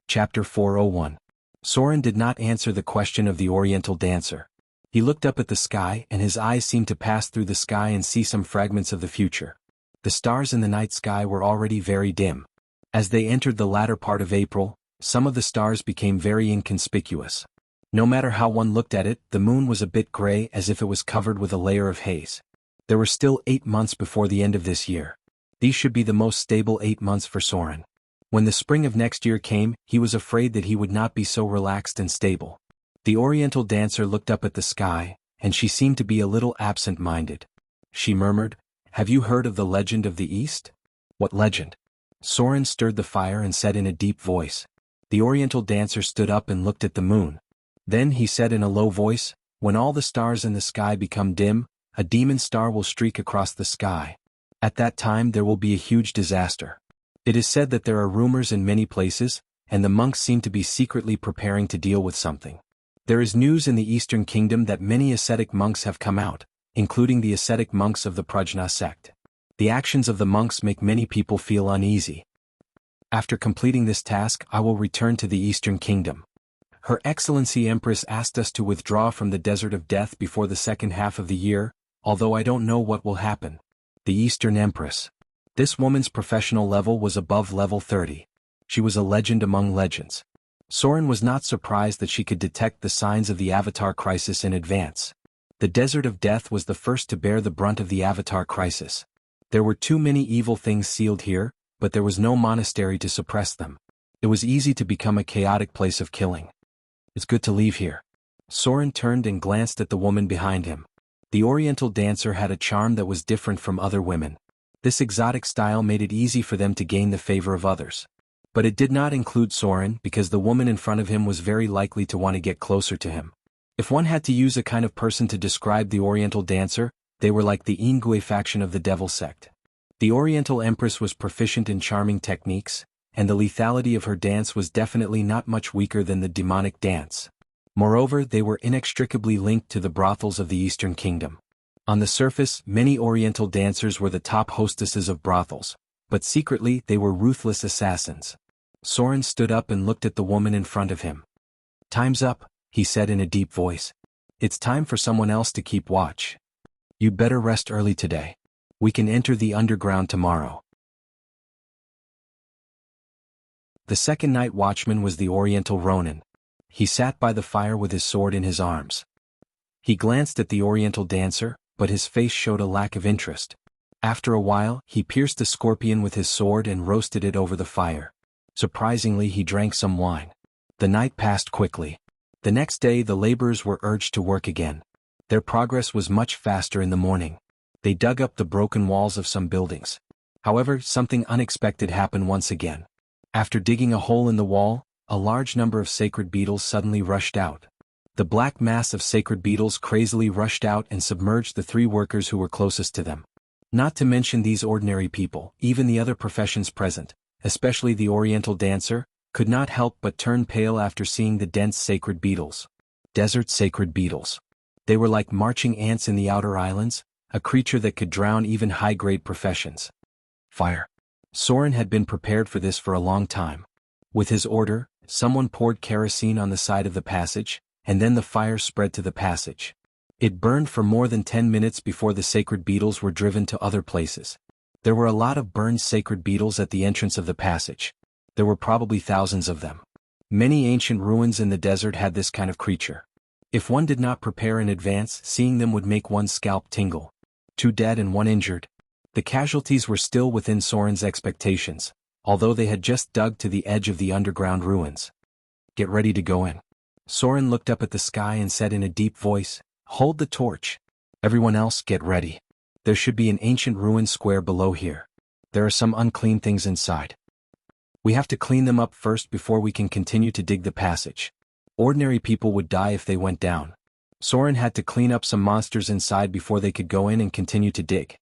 Chapter 401. Soren did not answer the question of the Oriental dancer. He looked up at the sky and his eyes seemed to pass through the sky and see some fragments of the future. The stars in the night sky were already very dim. As they entered the latter part of April, some of the stars became very inconspicuous. No matter how one looked at it, the moon was a bit gray as if it was covered with a layer of haze. There were still 8 months before the end of this year. These should be the most stable 8 months for Soren. When the spring of next year came, he was afraid that he would not be so relaxed and stable. The Oriental dancer looked up at the sky, and she seemed to be a little absent-minded. She murmured, "Have you heard of the legend of the East?" "What legend?" Soren stirred the fire and said in a deep voice. The Oriental dancer stood up and looked at the moon. Then he said in a low voice, "When all the stars in the sky become dim, a demon star will streak across the sky. At that time there will be a huge disaster. It is said that there are rumors in many places, and the monks seem to be secretly preparing to deal with something. There is news in the Eastern Kingdom that many ascetic monks have come out, including the ascetic monks of the Prajna sect. The actions of the monks make many people feel uneasy. After completing this task I will return to the Eastern Kingdom. Her Excellency Empress asked us to withdraw from the Desert of Death before the second half of the year, although I don't know what will happen." The Eastern Empress. This woman's professional level was above level 30. She was a legend among legends. Soren was not surprised that she could detect the signs of the Avatar crisis in advance. The Desert of Death was the first to bear the brunt of the Avatar crisis. There were too many evil things sealed here, but there was no monastery to suppress them. It was easy to become a chaotic place of killing. "It's good to leave here." Soren turned and glanced at the woman behind him. The Oriental dancer had a charm that was different from other women. This exotic style made it easy for them to gain the favor of others. But it did not include Soren because the woman in front of him was very likely to want to get closer to him. If one had to use a kind of person to describe the Oriental dancer, they were like the Ingui faction of the Devil sect. The Oriental Empress was proficient in charming techniques, and the lethality of her dance was definitely not much weaker than the demonic dance. Moreover, they were inextricably linked to the brothels of the Eastern Kingdom. On the surface, many Oriental dancers were the top hostesses of brothels, but secretly they were ruthless assassins. Soren stood up and looked at the woman in front of him. "Time's up," he said in a deep voice. "It's time for someone else to keep watch. You'd better rest early today. We can enter the underground tomorrow." The second night watchman was the Oriental Ronin. He sat by the fire with his sword in his arms. He glanced at the Oriental dancer, but his face showed a lack of interest. After a while, he pierced a scorpion with his sword and roasted it over the fire. Surprisingly, he drank some wine. The night passed quickly. The next day the laborers were urged to work again. Their progress was much faster in the morning. They dug up the broken walls of some buildings. However, something unexpected happened once again. After digging a hole in the wall, a large number of sacred beetles suddenly rushed out. The black mass of sacred beetles crazily rushed out and submerged the 3 workers who were closest to them. Not to mention these ordinary people, even the other professions present, especially the Oriental dancer, could not help but turn pale after seeing the dense sacred beetles. Desert sacred beetles. They were like marching ants in the outer islands, a creature that could drown even high-grade professions. Fire. Soren had been prepared for this for a long time. With his order, someone poured kerosene on the side of the passage, and then the fire spread to the passage. It burned for more than 10 minutes before the sacred beetles were driven to other places. There were a lot of burned sacred beetles at the entrance of the passage. There were probably thousands of them. Many ancient ruins in the desert had this kind of creature. If one did not prepare in advance, seeing them would make one's scalp tingle. 2 dead and 1 injured. The casualties were still within Soren's expectations, although they had just dug to the edge of the underground ruins. "Get ready to go in." Soren looked up at the sky and said in a deep voice, "Hold the torch. Everyone else, get ready. There should be an ancient ruin square below here. There are some unclean things inside. We have to clean them up first before we can continue to dig the passage. Ordinary people would die if they went down." Soren had to clean up some monsters inside before they could go in and continue to dig.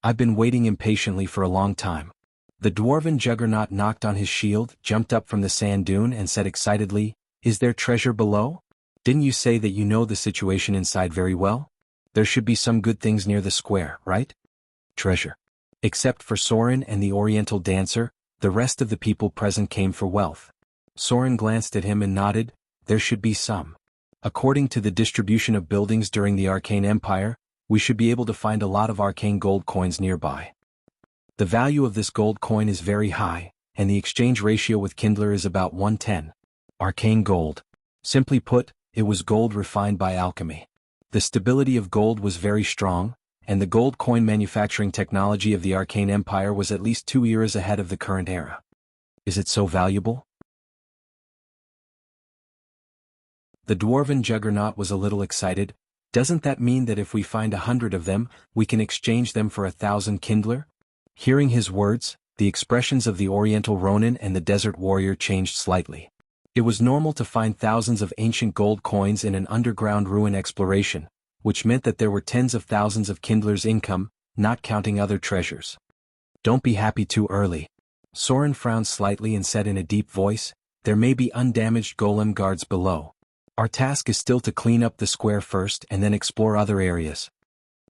"I've been waiting impatiently for a long time." The dwarven juggernaut knocked on his shield, jumped up from the sand dune and said excitedly, "Is there treasure below? Didn't you say that you know the situation inside very well? There should be some good things near the square, right?" Treasure. Except for Soren and the Oriental dancer, the rest of the people present came for wealth. Soren glanced at him and nodded. There should be some. According to the distribution of buildings during the Arcane Empire, we should be able to find a lot of arcane gold coins nearby. The value of this gold coin is very high, and the exchange ratio with Kindler is about 110. Arcane gold. Simply put, it was gold refined by alchemy. The stability of gold was very strong, and the gold coin manufacturing technology of the Arcane Empire was at least 2 years ahead of the current era. Is it so valuable? The dwarven juggernaut was a little excited. Doesn't that mean that if we find 100 of them, we can exchange them for 1,000 kindler? Hearing his words, the expressions of the Oriental Ronin and the Desert Warrior changed slightly. It was normal to find thousands of ancient gold coins in an underground ruin exploration, which meant that there were tens of thousands of kindlers' income, not counting other treasures. Don't be happy too early. Soren frowned slightly and said in a deep voice, there may be undamaged golem guards below. Our task is still to clean up the square first and then explore other areas.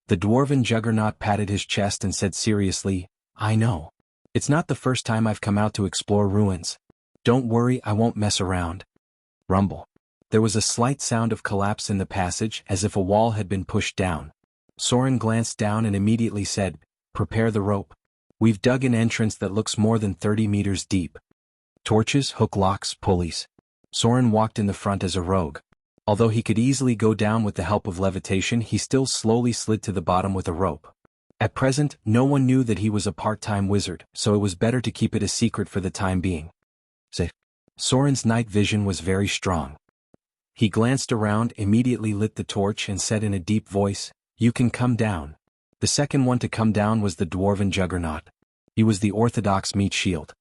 The dwarven juggernaut patted his chest and said seriously, I know. It's not the first time I've come out to explore ruins. Don't worry, I won't mess around. Rumble. There was a slight sound of collapse in the passage as if a wall had been pushed down. Soren glanced down and immediately said, prepare the rope. We've dug an entrance that looks more than 30 meters deep. Torches, hook locks, pulleys. Soren walked in the front as a rogue. Although he could easily go down with the help of levitation, he still slowly slid to the bottom with a rope. At present, no one knew that he was a part-time wizard, so it was better to keep it a secret for the time being. Soren's night vision was very strong. He glanced around, immediately lit the torch and said in a deep voice, you can come down. The second one to come down was the dwarven juggernaut. He was the orthodox meat shield.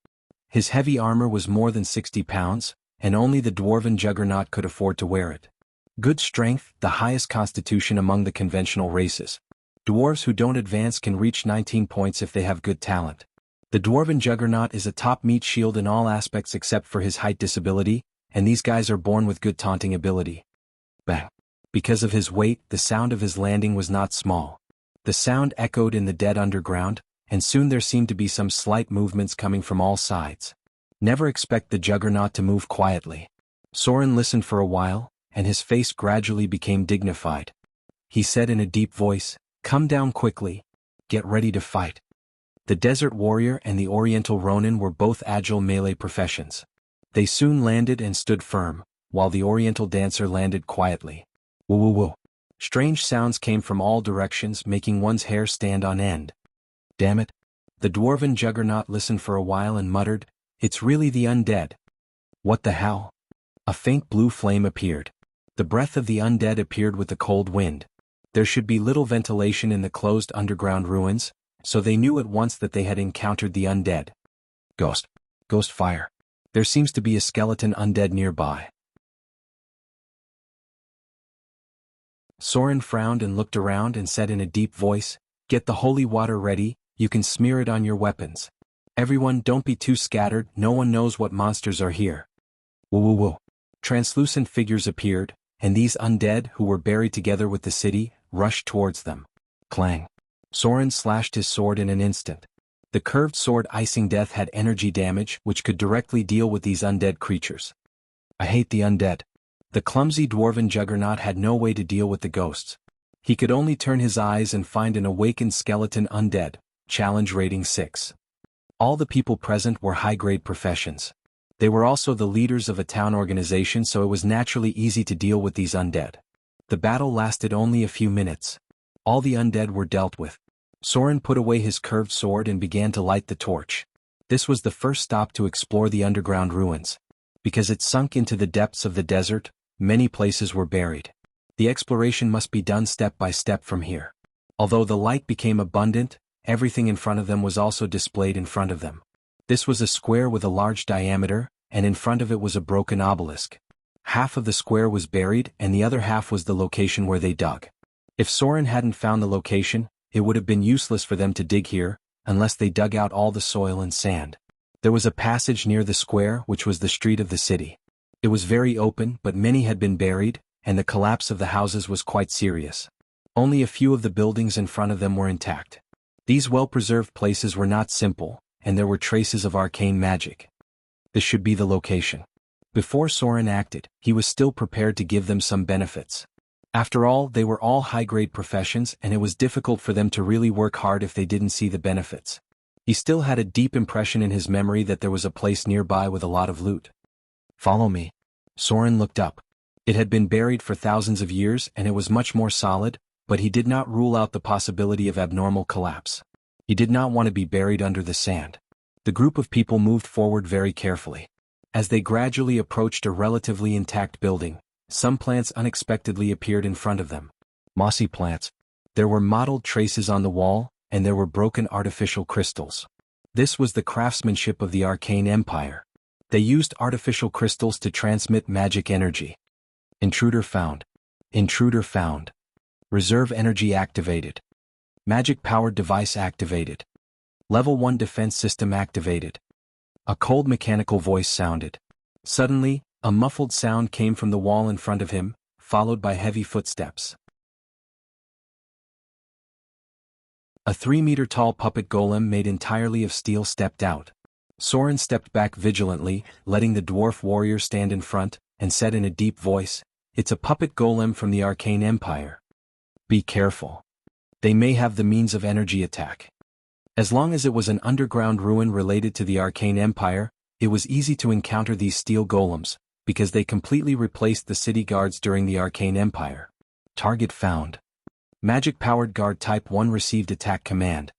His heavy armor was more than 60 pounds, and only the dwarven juggernaut could afford to wear it. Good strength, the highest constitution among the conventional races. Dwarves who don't advance can reach 19 points if they have good talent. The dwarven juggernaut is a top meat shield in all aspects except for his height disability, and these guys are born with good taunting ability. Bang. Because of his weight, the sound of his landing was not small. The sound echoed in the dead underground, and soon there seemed to be some slight movements coming from all sides. Never expect the juggernaut to move quietly. Soren listened for a while, and his face gradually became dignified. He said in a deep voice, come down quickly. Get ready to fight. The Desert Warrior and the Oriental Ronin were both agile melee professions. They soon landed and stood firm, while the Oriental Dancer landed quietly. Woo woo woo. Strange sounds came from all directions, making one's hair stand on end. Damn it. The dwarven juggernaut listened for a while and muttered, it's really the undead. What the hell? A faint blue flame appeared. The breath of the undead appeared with the cold wind. There should be little ventilation in the closed underground ruins, so they knew at once that they had encountered the undead. Ghost fire. There seems to be a skeleton undead nearby. Soren frowned and looked around and said in a deep voice, get the holy water ready, you can smear it on your weapons. Everyone, don't be too scattered, no one knows what monsters are here. Woo woo woo. Translucent figures appeared, and these undead, who were buried together with the city, rushed towards them. Clang. Soren slashed his sword in an instant. The curved sword Icing Death had energy damage which could directly deal with these undead creatures. I hate the undead. The clumsy dwarven juggernaut had no way to deal with the ghosts. He could only turn his eyes and find an awakened skeleton undead, challenge rating 6. All the people present were high-grade professions. They were also the leaders of a town organization, so it was naturally easy to deal with these undead. The battle lasted only a few minutes. All the undead were dealt with. Soren put away his curved sword and began to light the torch. This was the first stop to explore the underground ruins. Because it sunk into the depths of the desert, many places were buried. The exploration must be done step by step from here. Although the light became abundant, everything in front of them was also displayed in front of them. This was a square with a large diameter, and in front of it was a broken obelisk. Half of the square was buried and the other half was the location where they dug. If Soren hadn't found the location, it would have been useless for them to dig here, unless they dug out all the soil and sand. There was a passage near the square which was the street of the city. It was very open, but many had been buried, and the collapse of the houses was quite serious. Only a few of the buildings in front of them were intact. These well-preserved places were not simple, and there were traces of arcane magic. This should be the location. Before Soren acted, he was still prepared to give them some benefits. After all, they were all high-grade professions, and it was difficult for them to really work hard if they didn't see the benefits. He still had a deep impression in his memory that there was a place nearby with a lot of loot. Follow me. Soren looked up. It had been buried for thousands of years and it was much more solid, but he did not rule out the possibility of abnormal collapse. He did not want to be buried under the sand. The group of people moved forward very carefully. As they gradually approached a relatively intact building, some plants unexpectedly appeared in front of them. Mossy plants. There were mottled traces on the wall, and there were broken artificial crystals. This was the craftsmanship of the Arcane Empire. They used artificial crystals to transmit magic energy. Intruder found. Intruder found. Reserve energy activated. Magic-powered device activated. Level 1 defense system activated. A cold mechanical voice sounded. Suddenly, a muffled sound came from the wall in front of him, followed by heavy footsteps. A 3-meter-tall puppet golem made entirely of steel stepped out. Soren stepped back vigilantly, letting the dwarf warrior stand in front, and said in a deep voice, "It's a puppet golem from the Arcane Empire. Be careful. They may have the means of energy attack." As long as it was an underground ruin related to the Arcane Empire, it was easy to encounter these steel golems, because they completely replaced the city guards during the Arcane Empire. Target found. Magic-powered guard Type 1 received attack command.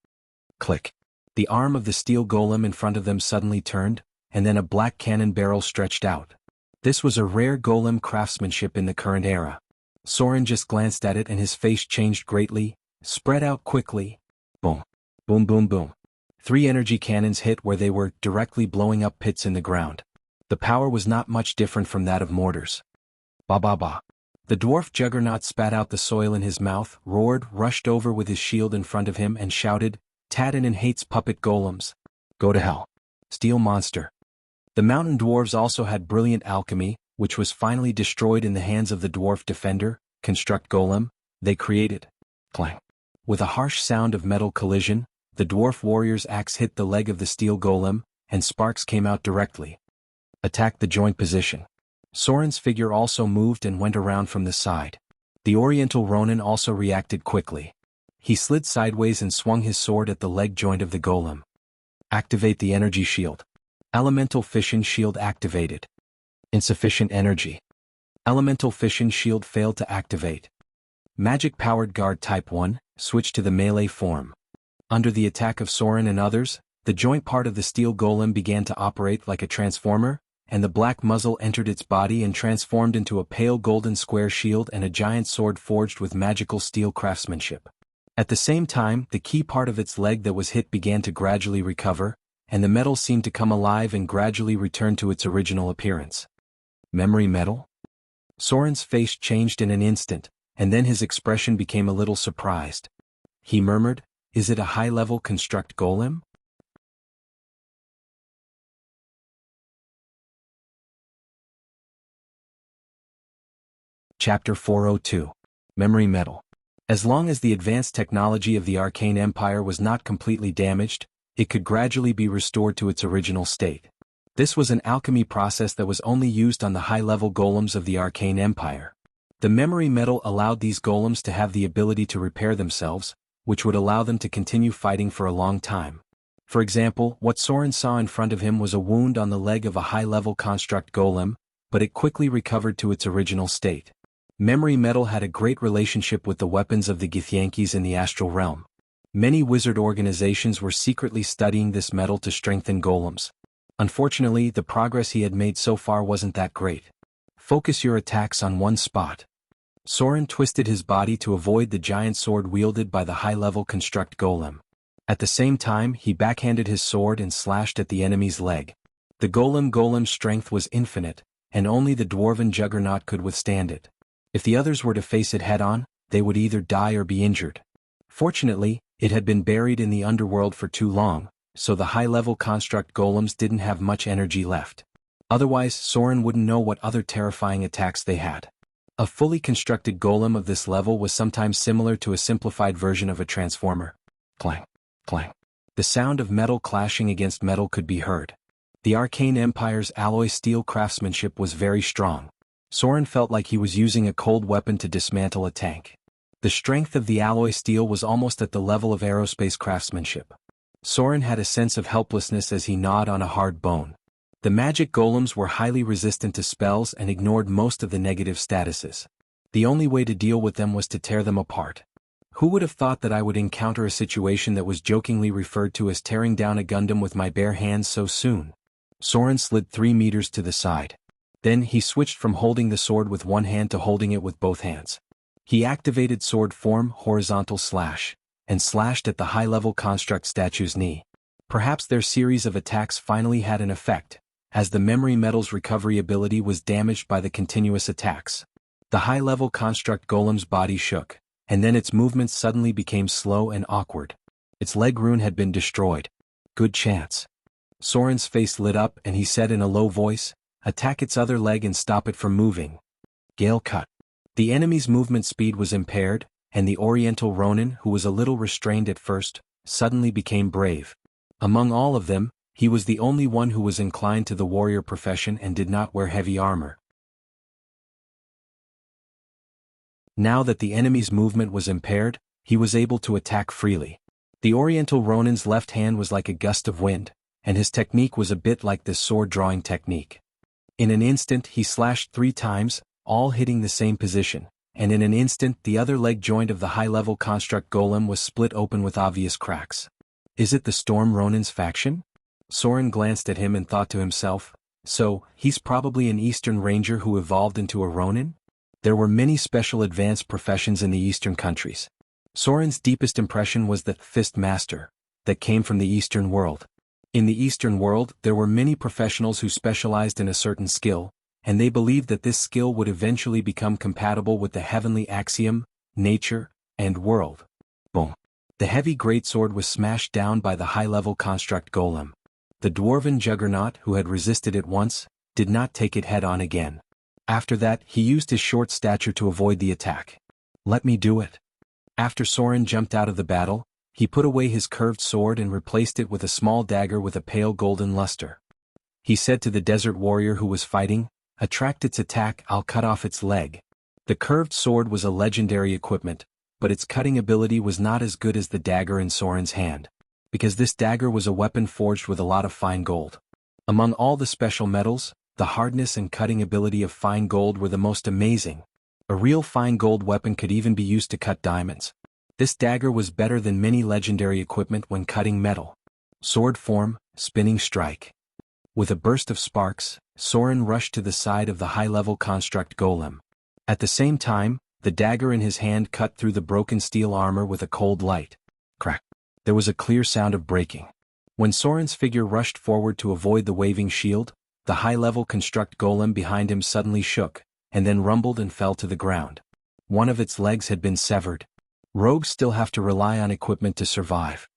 Click. The arm of the steel golem in front of them suddenly turned, and then a black cannon barrel stretched out. This was a rare golem craftsmanship in the current era. Soren just glanced at it and his face changed greatly, spread out quickly. Boom. Boom boom boom. 3 energy cannons hit where they were, directly blowing up pits in the ground. The power was not much different from that of mortars. Ba ba ba. The dwarf juggernaut spat out the soil in his mouth, roared, rushed over with his shield in front of him and shouted, "Tadinen hates puppet golems. Go to hell. Steel monster." The mountain dwarves also had brilliant alchemy, which was finally destroyed in the hands of the dwarf defender, construct golem, they created. Clang. With a harsh sound of metal collision, the dwarf warrior's axe hit the leg of the steel golem, and sparks came out directly. Attack the joint position. Soren's figure also moved and went around from the side. The Oriental Ronin also reacted quickly. He slid sideways and swung his sword at the leg joint of the golem. Activate the energy shield. Elemental fission shield activated. Insufficient energy. Elemental fission shield failed to activate. Magic-powered guard Type 1, switched to the melee form. Under the attack of Soren and others, the joint part of the steel golem began to operate like a transformer, and the black muzzle entered its body and transformed into a pale golden square shield and a giant sword forged with magical steel craftsmanship. At the same time, the key part of its leg that was hit began to gradually recover, and the metal seemed to come alive and gradually return to its original appearance. Memory metal? Soren's face changed in an instant, and then his expression became a little surprised. He murmured, "Is it a high-level construct golem?" Chapter 402. Memory Metal. As long as the advanced technology of the Arcane Empire was not completely damaged, it could gradually be restored to its original state. This was an alchemy process that was only used on the high-level golems of the Arcane Empire. The memory metal allowed these golems to have the ability to repair themselves, which would allow them to continue fighting for a long time. For example, what Soren saw in front of him was a wound on the leg of a high-level construct golem, but it quickly recovered to its original state. Memory metal had a great relationship with the weapons of the Githyanki's in the astral realm. Many wizard organizations were secretly studying this metal to strengthen golems. Unfortunately, the progress he had made so far wasn't that great. Focus your attacks on one spot. Soren twisted his body to avoid the giant sword wielded by the high-level construct golem. At the same time, he backhanded his sword and slashed at the enemy's leg. The golem's strength was infinite, and only the dwarven juggernaut could withstand it. If the others were to face it head-on, they would either die or be injured. Fortunately, it had been buried in the underworld for too long, so the high-level construct golems didn't have much energy left. Otherwise, Soren wouldn't know what other terrifying attacks they had. A fully constructed golem of this level was sometimes similar to a simplified version of a transformer. Clang, clang. The sound of metal clashing against metal could be heard. The Arcane Empire's alloy steel craftsmanship was very strong. Soren felt like he was using a cold weapon to dismantle a tank. The strength of the alloy steel was almost at the level of aerospace craftsmanship. Soren had a sense of helplessness as he gnawed on a hard bone. The magic golems were highly resistant to spells and ignored most of the negative statuses. The only way to deal with them was to tear them apart. Who would have thought that I would encounter a situation that was jokingly referred to as tearing down a Gundam with my bare hands so soon? Soren slid 3 meters to the side. Then he switched from holding the sword with one hand to holding it with both hands. He activated sword form horizontal slash, and slashed at the high-level construct statue's knee. Perhaps their series of attacks finally had an effect, as the memory metal's recovery ability was damaged by the continuous attacks. The high-level construct golem's body shook, and then its movements suddenly became slow and awkward. Its leg rune had been destroyed. Good chance. Soren's face lit up and he said in a low voice, "Attack its other leg and stop it from moving." Gale cut. The enemy's movement speed was impaired, and the Oriental Ronin, who was a little restrained at first, suddenly became brave. Among all of them, he was the only one who was inclined to the warrior profession and did not wear heavy armor. Now that the enemy's movement was impaired, he was able to attack freely. The Oriental Ronin's left hand was like a gust of wind, and his technique was a bit like this sword-drawing technique. In an instant he slashed 3 times, all hitting the same position, and in an instant the other leg joint of the high-level construct golem was split open with obvious cracks. Is it the Storm Ronin's faction? Soren glanced at him and thought to himself, so, he's probably an Eastern Ranger who evolved into a Ronin? There were many special advanced professions in the Eastern countries. Soren's deepest impression was that Fist Master, that came from the Eastern world. In the Eastern world there were many professionals who specialized in a certain skill, and they believed that this skill would eventually become compatible with the heavenly axiom, nature, and world. Boom. The heavy greatsword was smashed down by the high-level construct golem. The dwarven juggernaut, who had resisted it once, did not take it head-on again. After that, he used his short stature to avoid the attack. Let me do it. After Soren jumped out of the battle, he put away his curved sword and replaced it with a small dagger with a pale golden luster. He said to the desert warrior who was fighting, "Attract its attack, I'll cut off its leg." The curved sword was a legendary equipment, but its cutting ability was not as good as the dagger in Soren's hand, because this dagger was a weapon forged with a lot of fine gold. Among all the special metals, the hardness and cutting ability of fine gold were the most amazing. A real fine gold weapon could even be used to cut diamonds. This dagger was better than many legendary equipment when cutting metal. Sword form, spinning strike. With a burst of sparks, Soren rushed to the side of the high-level construct golem. At the same time, the dagger in his hand cut through the broken steel armor with a cold light. Crack. There was a clear sound of breaking. When Soren's figure rushed forward to avoid the waving shield, the high-level construct golem behind him suddenly shook, and then rumbled and fell to the ground. One of its legs had been severed. Rogues still have to rely on equipment to survive.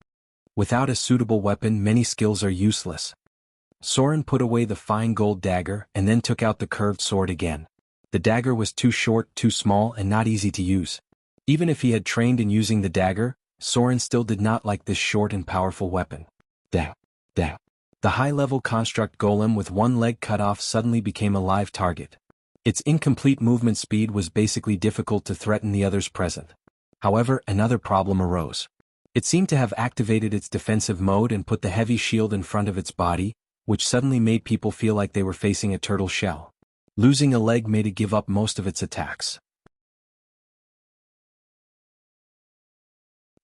Without a suitable weapon, many skills are useless. Soren put away the fine gold dagger and then took out the curved sword again. The dagger was too short, too small, and not easy to use. Even if he had trained in using the dagger, Soren still did not like this short and powerful weapon. Dang. Dang. The high-level construct golem with one leg cut off suddenly became a live target. Its incomplete movement speed was basically difficult to threaten the others present. However, another problem arose. It seemed to have activated its defensive mode and put the heavy shield in front of its body, which suddenly made people feel like they were facing a turtle shell. Losing a leg made it give up most of its attacks.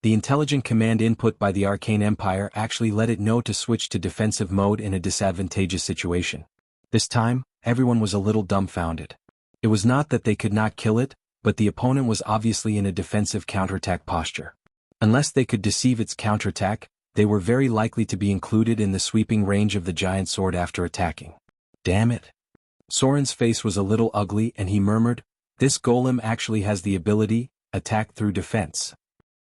The intelligent command input by the Arcane Empire actually let it know to switch to defensive mode in a disadvantageous situation. This time, everyone was a little dumbfounded. It was not that they could not kill it, but the opponent was obviously in a defensive counterattack posture. Unless they could deceive its counterattack, they were very likely to be included in the sweeping range of the giant sword after attacking. Damn it. Soren's face was a little ugly and he murmured, "This golem actually has the ability, attack through defense."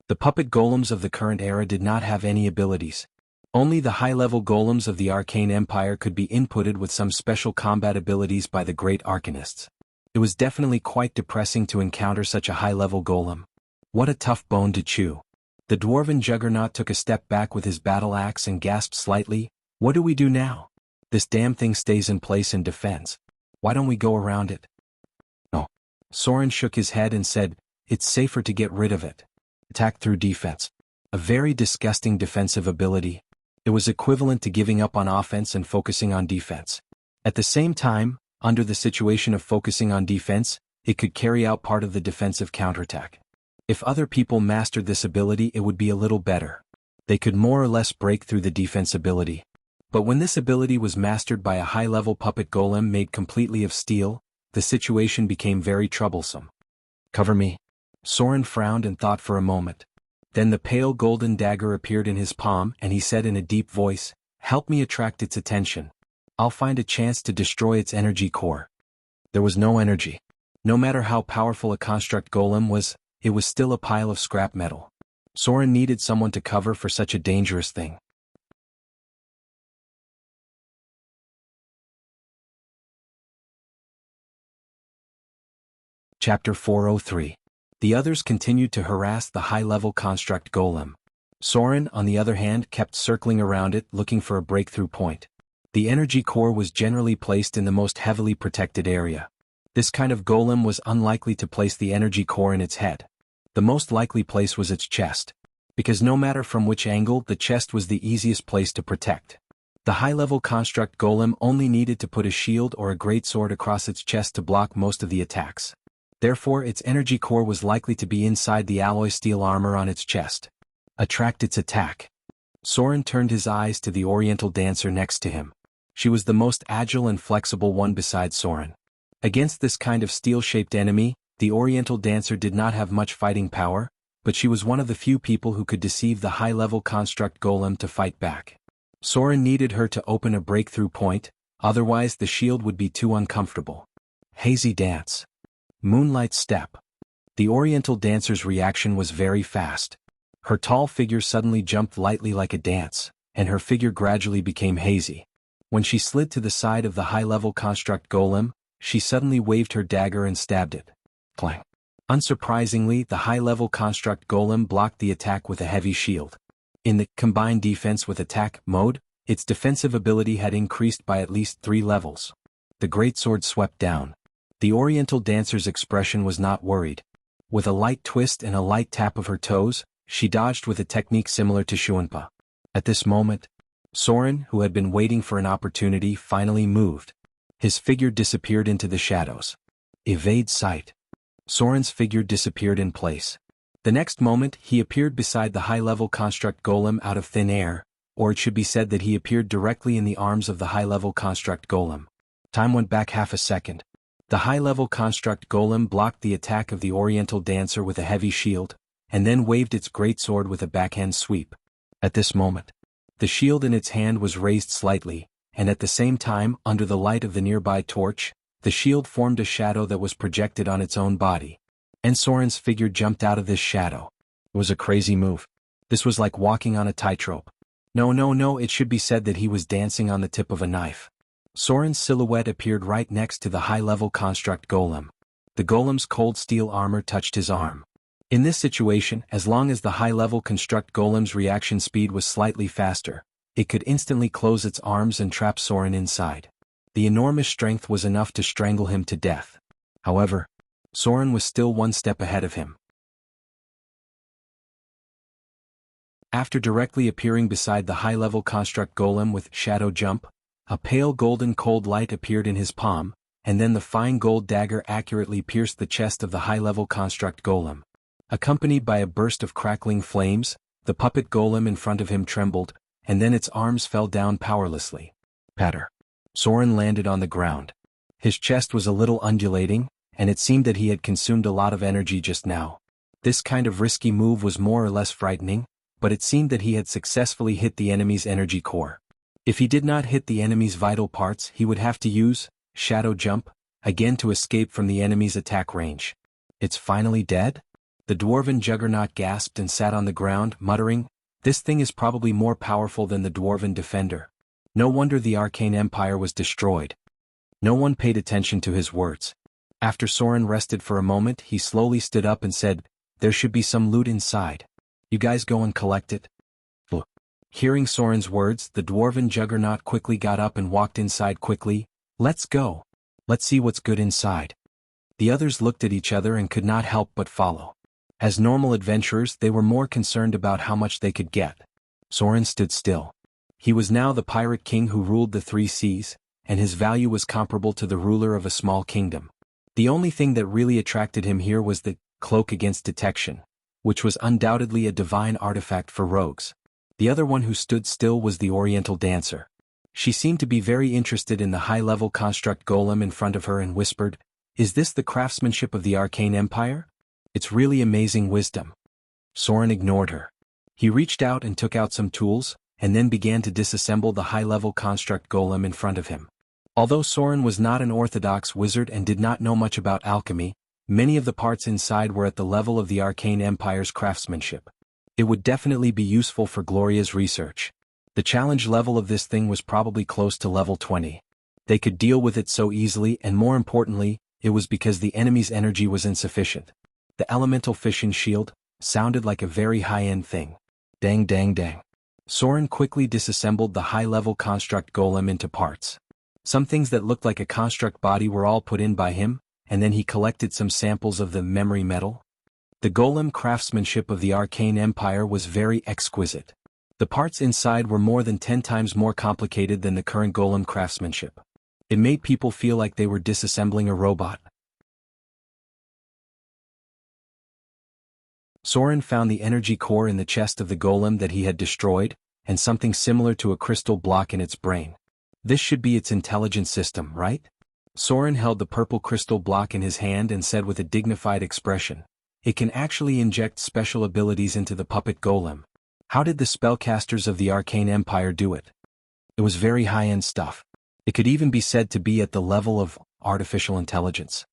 The puppet golems of the current era did not have any abilities. Only the high-level golems of the Arcane Empire could be inputted with some special combat abilities by the great arcanists. It was definitely quite depressing to encounter such a high-level golem. What a tough bone to chew. The dwarven juggernaut took a step back with his battle axe and gasped slightly, "What do we do now? This damn thing stays in place and defends. Why don't we go around it?" "No." Soren shook his head and said, "It's safer to get rid of it. Attack through defense." A very disgusting defensive ability. It was equivalent to giving up on offense and focusing on defense. At the same time, under the situation of focusing on defense, it could carry out part of the defensive counterattack. If other people mastered this ability, it would be a little better. They could more or less break through the defense ability. But when this ability was mastered by a high-level puppet golem made completely of steel, the situation became very troublesome. Cover me. Soren frowned and thought for a moment. Then the pale golden dagger appeared in his palm and he said in a deep voice, "Help me attract its attention. I'll find a chance to destroy its energy core." There was no energy. No matter how powerful a construct golem was, it was still a pile of scrap metal. Soren needed someone to cover for such a dangerous thing. Chapter 403. The others continued to harass the high-level construct golem. Soren, on the other hand, kept circling around it looking for a breakthrough point. The energy core was generally placed in the most heavily protected area. This kind of golem was unlikely to place the energy core in its head. The most likely place was its chest. Because no matter from which angle, the chest was the easiest place to protect. The high-level construct golem only needed to put a shield or a greatsword across its chest to block most of the attacks. Therefore, its energy core was likely to be inside the alloy steel armor on its chest. Attract its attack. Soren turned his eyes to the Oriental dancer next to him. She was the most agile and flexible one besides Soren. Against this kind of steel-shaped enemy, the Oriental dancer did not have much fighting power, but she was one of the few people who could deceive the high-level construct golem to fight back. Soren needed her to open a breakthrough point, otherwise the shield would be too uncomfortable. Hazy dance. Moonlight step. The Oriental dancer's reaction was very fast. Her tall figure suddenly jumped lightly like a dance, and her figure gradually became hazy. When she slid to the side of the high-level construct golem, she suddenly waved her dagger and stabbed it. Clang. Unsurprisingly, the high-level construct golem blocked the attack with a heavy shield. In the combined defense with attack mode, its defensive ability had increased by at least 3 levels. The greatsword swept down. The Oriental dancer's expression was not worried. With a light twist and a light tap of her toes, she dodged with a technique similar to Shuanpa. At this moment, Soren, who had been waiting for an opportunity, finally moved. His figure disappeared into the shadows. Evade sight. Soren's figure disappeared in place. The next moment, he appeared beside the high-level construct golem out of thin air, or it should be said that he appeared directly in the arms of the high-level construct golem. Time went back half a second. The high-level construct golem blocked the attack of the Oriental dancer with a heavy shield, and then waved its greatsword with a backhand sweep. At this moment, the shield in its hand was raised slightly, and at the same time, under the light of the nearby torch, the shield formed a shadow that was projected on its own body. And Soren's figure jumped out of this shadow. It was a crazy move. This was like walking on a tightrope. No, it should be said that he was dancing on the tip of a knife. Soren's silhouette appeared right next to the high-level construct golem. The golem's cold steel armor touched his arm. In this situation, as long as the high-level construct golem's reaction speed was slightly faster, it could instantly close its arms and trap Soren inside. The enormous strength was enough to strangle him to death. However, Soren was still one step ahead of him. After directly appearing beside the high-level construct golem with Shadow Jump, a pale golden cold light appeared in his palm, and then the fine gold dagger accurately pierced the chest of the high-level construct golem. Accompanied by a burst of crackling flames, the puppet golem in front of him trembled, and then its arms fell down powerlessly. Patter. Soren landed on the ground. His chest was a little undulating, and it seemed that he had consumed a lot of energy just now. This kind of risky move was more or less frightening, but it seemed that he had successfully hit the enemy's energy core. If he did not hit the enemy's vital parts, he would have to use Shadow Jump again to escape from the enemy's attack range. It's finally dead? The dwarven juggernaut gasped and sat on the ground, muttering, "This thing is probably more powerful than the dwarven defender. No wonder the arcane empire was destroyed." No one paid attention to his words. After Soren rested for a moment, he slowly stood up and said, "There should be some loot inside. You guys go and collect it." Hearing Soren's words, the dwarven juggernaut quickly got up and walked inside quickly. "Let's go. Let's see what's good inside." The others looked at each other and could not help but follow. As normal adventurers, they were more concerned about how much they could get. Soren stood still. He was now the pirate king who ruled the 3 seas, and his value was comparable to the ruler of a small kingdom. The only thing that really attracted him here was the cloak against detection, which was undoubtedly a divine artifact for rogues. The other one who stood still was the Oriental dancer. She seemed to be very interested in the high-level construct golem in front of her and whispered, "Is this the craftsmanship of the Arcane Empire? It's really amazing wisdom." Soren ignored her. He reached out and took out some tools, and then began to disassemble the high-level construct golem in front of him. Although Soren was not an orthodox wizard and did not know much about alchemy, many of the parts inside were at the level of the Arcane Empire's craftsmanship. It would definitely be useful for Gloria's research. The challenge level of this thing was probably close to level 20. They could deal with it so easily, and more importantly, it was because the enemy's energy was insufficient. The elemental fission shield sounded like a very high-end thing. Dang dang dang. Soren quickly disassembled the high-level construct golem into parts. Some things that looked like a construct body were all put in by him, and then he collected some samples of the memory metal. The golem craftsmanship of the Arcane Empire was very exquisite. The parts inside were more than 10 times more complicated than the current golem craftsmanship. It made people feel like they were disassembling a robot. Soren found the energy core in the chest of the golem that he had destroyed, and something similar to a crystal block in its brain. This should be its intelligence system, right? Soren held the purple crystal block in his hand and said with a dignified expression, "It can actually inject special abilities into the puppet golem." How did the spellcasters of the Arcane Empire do it? It was very high-end stuff. It could even be said to be at the level of artificial intelligence.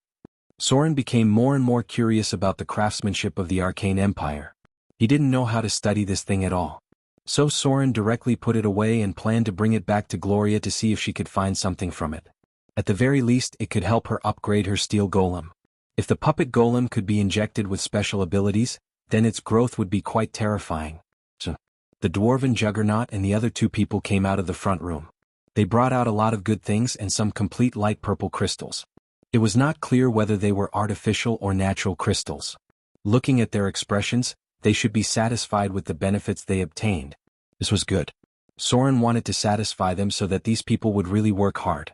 Soren became more and more curious about the craftsmanship of the Arcane Empire. He didn't know how to study this thing at all. So Soren directly put it away and planned to bring it back to Gloria to see if she could find something from it. At the very least, it could help her upgrade her steel golem. If the puppet golem could be injected with special abilities, then its growth would be quite terrifying. So, the dwarven juggernaut and the other two people came out of the front room. They brought out a lot of good things and some complete light purple crystals. It was not clear whether they were artificial or natural crystals. Looking at their expressions, they should be satisfied with the benefits they obtained. This was good. Soren wanted to satisfy them so that these people would really work hard.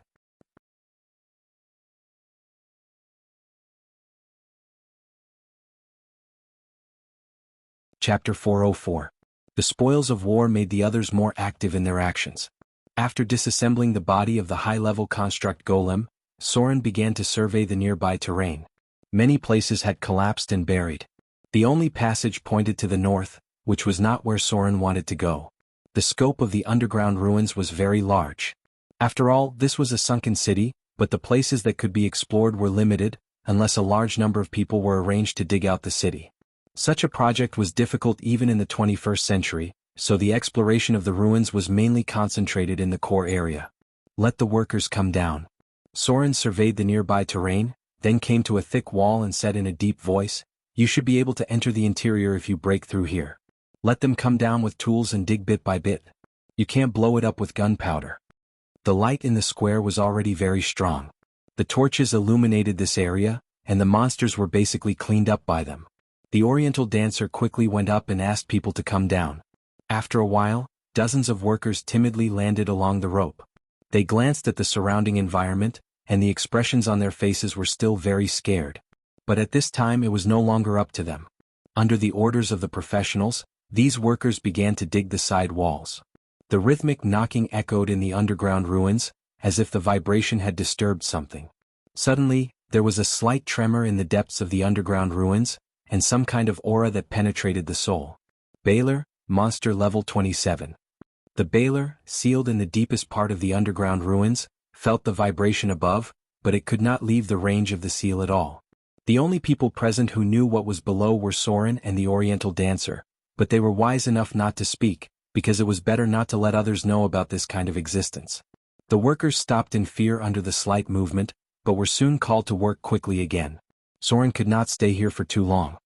Chapter 404. The spoils of war made the others more active in their actions. After disassembling the body of the high-level construct golem, Soren began to survey the nearby terrain. Many places had collapsed and buried. The only passage pointed to the north, which was not where Soren wanted to go. The scope of the underground ruins was very large. After all, this was a sunken city, but the places that could be explored were limited, unless a large number of people were arranged to dig out the city. Such a project was difficult even in the 21st century, so the exploration of the ruins was mainly concentrated in the core area. Let the workers come down. Soren surveyed the nearby terrain, then came to a thick wall and said in a deep voice, "You should be able to enter the interior if you break through here. Let them come down with tools and dig bit by bit. You can't blow it up with gunpowder." The light in the square was already very strong. The torches illuminated this area, and the monsters were basically cleaned up by them. The Oriental dancer quickly went up and asked people to come down. After a while, dozens of workers timidly landed along the rope. They glanced at the surrounding environment, and the expressions on their faces were still very scared. But at this time it was no longer up to them. Under the orders of the professionals, these workers began to dig the side walls. The rhythmic knocking echoed in the underground ruins, as if the vibration had disturbed something. Suddenly, there was a slight tremor in the depths of the underground ruins, and some kind of aura that penetrated the soul. Baylor, monster level 27. The Baylor, sealed in the deepest part of the underground ruins, felt the vibration above, but it could not leave the range of the seal at all. The only people present who knew what was below were Soren and the Oriental dancer, but they were wise enough not to speak, because it was better not to let others know about this kind of existence. The workers stopped in fear under the slight movement, but were soon called to work quickly again. Soren could not stay here for too long.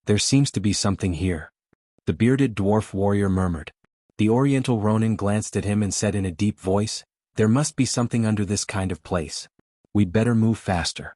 "There seems to be something here," the bearded dwarf warrior murmured. The Oriental Ronin glanced at him and said in a deep voice, "There must be something under this kind of place. We'd better move faster."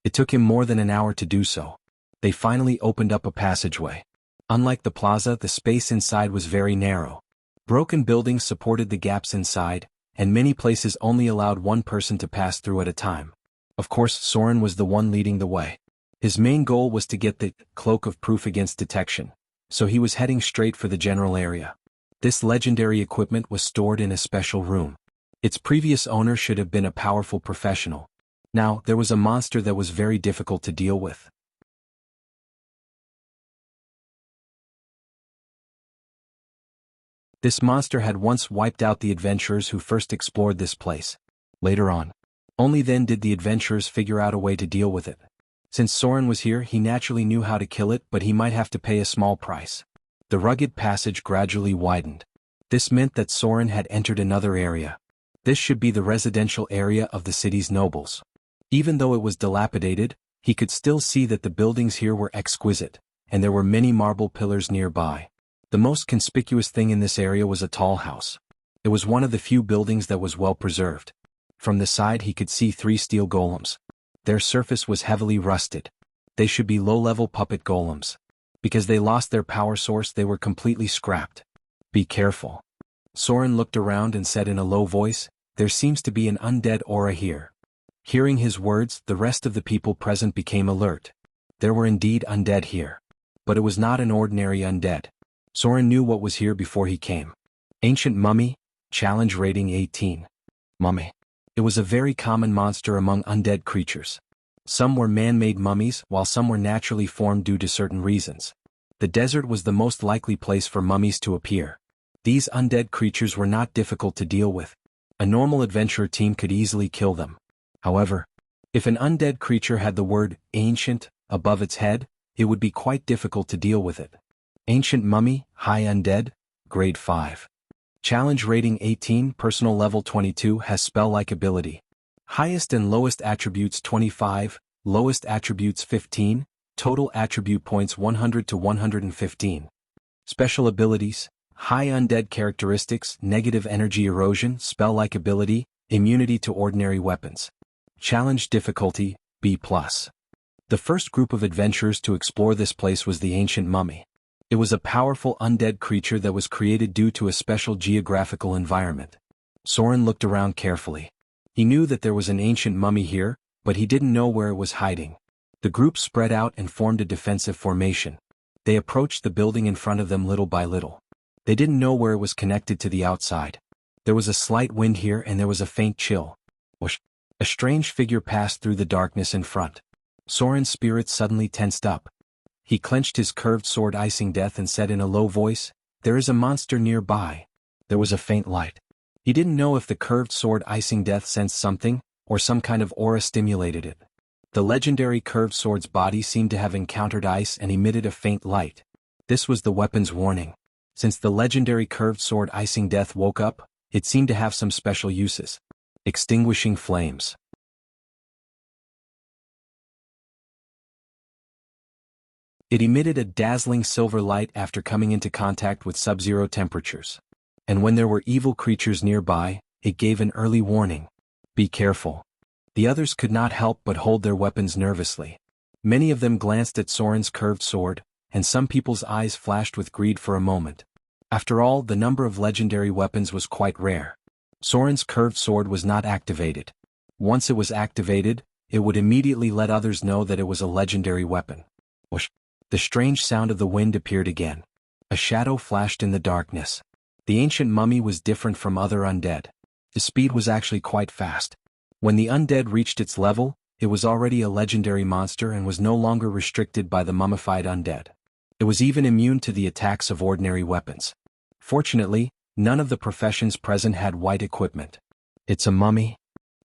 It took him more than an hour to do so. They finally opened up a passageway. Unlike the plaza, the space inside was very narrow. Broken buildings supported the gaps inside, and many places only allowed one person to pass through at a time. Of course, Soren was the one leading the way. His main goal was to get the Cloak of Proof against detection, so he was heading straight for the general area. This legendary equipment was stored in a special room. Its previous owner should have been a powerful professional. Now, there was a monster that was very difficult to deal with. This monster had once wiped out the adventurers who first explored this place. Later on, only then did the adventurers figure out a way to deal with it. Since Soren was here, he naturally knew how to kill it, but he might have to pay a small price. The rugged passage gradually widened. This meant that Soren had entered another area. This should be the residential area of the city's nobles. Even though it was dilapidated, he could still see that the buildings here were exquisite, and there were many marble pillars nearby. The most conspicuous thing in this area was a tall house. It was one of the few buildings that was well preserved. From the side he could see 3 steel golems. Their surface was heavily rusted. They should be low-level puppet golems. Because they lost their power source, they were completely scrapped. Be careful. Soren looked around and said in a low voice, "There seems to be an undead aura here." Hearing his words, the rest of the people present became alert. There were indeed undead here. But it was not an ordinary undead. Soren knew what was here before he came. Ancient mummy, challenge rating 18. Mummy. It was a very common monster among undead creatures. Some were man-made mummies, while some were naturally formed due to certain reasons. The desert was the most likely place for mummies to appear. These undead creatures were not difficult to deal with. A normal adventurer team could easily kill them. However, if an undead creature had the word ancient above its head, it would be quite difficult to deal with it. Ancient mummy, high undead, grade 5. Challenge rating 18, personal level 22, has spell-like ability. Highest and lowest attributes 25, lowest attributes 15, total attribute points 100 to 115. Special abilities, high undead characteristics, negative energy erosion, spell-like ability, immunity to ordinary weapons. Challenge difficulty, B+. The first group of adventurers to explore this place was the ancient mummy. It was a powerful undead creature that was created due to a special geographical environment. Soren looked around carefully. He knew that there was an ancient mummy here, but he didn't know where it was hiding. The group spread out and formed a defensive formation. They approached the building in front of them little by little. They didn't know where it was connected to the outside. There was a slight wind here and there was a faint chill. Whoosh! A strange figure passed through the darkness in front. Soren's spirit suddenly tensed up. He clenched his curved sword icing death and said in a low voice, "There is a monster nearby." There was a faint light. He didn't know if the curved sword icing death sensed something, or some kind of aura stimulated it. The legendary curved sword's body seemed to have encountered ice and emitted a faint light. This was the weapon's warning. Since the legendary curved sword icing death woke up, it seemed to have some special uses. Extinguishing flames. It emitted a dazzling silver light after coming into contact with sub-zero temperatures. And when there were evil creatures nearby, it gave an early warning. Be careful. The others could not help but hold their weapons nervously. Many of them glanced at Soren's curved sword, and some people's eyes flashed with greed for a moment. After all, the number of legendary weapons was quite rare. Soren's curved sword was not activated. Once it was activated, it would immediately let others know that it was a legendary weapon. Whoosh! The strange sound of the wind appeared again. A shadow flashed in the darkness. The ancient mummy was different from other undead. The speed was actually quite fast. When the undead reached its level, it was already a legendary monster and was no longer restricted by the mummified undead. It was even immune to the attacks of ordinary weapons. Fortunately, none of the professions present had white equipment. "It's a mummy?"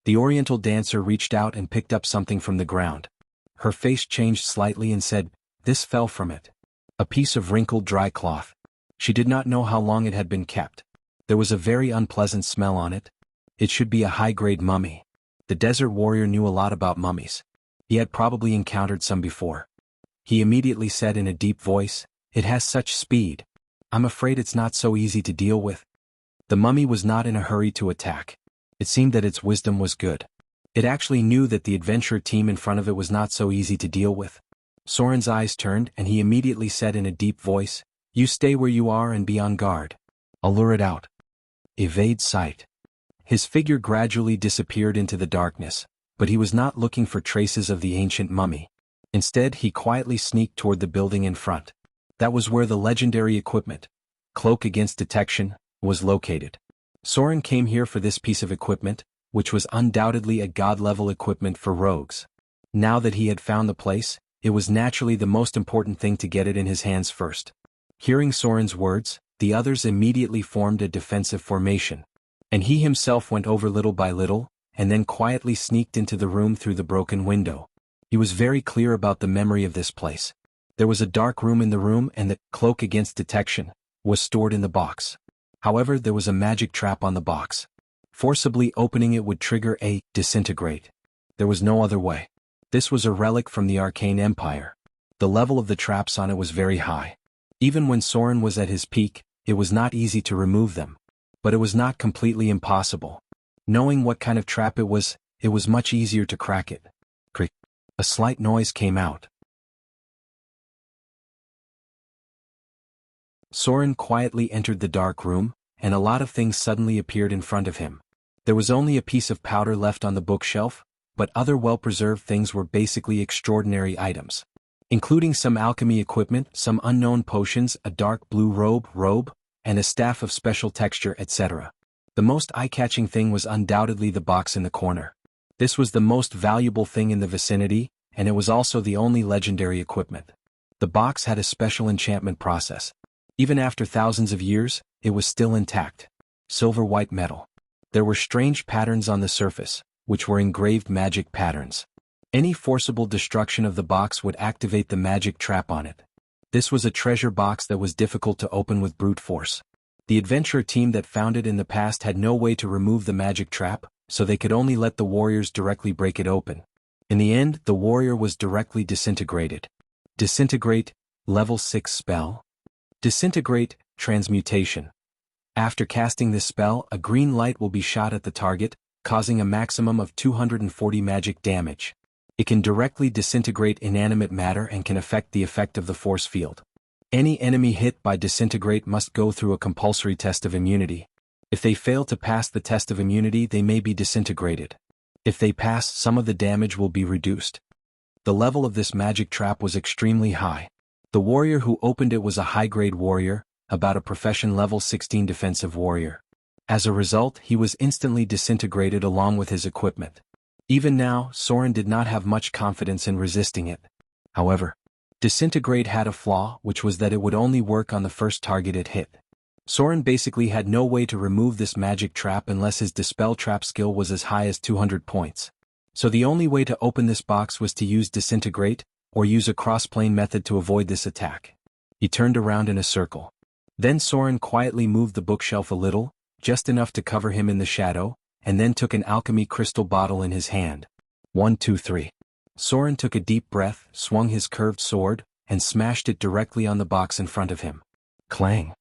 The oriental dancer reached out and picked up something from the ground. Her face changed slightly and said, "This fell from it." A piece of wrinkled dry cloth. She did not know how long it had been kept. There was a very unpleasant smell on it. It should be a high-grade mummy. The desert warrior knew a lot about mummies. He had probably encountered some before. He immediately said in a deep voice, "It has such speed. I'm afraid it's not so easy to deal with." The mummy was not in a hurry to attack. It seemed that its wisdom was good. It actually knew that the adventure team in front of it was not so easy to deal with. Soren's eyes turned and he immediately said in a deep voice, "You stay where you are and be on guard. I'll lure it out. Evade sight." His figure gradually disappeared into the darkness, but he was not looking for traces of the ancient mummy. Instead, he quietly sneaked toward the building in front. That was where the legendary equipment, Cloak Against Detection, was located. Soren came here for this piece of equipment, which was undoubtedly a god-level equipment for rogues. Now that he had found the place, it was naturally the most important thing to get it in his hands first. Hearing Soren's words, the others immediately formed a defensive formation. And he himself went over little by little, and then quietly sneaked into the room through the broken window. He was very clear about the memory of this place. There was a dark room in the room, and the Cloak Against Detection was stored in the box. However, there was a magic trap on the box. Forcibly opening it would trigger a disintegrate. There was no other way. This was a relic from the Arcane Empire. The level of the traps on it was very high. Even when Soren was at his peak, it was not easy to remove them. But it was not completely impossible. Knowing what kind of trap it was much easier to crack it. Crick. A slight noise came out. Soren quietly entered the dark room, and a lot of things suddenly appeared in front of him. There was only a piece of powder left on the bookshelf, but other well-preserved things were basically extraordinary items. Including some alchemy equipment, some unknown potions, a dark blue robe, and a staff of special texture, etc. The most eye-catching thing was undoubtedly the box in the corner. This was the most valuable thing in the vicinity, and it was also the only legendary equipment. The box had a special enchantment process. Even after thousands of years, it was still intact. Silver-white metal. There were strange patterns on the surface, which were engraved magic patterns. Any forcible destruction of the box would activate the magic trap on it. This was a treasure box that was difficult to open with brute force. The adventurer team that found it in the past had no way to remove the magic trap, so they could only let the warriors directly break it open. In the end, the warrior was directly disintegrated. Disintegrate, level 6 spell. Disintegrate, transmutation. After casting this spell, a green light will be shot at the target, causing a maximum of 240 magic damage. It can directly disintegrate inanimate matter and can affect the effect of the force field. Any enemy hit by disintegrate must go through a compulsory test of immunity. If they fail to pass the test of immunity, they may be disintegrated. If they pass, some of the damage will be reduced. The level of this magic trap was extremely high. The warrior who opened it was a high-grade warrior, about a profession level 16 defensive warrior. As a result, he was instantly disintegrated along with his equipment. Even now, Soren did not have much confidence in resisting it. However, disintegrate had a flaw, which was that it would only work on the first target it hit. Soren basically had no way to remove this magic trap unless his dispel trap skill was as high as 200 points. So the only way to open this box was to use disintegrate, or use a crossplane method to avoid this attack. He turned around in a circle. Then Soren quietly moved the bookshelf a little, just enough to cover him in the shadow, and then took an alchemy crystal bottle in his hand. 1, 2, 3. Soren took a deep breath, swung his curved sword, and smashed it directly on the box in front of him. Clang.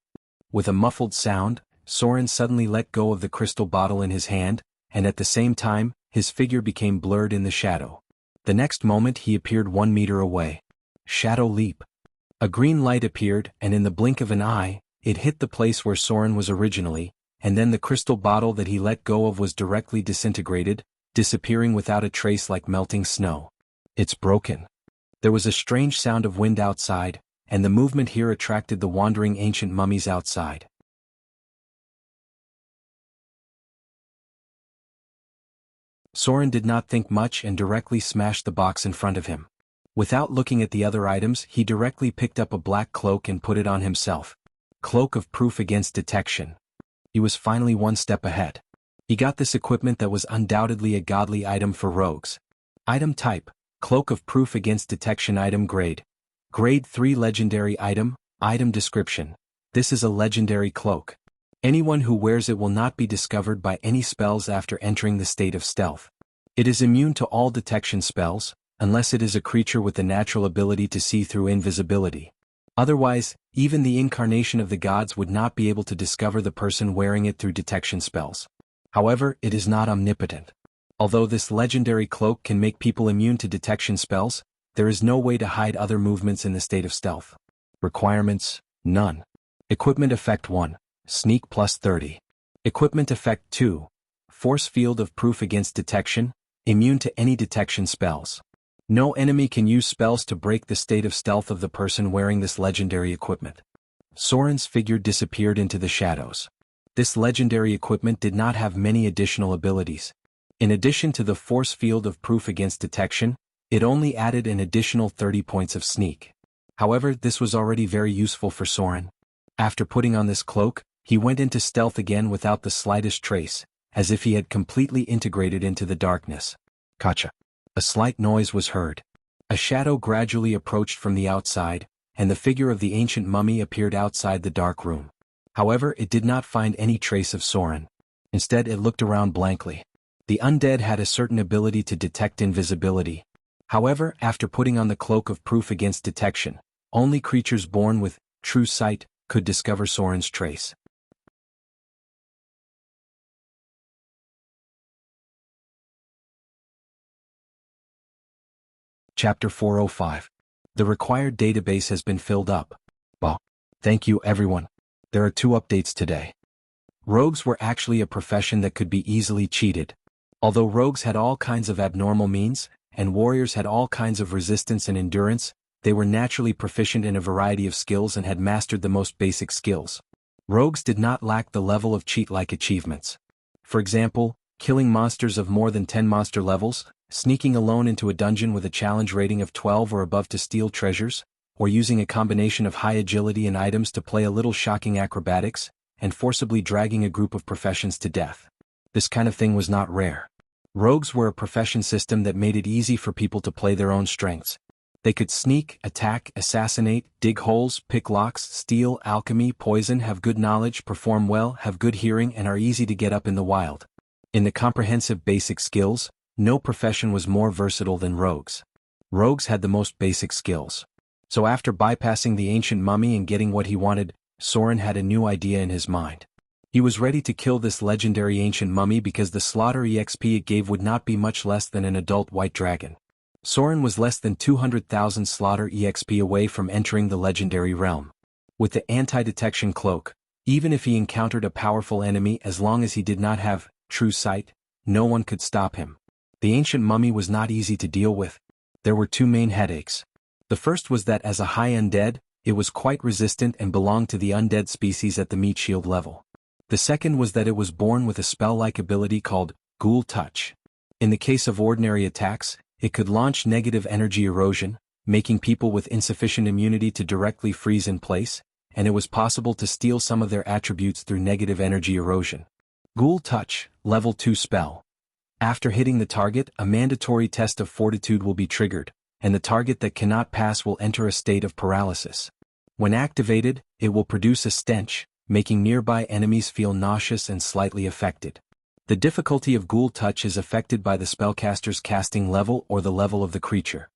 With a muffled sound, Soren suddenly let go of the crystal bottle in his hand, and at the same time, his figure became blurred in the shadow. The next moment he appeared 1 meter away. Shadow leap. A green light appeared, and in the blink of an eye, it hit the place where Soren was originally, and then the crystal bottle that he let go of was directly disintegrated, disappearing without a trace like melting snow. It's broken. There was a strange sound of wind outside, and the movement here attracted the wandering ancient mummies outside. Soren did not think much and directly smashed the box in front of him. Without looking at the other items, he directly picked up a black cloak and put it on himself. Cloak of Proof Against Detection. He was finally one step ahead. He got this equipment that was undoubtedly a godly item for rogues. Item type, Cloak of Proof Against Detection. Item grade, Grade 3 legendary item. Item description, this is a legendary cloak. Anyone who wears it will not be discovered by any spells after entering the state of stealth. It is immune to all detection spells, unless it is a creature with the natural ability to see through invisibility. Otherwise, even the incarnation of the gods would not be able to discover the person wearing it through detection spells. However, it is not omnipotent. Although this legendary cloak can make people immune to detection spells, there is no way to hide other movements in the state of stealth. Requirements, none. Equipment effect 1, Sneak plus 30. Equipment effect 2, Force field of proof against detection, immune to any detection spells. No enemy can use spells to break the state of stealth of the person wearing this legendary equipment. Soren's figure disappeared into the shadows. This legendary equipment did not have many additional abilities. In addition to the force field of proof against detection, it only added an additional 30 points of sneak. However, this was already very useful for Soren. After putting on this cloak, he went into stealth again without the slightest trace, as if he had completely integrated into the darkness. Kacha. A slight noise was heard. A shadow gradually approached from the outside, and the figure of the ancient mummy appeared outside the dark room. However, it did not find any trace of Soren. Instead, it looked around blankly. The undead had a certain ability to detect invisibility. However, after putting on the cloak of proof against detection, only creatures born with true sight could discover Soren's trace. Chapter 405. The required database has been filled up. Well, thank you everyone. There are 2 updates today. Rogues were actually a profession that could be easily cheated. Although rogues had all kinds of abnormal means, and warriors had all kinds of resistance and endurance, they were naturally proficient in a variety of skills and had mastered the most basic skills. Rogues did not lack the level of cheat-like achievements. For example, killing monsters of more than 10 monster levels, sneaking alone into a dungeon with a challenge rating of 12 or above to steal treasures, or using a combination of high agility and items to play a little shocking acrobatics, and forcibly dragging a group of professions to death. This kind of thing was not rare. Rogues were a profession system that made it easy for people to play their own strengths. They could sneak, attack, assassinate, dig holes, pick locks, steal, alchemy, poison, have good knowledge, perform well, have good hearing, and are easy to get up in the wild. In the comprehensive basic skills, no profession was more versatile than rogues. Rogues had the most basic skills. So after bypassing the ancient mummy and getting what he wanted, Soren had a new idea in his mind. He was ready to kill this legendary ancient mummy because the slaughter EXP it gave would not be much less than an adult white dragon. Soren was less than 200,000 slaughter EXP away from entering the legendary realm. With the anti-detection cloak, even if he encountered a powerful enemy, as long as he did not have true sight, no one could stop him. The ancient mummy was not easy to deal with. There were 2 main headaches. The first was that as a high undead, it was quite resistant and belonged to the undead species at the meat shield level. The second was that it was born with a spell-like ability called Ghoul Touch. In the case of ordinary attacks, it could launch negative energy erosion, making people with insufficient immunity to directly freeze in place, and it was possible to steal some of their attributes through negative energy erosion. Ghoul Touch, Level 2 spell. After hitting the target, a mandatory test of fortitude will be triggered, and the target that cannot pass will enter a state of paralysis. When activated, it will produce a stench, making nearby enemies feel nauseous and slightly affected. The difficulty of Ghoul Touch is affected by the spellcaster's casting level or the level of the creature.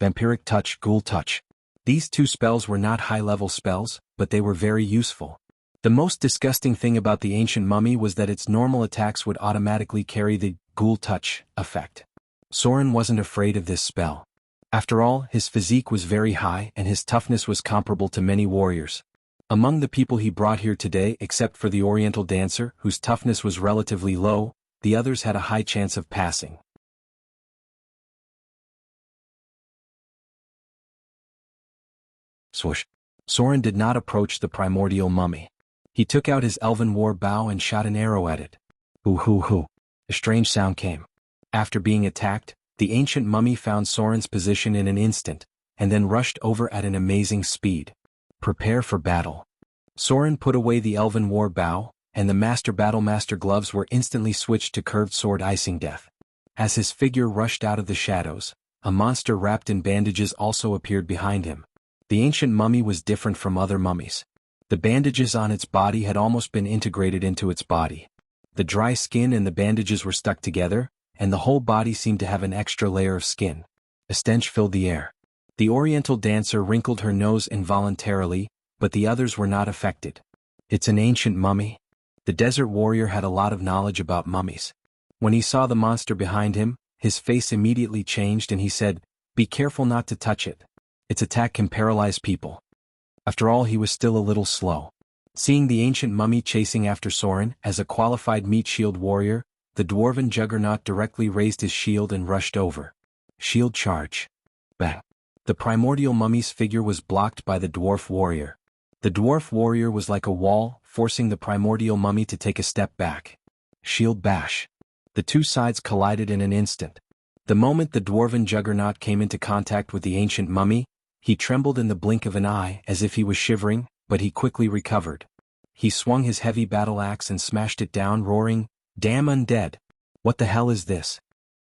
Vampiric Touch, Ghoul Touch. These 2 spells were not high-level spells, but they were very useful. The most disgusting thing about the ancient mummy was that its normal attacks would automatically carry the Ghoul Touch effect. Soren wasn't afraid of this spell. After all, his physique was very high and his toughness was comparable to many warriors. Among the people he brought here today, except for the Oriental dancer, whose toughness was relatively low, the others had a high chance of passing. Swoosh. Soren did not approach the primordial mummy. He took out his elven war bow and shot an arrow at it. Hoo hoo hoo. A strange sound came. After being attacked, the ancient mummy found Soren's position in an instant, and then rushed over at an amazing speed. Prepare for battle. Soren put away the elven war bow, and the master battlemaster gloves were instantly switched to curved sword icing death. As his figure rushed out of the shadows, a monster wrapped in bandages also appeared behind him. The ancient mummy was different from other mummies. The bandages on its body had almost been integrated into its body. The dry skin and the bandages were stuck together, and the whole body seemed to have an extra layer of skin. A stench filled the air. The Oriental dancer wrinkled her nose involuntarily, but the others were not affected. It's an ancient mummy? The desert warrior had a lot of knowledge about mummies. When he saw the monster behind him, his face immediately changed and he said, "Be careful not to touch it. Its attack can paralyze people." After all, he was still a little slow. Seeing the ancient mummy chasing after Soren, as a qualified meat shield warrior, the dwarven juggernaut directly raised his shield and rushed over. Shield charge. Bang. The primordial mummy's figure was blocked by the dwarf warrior. The dwarf warrior was like a wall, forcing the primordial mummy to take a step back. Shield bash. The two sides collided in an instant. The moment the dwarven juggernaut came into contact with the ancient mummy, he trembled in the blink of an eye as if he was shivering, but he quickly recovered. He swung his heavy battle axe and smashed it down, roaring, "Damn undead! What the hell is this?"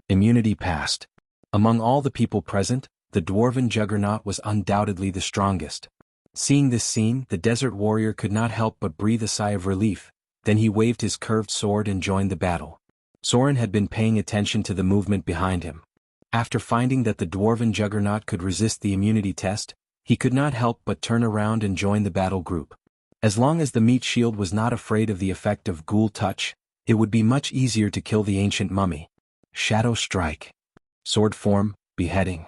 Immunity passed. Among all the people present, the dwarven juggernaut was undoubtedly the strongest. Seeing this scene, the desert warrior could not help but breathe a sigh of relief. Then he waved his curved sword and joined the battle. Soren had been paying attention to the movement behind him. After finding that the dwarven juggernaut could resist the immunity test, he could not help but turn around and join the battle group. As long as the meat shield was not afraid of the effect of ghoul touch, it would be much easier to kill the ancient mummy. Shadow strike. Sword form, beheading.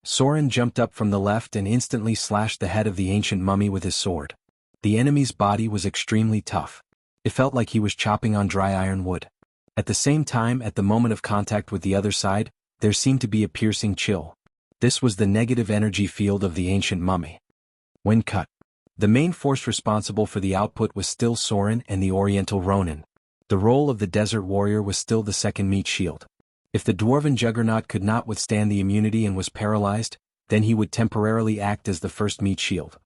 Soren jumped up from the left and instantly slashed the head of the ancient mummy with his sword. The enemy's body was extremely tough. It felt like he was chopping on dry iron wood. At the same time, at the moment of contact with the other side, there seemed to be a piercing chill. This was the negative energy field of the ancient mummy. When cut. The main force responsible for the output was still Soren and the Oriental Ronin. The role of the desert warrior was still the second meat shield. If the dwarven juggernaut could not withstand the immunity and was paralyzed, then he would temporarily act as the first meat shield.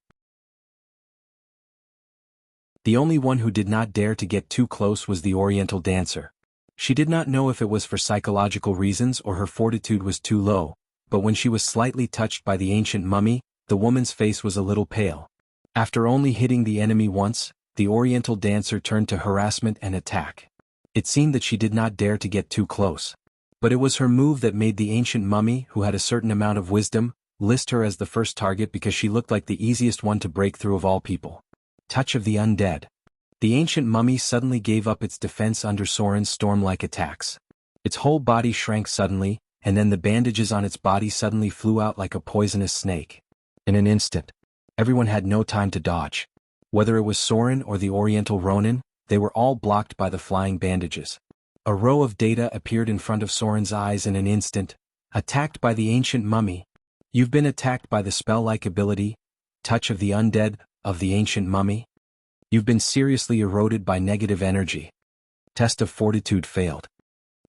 The only one who did not dare to get too close was the Oriental dancer. She did not know if it was for psychological reasons or her fortitude was too low, but when she was slightly touched by the ancient mummy, the woman's face was a little pale. After only hitting the enemy once, the Oriental dancer turned to harassment and attack. It seemed that she did not dare to get too close. But it was her move that made the ancient mummy, who had a certain amount of wisdom, list her as the first target because she looked like the easiest one to break through of all people. Touch of the undead. The ancient mummy suddenly gave up its defense under Soren's storm-like attacks. Its whole body shrank suddenly, and then the bandages on its body suddenly flew out like a poisonous snake. In an instant, everyone had no time to dodge. Whether it was Soren or the Oriental Ronin, they were all blocked by the flying bandages. A row of data appeared in front of Soren's eyes in an instant. Attacked by the ancient mummy. You've been attacked by the spell-like ability, Touch of the Undead, of the ancient mummy. You've been seriously eroded by negative energy. Test of fortitude failed.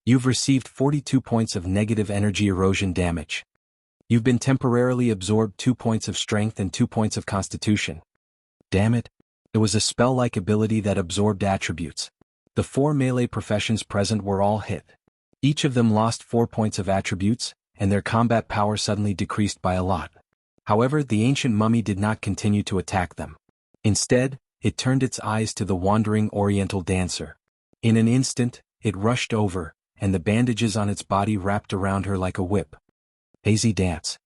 You've received 42 points of negative energy erosion damage. You've been temporarily absorbed 2 points of strength and 2 points of constitution. Damn it. It was a spell-like ability that absorbed attributes. The 4 melee professions present were all hit. Each of them lost 4 points of attributes, and their combat power suddenly decreased by a lot. However, the ancient mummy did not continue to attack them. Instead, it turned its eyes to the wandering Oriental dancer. In an instant, it rushed over, and the bandages on its body wrapped around her like a whip. Hazy dance.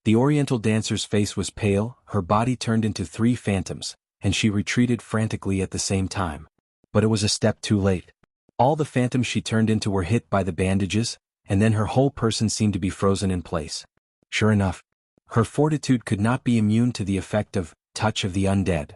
The Oriental dancer's face was pale, her body turned into 3 phantoms, and she retreated frantically at the same time. But it was a step too late. All the phantoms she turned into were hit by the bandages, and then her whole person seemed to be frozen in place. Sure enough, her fortitude could not be immune to the effect of Touch of the Undead.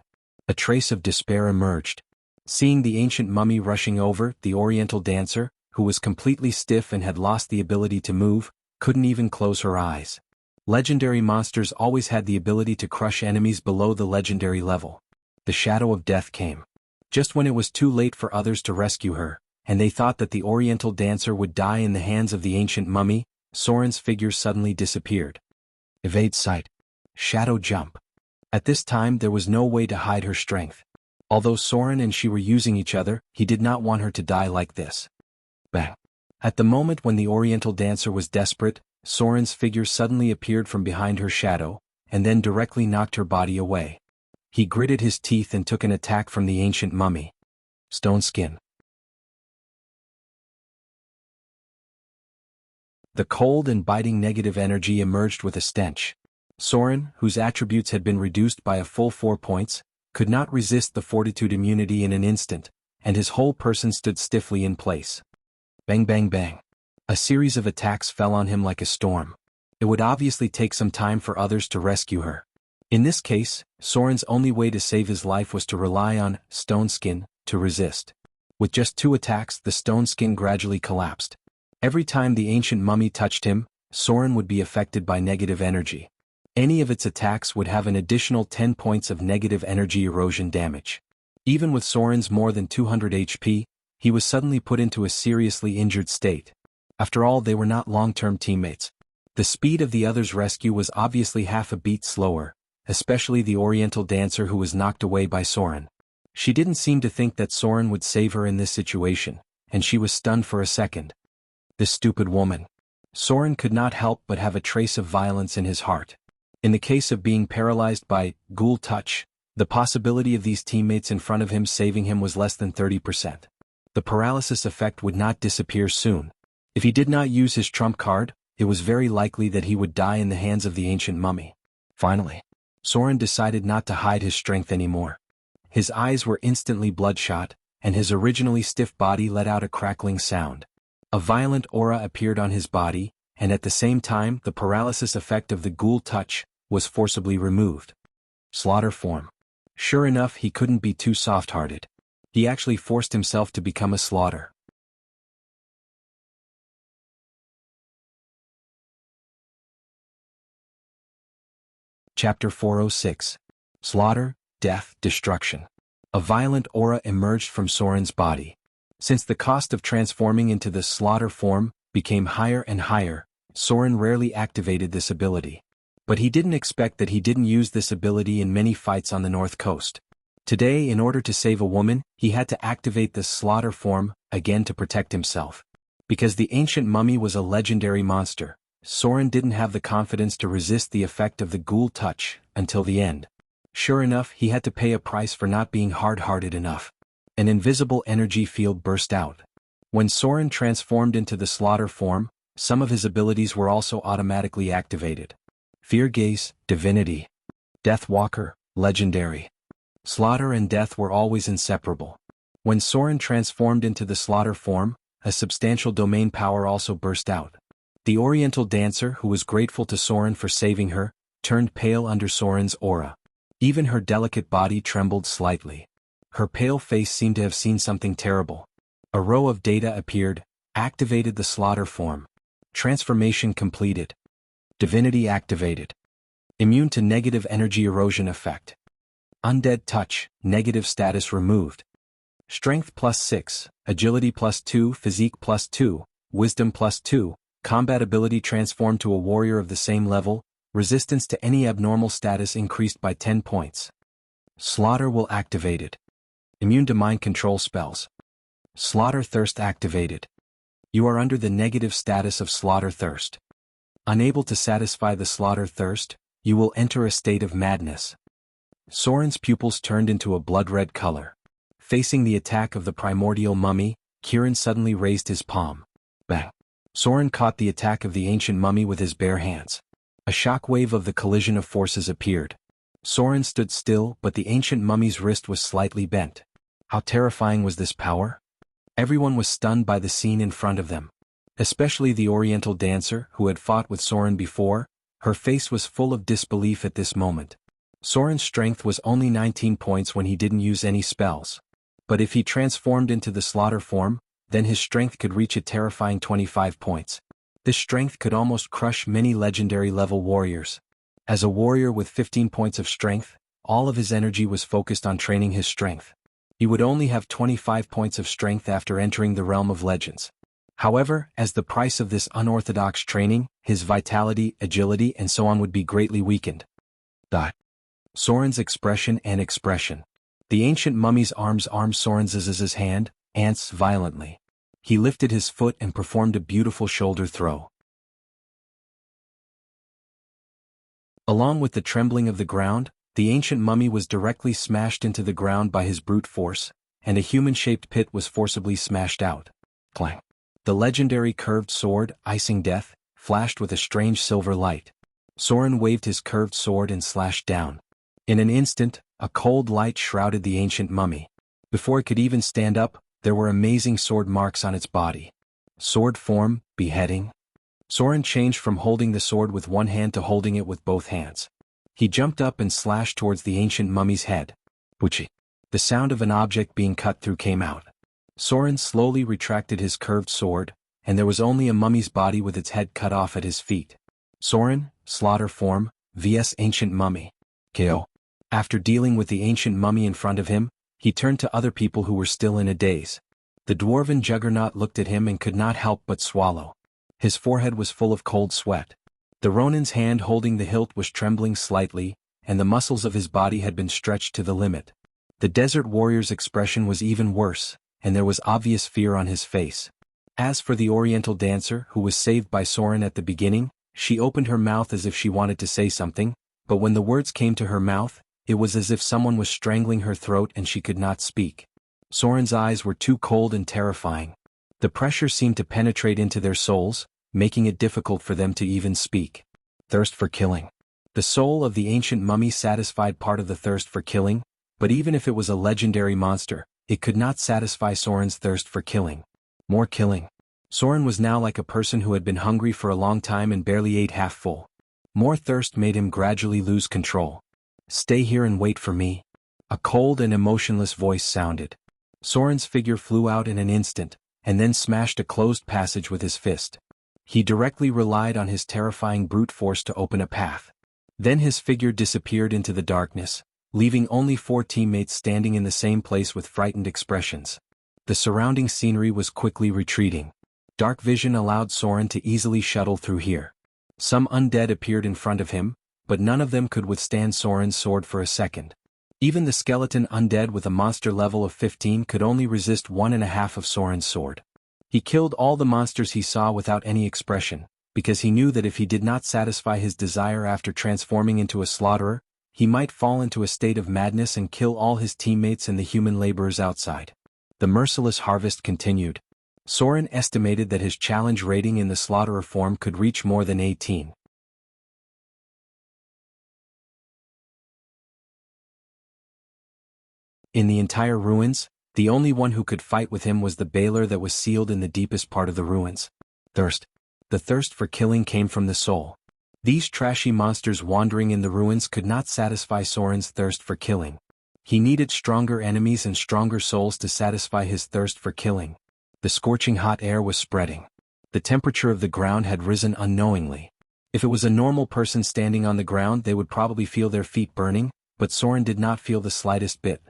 A trace of despair emerged. Seeing the ancient mummy rushing over, the Oriental dancer, who was completely stiff and had lost the ability to move, couldn't even close her eyes. Legendary monsters always had the ability to crush enemies below the legendary level. The shadow of death came. Just when it was too late for others to rescue her, and they thought that the Oriental dancer would die in the hands of the ancient mummy, Soren's figure suddenly disappeared. Evade sight. Shadow jump. At this time there was no way to hide her strength. Although Soren and she were using each other, he did not want her to die like this. Bang. At the moment when the Oriental dancer was desperate, Soren's figure suddenly appeared from behind her shadow, and then directly knocked her body away. He gritted his teeth and took an attack from the ancient mummy. Stone skin. The cold and biting negative energy emerged with a stench. Soren, whose attributes had been reduced by a full 4 points, could not resist the fortitude immunity in an instant, and his whole person stood stiffly in place. Bang bang bang. A series of attacks fell on him like a storm. It would obviously take some time for others to rescue her. In this case, Soren's only way to save his life was to rely on Stone Skin to resist. With just 2 attacks, the stone skin gradually collapsed. Every time the ancient mummy touched him, Soren would be affected by negative energy. Any of its attacks would have an additional 10 points of negative energy erosion damage. Even with Soren's more than 200 HP, he was suddenly put into a seriously injured state. After all, they were not long-term teammates. The speed of the other's rescue was obviously half a beat slower, especially the Oriental dancer who was knocked away by Soren. She didn't seem to think that Soren would save her in this situation, and she was stunned for a second. This stupid woman. Soren could not help but have a trace of violence in his heart. In the case of being paralyzed by ghoul touch, the possibility of these teammates in front of him saving him was less than 30%. The paralysis effect would not disappear soon. If he did not use his trump card, it was very likely that he would die in the hands of the ancient mummy. Finally, Soren decided not to hide his strength anymore. His eyes were instantly bloodshot, and his originally stiff body let out a crackling sound. A violent aura appeared on his body, and at the same time the paralysis effect of the ghoul touch was forcibly removed. Slaughter form. Sure enough, he couldn't be too soft-hearted. He actually forced himself to become a slaughter. Chapter 406. Slaughter, Death, Destruction. A violent aura emerged from Soren's body. Since the cost of transforming into the slaughter form became higher and higher, Soren rarely activated this ability. But he didn't expect that he didn't use this ability in many fights on the North Coast. Today, in order to save a woman, he had to activate the slaughter form again to protect himself. Because the ancient mummy was a legendary monster, Soren didn't have the confidence to resist the effect of the ghoul touch until the end. Sure enough, he had to pay a price for not being hard-hearted enough. An invisible energy field burst out. When Soren transformed into the slaughter form, some of his abilities were also automatically activated. Fear Gaze, Divinity. Death Walker, Legendary. Slaughter and death were always inseparable. When Soren transformed into the slaughter form, a substantial domain power also burst out. The Oriental dancer, who was grateful to Soren for saving her, turned pale under Soren's aura. Even her delicate body trembled slightly. Her pale face seemed to have seen something terrible. A row of data appeared, activated the slaughter form. Transformation completed. Divinity activated. Immune to negative energy erosion effect. Undead touch, negative status removed. Strength +6, agility +2, physique +2, wisdom +2, combat ability transformed to a warrior of the same level, resistance to any abnormal status increased by 10 points. Slaughter will activated. Immune to mind control spells. Slaughter Thirst activated. You are under the negative status of Slaughter Thirst. Unable to satisfy the Slaughter Thirst, you will enter a state of madness. Soren's pupils turned into a blood-red color. Facing the attack of the primordial mummy, Kieran suddenly raised his palm. Bang! Soren caught the attack of the ancient mummy with his bare hands. A shockwave of the collision of forces appeared. Soren stood still, but the ancient mummy's wrist was slightly bent. How terrifying was this power? Everyone was stunned by the scene in front of them. Especially the Oriental dancer, who had fought with Soren before. Her face was full of disbelief at this moment. Soren's strength was only 19 points when he didn't use any spells. But if he transformed into the slaughter form, then his strength could reach a terrifying 25 points. This strength could almost crush many legendary-level warriors. As a warrior with 15 points of strength, all of his energy was focused on training his strength. He would only have 25 points of strength after entering the realm of legends. However, as the price of this unorthodox training, his vitality, agility, and so on would be greatly weakened. Soren's expression. The ancient mummy's arms armed Soren's hand, ants violently. He lifted his foot and performed a beautiful shoulder throw. Along with the trembling of the ground, the ancient mummy was directly smashed into the ground by his brute force, and a human-shaped pit was forcibly smashed out. Clang! The legendary curved sword, Icing Death, flashed with a strange silver light. Soren waved his curved sword and slashed down. In an instant, a cold light shrouded the ancient mummy. Before it could even stand up, there were amazing sword marks on its body. Sword form, beheading. Soren changed from holding the sword with one hand to holding it with both hands. He jumped up and slashed towards the ancient mummy's head. Wuxia. The sound of an object being cut through came out. Soren slowly retracted his curved sword, and there was only a mummy's body with its head cut off at his feet. Soren, slaughter form, vs ancient mummy. KO. After dealing with the ancient mummy in front of him, he turned to other people who were still in a daze. The dwarven juggernaut looked at him and could not help but swallow. His forehead was full of cold sweat. The Ronin's hand holding the hilt was trembling slightly, and the muscles of his body had been stretched to the limit. The desert warrior's expression was even worse, and there was obvious fear on his face. As for the oriental dancer who was saved by Soren at the beginning, she opened her mouth as if she wanted to say something, but when the words came to her mouth, it was as if someone was strangling her throat and she could not speak. Soren's eyes were too cold and terrifying. The pressure seemed to penetrate into their souls, making it difficult for them to even speak. Thirst for killing. The soul of the ancient mummy satisfied part of the thirst for killing, but even if it was a legendary monster, it could not satisfy Soren's thirst for killing. More killing. Soren was now like a person who had been hungry for a long time and barely ate half full. More thirst made him gradually lose control. Stay here and wait for me. A cold and emotionless voice sounded. Soren's figure flew out in an instant, and then smashed a closed passage with his fist. He directly relied on his terrifying brute force to open a path. Then his figure disappeared into the darkness, leaving only 4 teammates standing in the same place with frightened expressions. The surrounding scenery was quickly retreating. Dark vision allowed Soren to easily shuttle through here. Some undead appeared in front of him, but none of them could withstand Soren's sword for a second. Even the skeleton undead with a monster level of 15 could only resist 1.5 of Soren's sword. He killed all the monsters he saw without any expression, because he knew that if he did not satisfy his desire after transforming into a slaughterer, he might fall into a state of madness and kill all his teammates and the human laborers outside. The merciless harvest continued. Soren estimated that his challenge rating in the slaughterer form could reach more than 18. In the entire ruins, the only one who could fight with him was the Baler that was sealed in the deepest part of the ruins. Thirst. The thirst for killing came from the soul. These trashy monsters wandering in the ruins could not satisfy Soren's thirst for killing. He needed stronger enemies and stronger souls to satisfy his thirst for killing. The scorching hot air was spreading. The temperature of the ground had risen unknowingly. If it was a normal person standing on the ground, they would probably feel their feet burning, but Soren did not feel the slightest bit.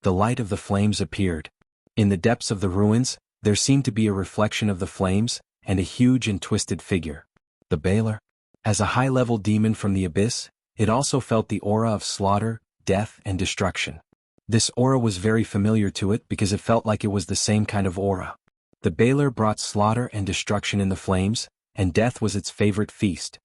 The light of the flames appeared. In the depths of the ruins, there seemed to be a reflection of the flames, and a huge and twisted figure. The Baler. As a high-level demon from the abyss, it also felt the aura of slaughter, death, and destruction. This aura was very familiar to it because it felt like it was the same kind of aura. The Baler brought slaughter and destruction in the flames, and death was its favorite feast.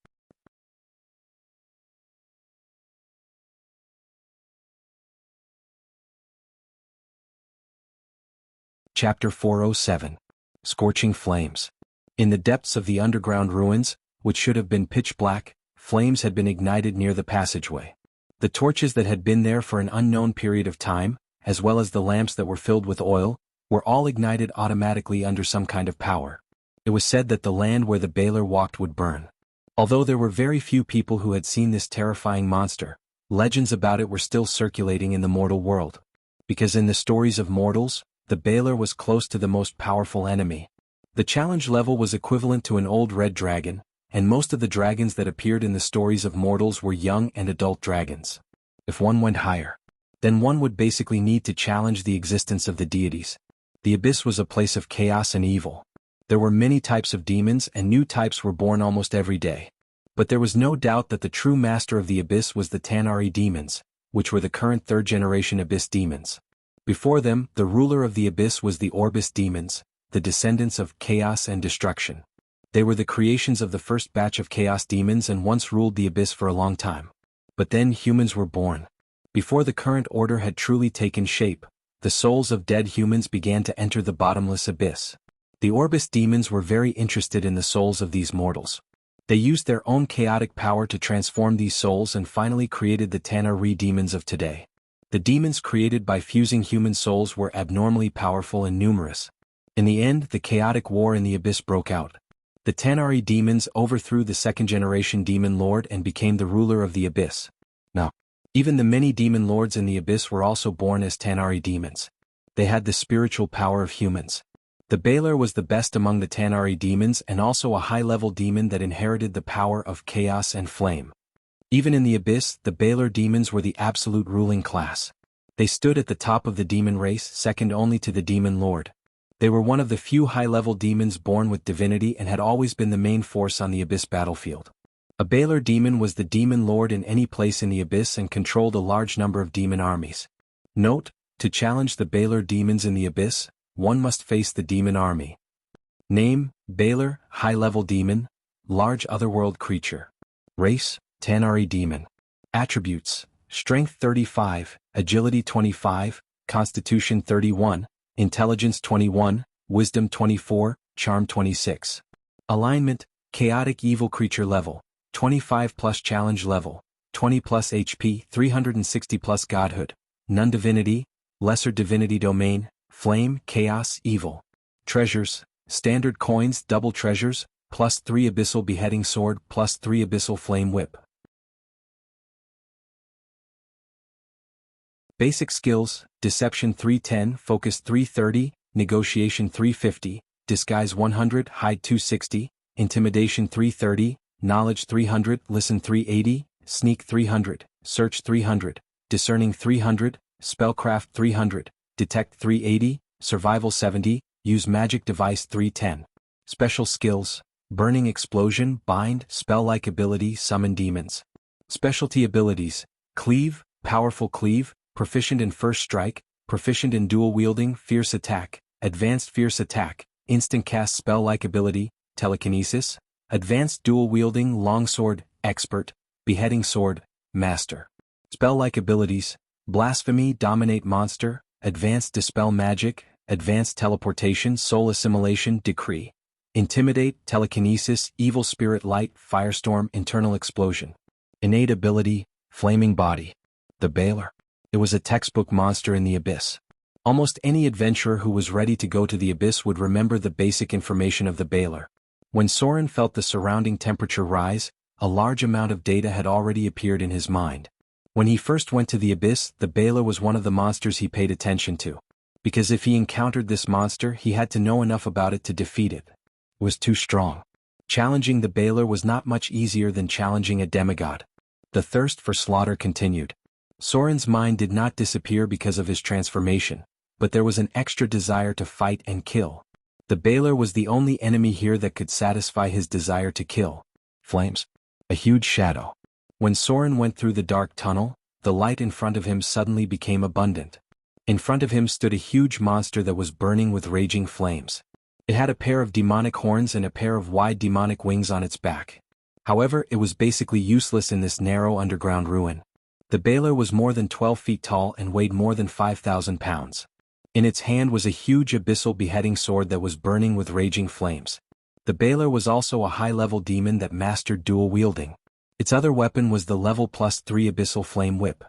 Chapter 407. Scorching Flames. In the depths of the underground ruins, which should have been pitch black, flames had been ignited near the passageway. The torches that had been there for an unknown period of time, as well as the lamps that were filled with oil, were all ignited automatically under some kind of power. It was said that the land where the Baler walked would burn. Although there were very few people who had seen this terrifying monster, legends about it were still circulating in the mortal world. Because in the stories of mortals, the Baler was close to the most powerful enemy. The challenge level was equivalent to an old red dragon, and most of the dragons that appeared in the stories of mortals were young and adult dragons. If one went higher, then one would basically need to challenge the existence of the deities. The abyss was a place of chaos and evil. There were many types of demons and new types were born almost every day. But there was no doubt that the true master of the abyss was the Tanar'ri demons, which were the current third-generation abyss demons. Before them, the ruler of the abyss was the Orbis demons, the descendants of chaos and destruction. They were the creations of the first batch of chaos demons and once ruled the abyss for a long time. But then humans were born. Before the current order had truly taken shape, the souls of dead humans began to enter the bottomless abyss. The Orbis demons were very interested in the souls of these mortals. They used their own chaotic power to transform these souls and finally created the Tanar'ri demons of today. The demons created by fusing human souls were abnormally powerful and numerous. In the end, the chaotic war in the abyss broke out. The Tanar'ri demons overthrew the second-generation demon lord and became the ruler of the abyss. Now, even the many demon lords in the abyss were also born as Tanar'ri demons. they had the spiritual power of humans. The Baler was the best among the Tanar'ri demons and also a high-level demon that inherited the power of chaos and flame. Even in the abyss, the Baler demons were the absolute ruling class. They stood at the top of the demon race, second only to the demon lord. They were one of the few high-level demons born with divinity and had always been the main force on the abyss battlefield. A Baler demon was the demon lord in any place in the abyss and controlled a large number of demon armies. Note, to challenge the Baler demons in the abyss, one must face the demon army. Name, Baler, high-level demon, large otherworld creature. Race, Tanar'ri demon. Attributes, Strength 35, Agility 25, Constitution 31, Intelligence 21, Wisdom 24, Charm 26. Alignment, Chaotic evil creature level, 25 plus challenge level, 20 plus HP, 360 plus godhood. None divinity, lesser divinity domain, flame, chaos, evil. Treasures, standard coins, double treasures, plus 3 abyssal beheading sword, plus 3 abyssal flame whip. Basic skills, Deception 310, Focus 330, Negotiation 350, Disguise 100, Hide 260, Intimidation 330, Knowledge 300, Listen 380, Sneak 300, Search 300, Discerning 300, Spellcraft 300, Detect 380, Survival 70, Use Magic Device 310. Special skills, Burning Explosion, Bind, Spell-like ability, Summon demons. Specialty abilities, Cleave, Powerful Cleave, Proficient in First Strike, Proficient in Dual Wielding, Fierce Attack, Advanced Fierce Attack, Instant Cast Spell-like ability, Telekinesis, Advanced Dual Wielding, Longsword, Expert, Beheading Sword, Master. Spell-like abilities, Blasphemy, Dominate Monster, Advanced Dispel Magic, Advanced Teleportation, Soul Assimilation, Decree. Intimidate, Telekinesis, Evil Spirit Light, Firestorm, Internal Explosion. Innate ability, Flaming Body. The Baler. It was a textbook monster in the abyss. Almost any adventurer who was ready to go to the abyss would remember the basic information of the Baler. When Soren felt the surrounding temperature rise, a large amount of data had already appeared in his mind. When he first went to the abyss, the Baler was one of the monsters he paid attention to. Because if he encountered this monster, he had to know enough about it to defeat it. It was too strong. Challenging the Baler was not much easier than challenging a demigod. The thirst for slaughter continued. Soren's mind did not disappear because of his transformation, but there was an extra desire to fight and kill. The Baler was the only enemy here that could satisfy his desire to kill. Flames. A huge shadow. When Soren went through the dark tunnel, the light in front of him suddenly became abundant. In front of him stood a huge monster that was burning with raging flames. It had a pair of demonic horns and a pair of wide demonic wings on its back. However, it was basically useless in this narrow underground ruin. The Baler was more than 12 feet tall and weighed more than 5,000 pounds. In its hand was a huge abyssal beheading sword that was burning with raging flames. The Baler was also a high-level demon that mastered dual wielding. Its other weapon was the level +3 abyssal flame whip.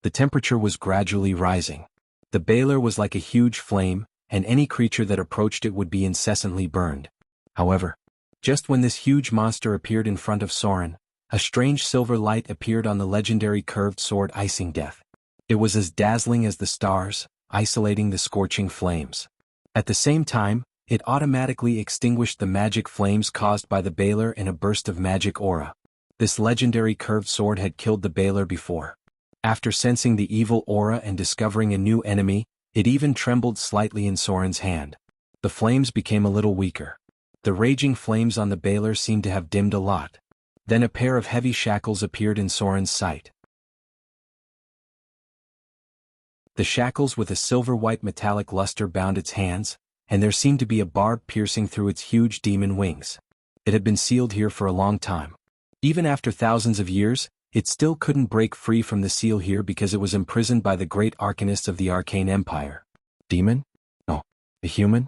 The temperature was gradually rising. The Baler was like a huge flame, and any creature that approached it would be incessantly burned. However, just when this huge monster appeared in front of Soren, a strange silver light appeared on the legendary curved sword Icing Death. It was as dazzling as the stars, isolating the scorching flames. At the same time, it automatically extinguished the magic flames caused by the Baler in a burst of magic aura. This legendary curved sword had killed the Baler before. After sensing the evil aura and discovering a new enemy, it even trembled slightly in Soren's hand. The flames became a little weaker. The raging flames on the Baler seemed to have dimmed a lot. Then a pair of heavy shackles appeared in Soren's sight. The shackles with a silver-white metallic luster bound its hands, and there seemed to be a barb piercing through its huge demon wings. It had been sealed here for a long time. Even after thousands of years, it still couldn't break free from the seal here because it was imprisoned by the great arcanists of the Arcane Empire. Demon? No. A human?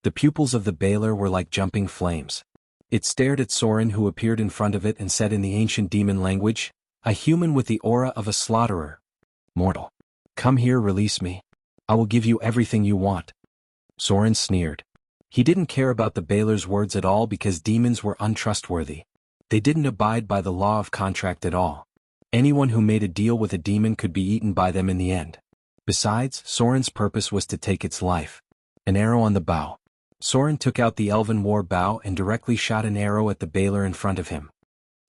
The pupils of the Baler were like jumping flames. It stared at Soren, who appeared in front of it, and said in the ancient demon language, "A human with the aura of a slaughterer. Mortal. Come here, release me. I will give you everything you want." Soren sneered. He didn't care about the Baler's words at all because demons were untrustworthy. They didn't abide by the law of contract at all. Anyone who made a deal with a demon could be eaten by them in the end. Besides, Soren's purpose was to take its life. An arrow on the bow. Soren took out the elven war bow and directly shot an arrow at the bailer in front of him.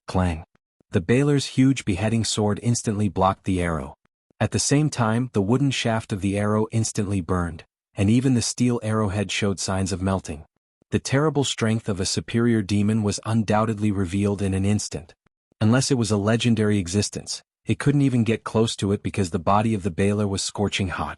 Clang. The bailer's huge beheading sword instantly blocked the arrow. At the same time, the wooden shaft of the arrow instantly burned, and even the steel arrowhead showed signs of melting. The terrible strength of a superior demon was undoubtedly revealed in an instant. Unless it was a legendary existence, it couldn't even get close to it because the body of the bailer was scorching hot.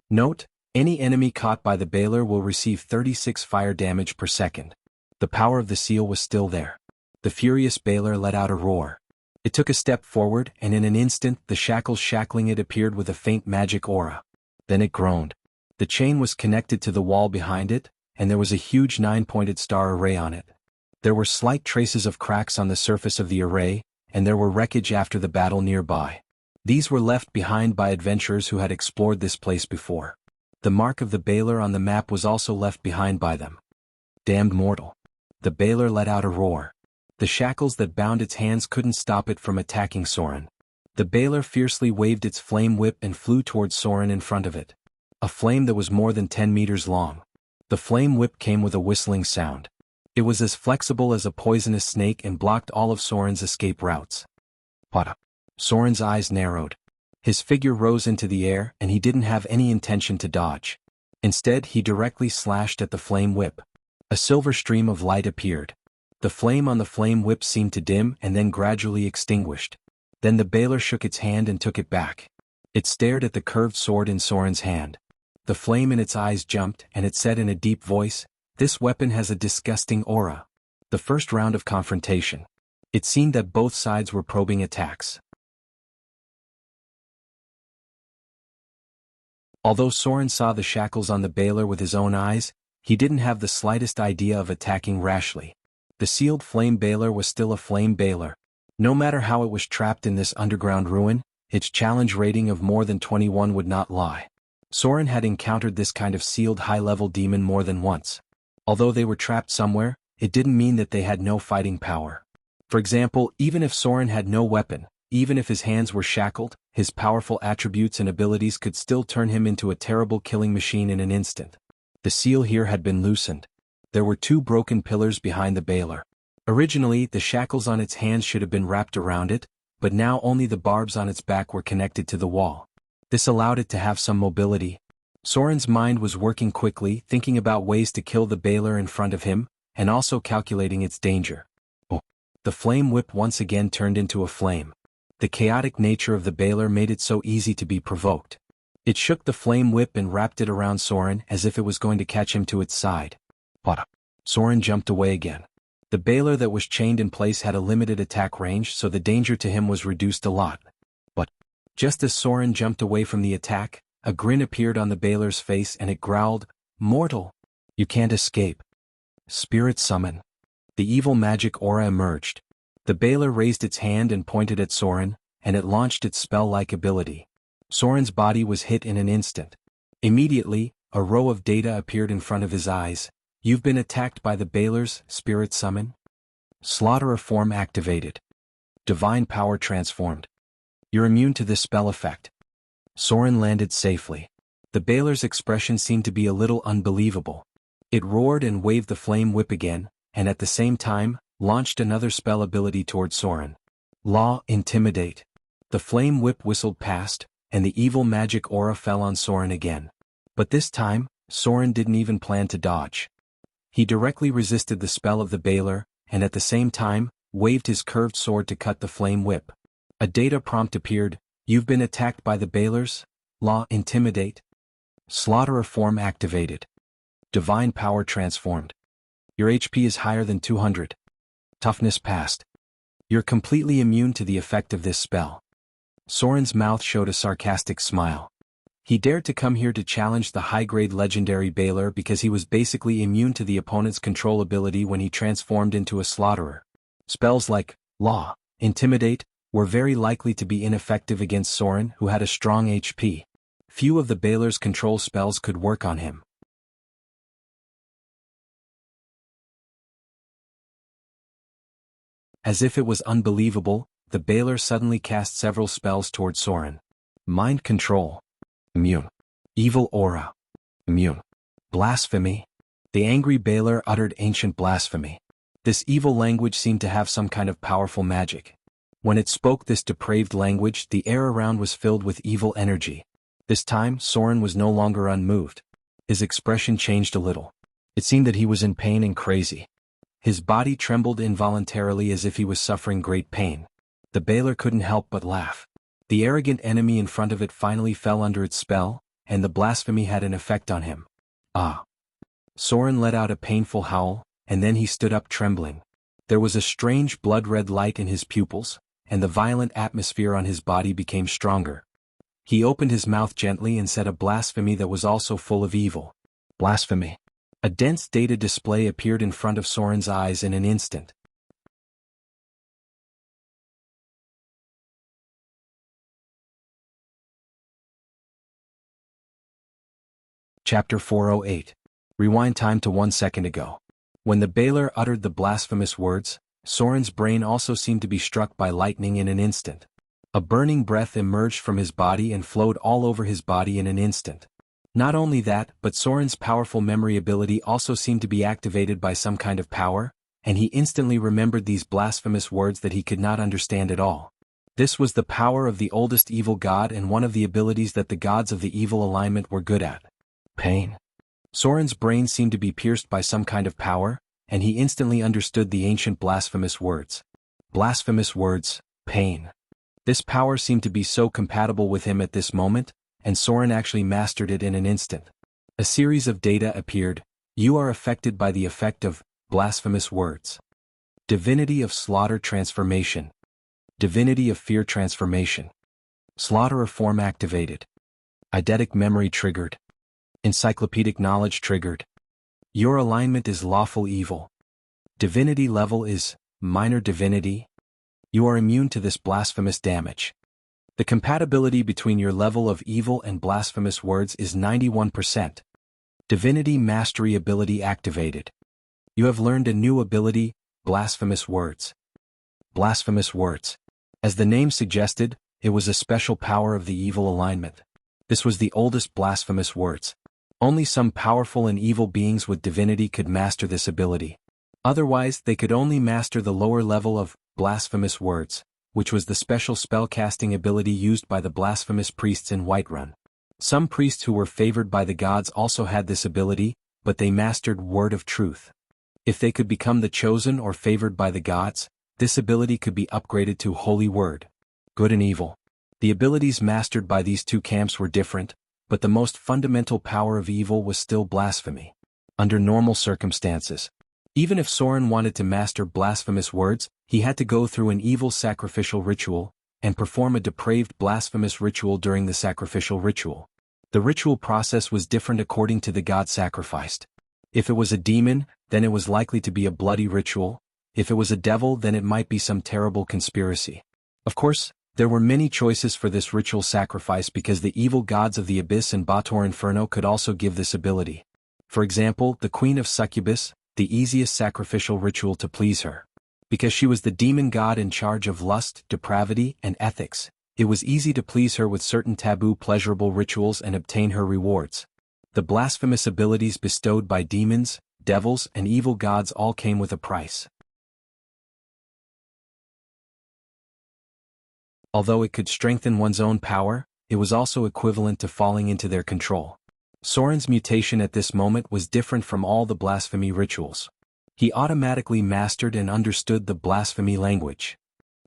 Note: any enemy caught by the bailer will receive 36 fire damage per second. The power of the seal was still there. The furious bailer let out a roar. It took a step forward, and in an instant the shackles shackling it appeared with a faint magic aura. Then it groaned. The chain was connected to the wall behind it, and there was a huge 9-pointed star array on it. There were slight traces of cracks on the surface of the array, and there were wreckage after the battle nearby. These were left behind by adventurers who had explored this place before. The mark of the bailer on the map was also left behind by them. Damned mortal. The bailer let out a roar. The shackles that bound its hands couldn't stop it from attacking Soren. The bailer fiercely waved its flame whip and flew towards Soren in front of it. A flame that was more than 10 meters long. The flame whip came with a whistling sound. It was as flexible as a poisonous snake and blocked all of Soren's escape routes. What? Soren's eyes narrowed. His figure rose into the air and he didn't have any intention to dodge. Instead, he directly slashed at the flame whip. A silver stream of light appeared. The flame on the flame whip seemed to dim and then gradually extinguished. Then the bailer shook its hand and took it back. It stared at the curved sword in Soren's hand. The flame in its eyes jumped and it said in a deep voice, "This weapon has a disgusting aura." The first round of confrontation. It seemed that both sides were probing attacks. Although Soren saw the shackles on the bailer with his own eyes, he didn't have the slightest idea of attacking rashly. The sealed flame bailer was still a flame bailer. No matter how it was trapped in this underground ruin, its challenge rating of more than 21 would not lie. Soren had encountered this kind of sealed high-level demon more than once. Although they were trapped somewhere, it didn't mean that they had no fighting power. For example, even if Soren had no weapon, even if his hands were shackled, his powerful attributes and abilities could still turn him into a terrible killing machine in an instant. The seal here had been loosened. There were 2 broken pillars behind the bailer. Originally, the shackles on its hands should have been wrapped around it, but now only the barbs on its back were connected to the wall. This allowed it to have some mobility. Soren's mind was working quickly, thinking about ways to kill the bailer in front of him, and also calculating its danger. Oh! The flame whip once again turned into a flame. The chaotic nature of the bailer made it so easy to be provoked. It shook the flame whip and wrapped it around Soren as if it was going to catch him to its side. What? Soren jumped away again. The bailer that was chained in place had a limited attack range, so the danger to him was reduced a lot. But just as Soren jumped away from the attack, a grin appeared on the bailer's face and it growled, "Mortal! You can't escape." Spirit summon. The evil magic aura emerged. The bailer raised its hand and pointed at Soren, and it launched its spell-like ability. Soren's body was hit in an instant. Immediately, a row of data appeared in front of his eyes. You've been attacked by the bailer's spirit summon. Slaughterer form activated. Divine power transformed. You're immune to this spell effect. Soren landed safely. The bailer's expression seemed to be a little unbelievable. It roared and waved the flame whip again, and at the same time, launched another spell ability toward Soren. Law, Intimidate. The flame whip whistled past, and the evil magic aura fell on Soren again. But this time, Soren didn't even plan to dodge. He directly resisted the spell of the bailer, and at the same time, waved his curved sword to cut the flame whip. A data prompt appeared. You've been attacked by the bailers. Law, Intimidate. Slaughterer form activated. Divine power transformed. Your HP is higher than 200. Toughness passed. You're completely immune to the effect of this spell. Soren's mouth showed a sarcastic smile. He dared to come here to challenge the high-grade legendary bailer because he was basically immune to the opponent's control ability when he transformed into a slaughterer. Spells like Law, Intimidate were very likely to be ineffective against Soren, who had a strong HP. Few of the bailer's control spells could work on him. As if it was unbelievable, the bailer suddenly cast several spells toward Soren. Mind control. Immune. Evil aura. Immune. Blasphemy. The angry Baylor uttered ancient blasphemy. This evil language seemed to have some kind of powerful magic. When it spoke this depraved language, the air around was filled with evil energy. This time, Soren was no longer unmoved. His expression changed a little. It seemed that he was in pain and crazy. His body trembled involuntarily as if he was suffering great pain. The Baylor couldn't help but laugh. The arrogant enemy in front of it finally fell under its spell, and the blasphemy had an effect on him. Ah! Soren let out a painful howl, and then he stood up trembling. There was a strange blood-red light in his pupils, and the violent atmosphere on his body became stronger. He opened his mouth gently and said a blasphemy that was also full of evil. Blasphemy. A dense data display appeared in front of Soren's eyes in an instant. Chapter 408. Rewind time to 1 second ago. When the Baylor uttered the blasphemous words, Soren's brain also seemed to be struck by lightning in an instant. A burning breath emerged from his body and flowed all over his body in an instant. Not only that, but Soren's powerful memory ability also seemed to be activated by some kind of power, and he instantly remembered these blasphemous words that he could not understand at all. This was the power of the oldest evil god and one of the abilities that the gods of the evil alignment were good at. Pain. Soren's brain seemed to be pierced by some kind of power, and he instantly understood the ancient blasphemous words. Blasphemous words, pain. This power seemed to be so compatible with him at this moment, and Soren actually mastered it in an instant. A series of data appeared. You are affected by the effect of blasphemous words. Divinity of slaughter transformation. Divinity of fear transformation. Slaughterer form activated. Eidetic memory triggered. Encyclopedic knowledge triggered. Your alignment is lawful evil. Divinity level is minor divinity. You are immune to this blasphemous damage. The compatibility between your level of evil and blasphemous words is 91%. Divinity mastery ability activated. You have learned a new ability, blasphemous words. Blasphemous words. As the name suggested, it was a special power of the evil alignment. This was the oldest blasphemous words. Only some powerful and evil beings with divinity could master this ability. Otherwise, they could only master the lower level of blasphemous words, which was the special spellcasting ability used by the blasphemous priests in Whiterun. Some priests who were favored by the gods also had this ability, but they mastered Word of Truth. If they could become the chosen or favored by the gods, this ability could be upgraded to Holy Word. Good and evil. The abilities mastered by these two camps were different, but the most fundamental power of evil was still blasphemy. Under normal circumstances, even if Soren wanted to master blasphemous words, he had to go through an evil sacrificial ritual, and perform a depraved blasphemous ritual during the sacrificial ritual. The ritual process was different according to the god sacrificed. If it was a demon, then it was likely to be a bloody ritual. If it was a devil, then it might be some terrible conspiracy. Of course, there were many choices for this ritual sacrifice because the evil gods of the Abyss and Bator Inferno could also give this ability. For example, the Queen of Succubus, the easiest sacrificial ritual to please her. Because she was the demon god in charge of lust, depravity, and ethics, it was easy to please her with certain taboo pleasurable rituals and obtain her rewards. The blasphemous abilities bestowed by demons, devils, and evil gods all came with a price. Although it could strengthen one's own power, it was also equivalent to falling into their control. Soren's mutation at this moment was different from all the blasphemy rituals. He automatically mastered and understood the blasphemy language.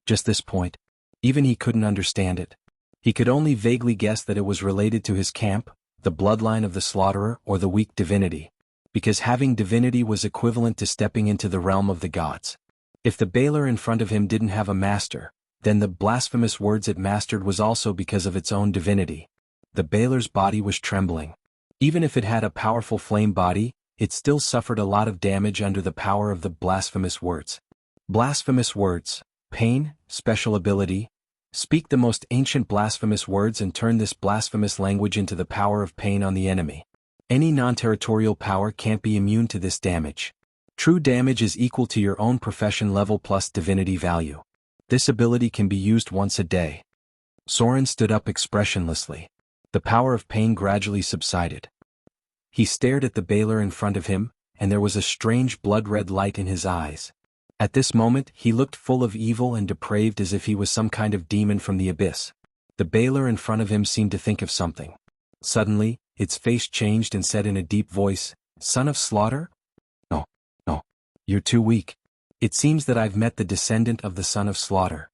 Just this point, even he couldn't understand it. He could only vaguely guess that it was related to his camp, the bloodline of the slaughterer, or the weak divinity. Because having divinity was equivalent to stepping into the realm of the gods. If the Baylor in front of him didn't have a master, then the blasphemous words it mastered was also because of its own divinity. The Baylor's body was trembling. Even if it had a powerful flame body, it still suffered a lot of damage under the power of the blasphemous words. Blasphemous words, pain, special ability. Speak the most ancient blasphemous words and turn this blasphemous language into the power of pain on the enemy. Any non-territorial power can't be immune to this damage. True damage is equal to your own profession level plus divinity value. This ability can be used once a day. Soren stood up expressionlessly. The power of pain gradually subsided. He stared at the Baylor in front of him, and there was a strange blood-red light in his eyes. At this moment he looked full of evil and depraved as if he was some kind of demon from the abyss. The Baylor in front of him seemed to think of something. Suddenly, its face changed and said in a deep voice, "Son of Slaughter? No, no. You're too weak. It seems that I've met the descendant of the Son of Slaughter."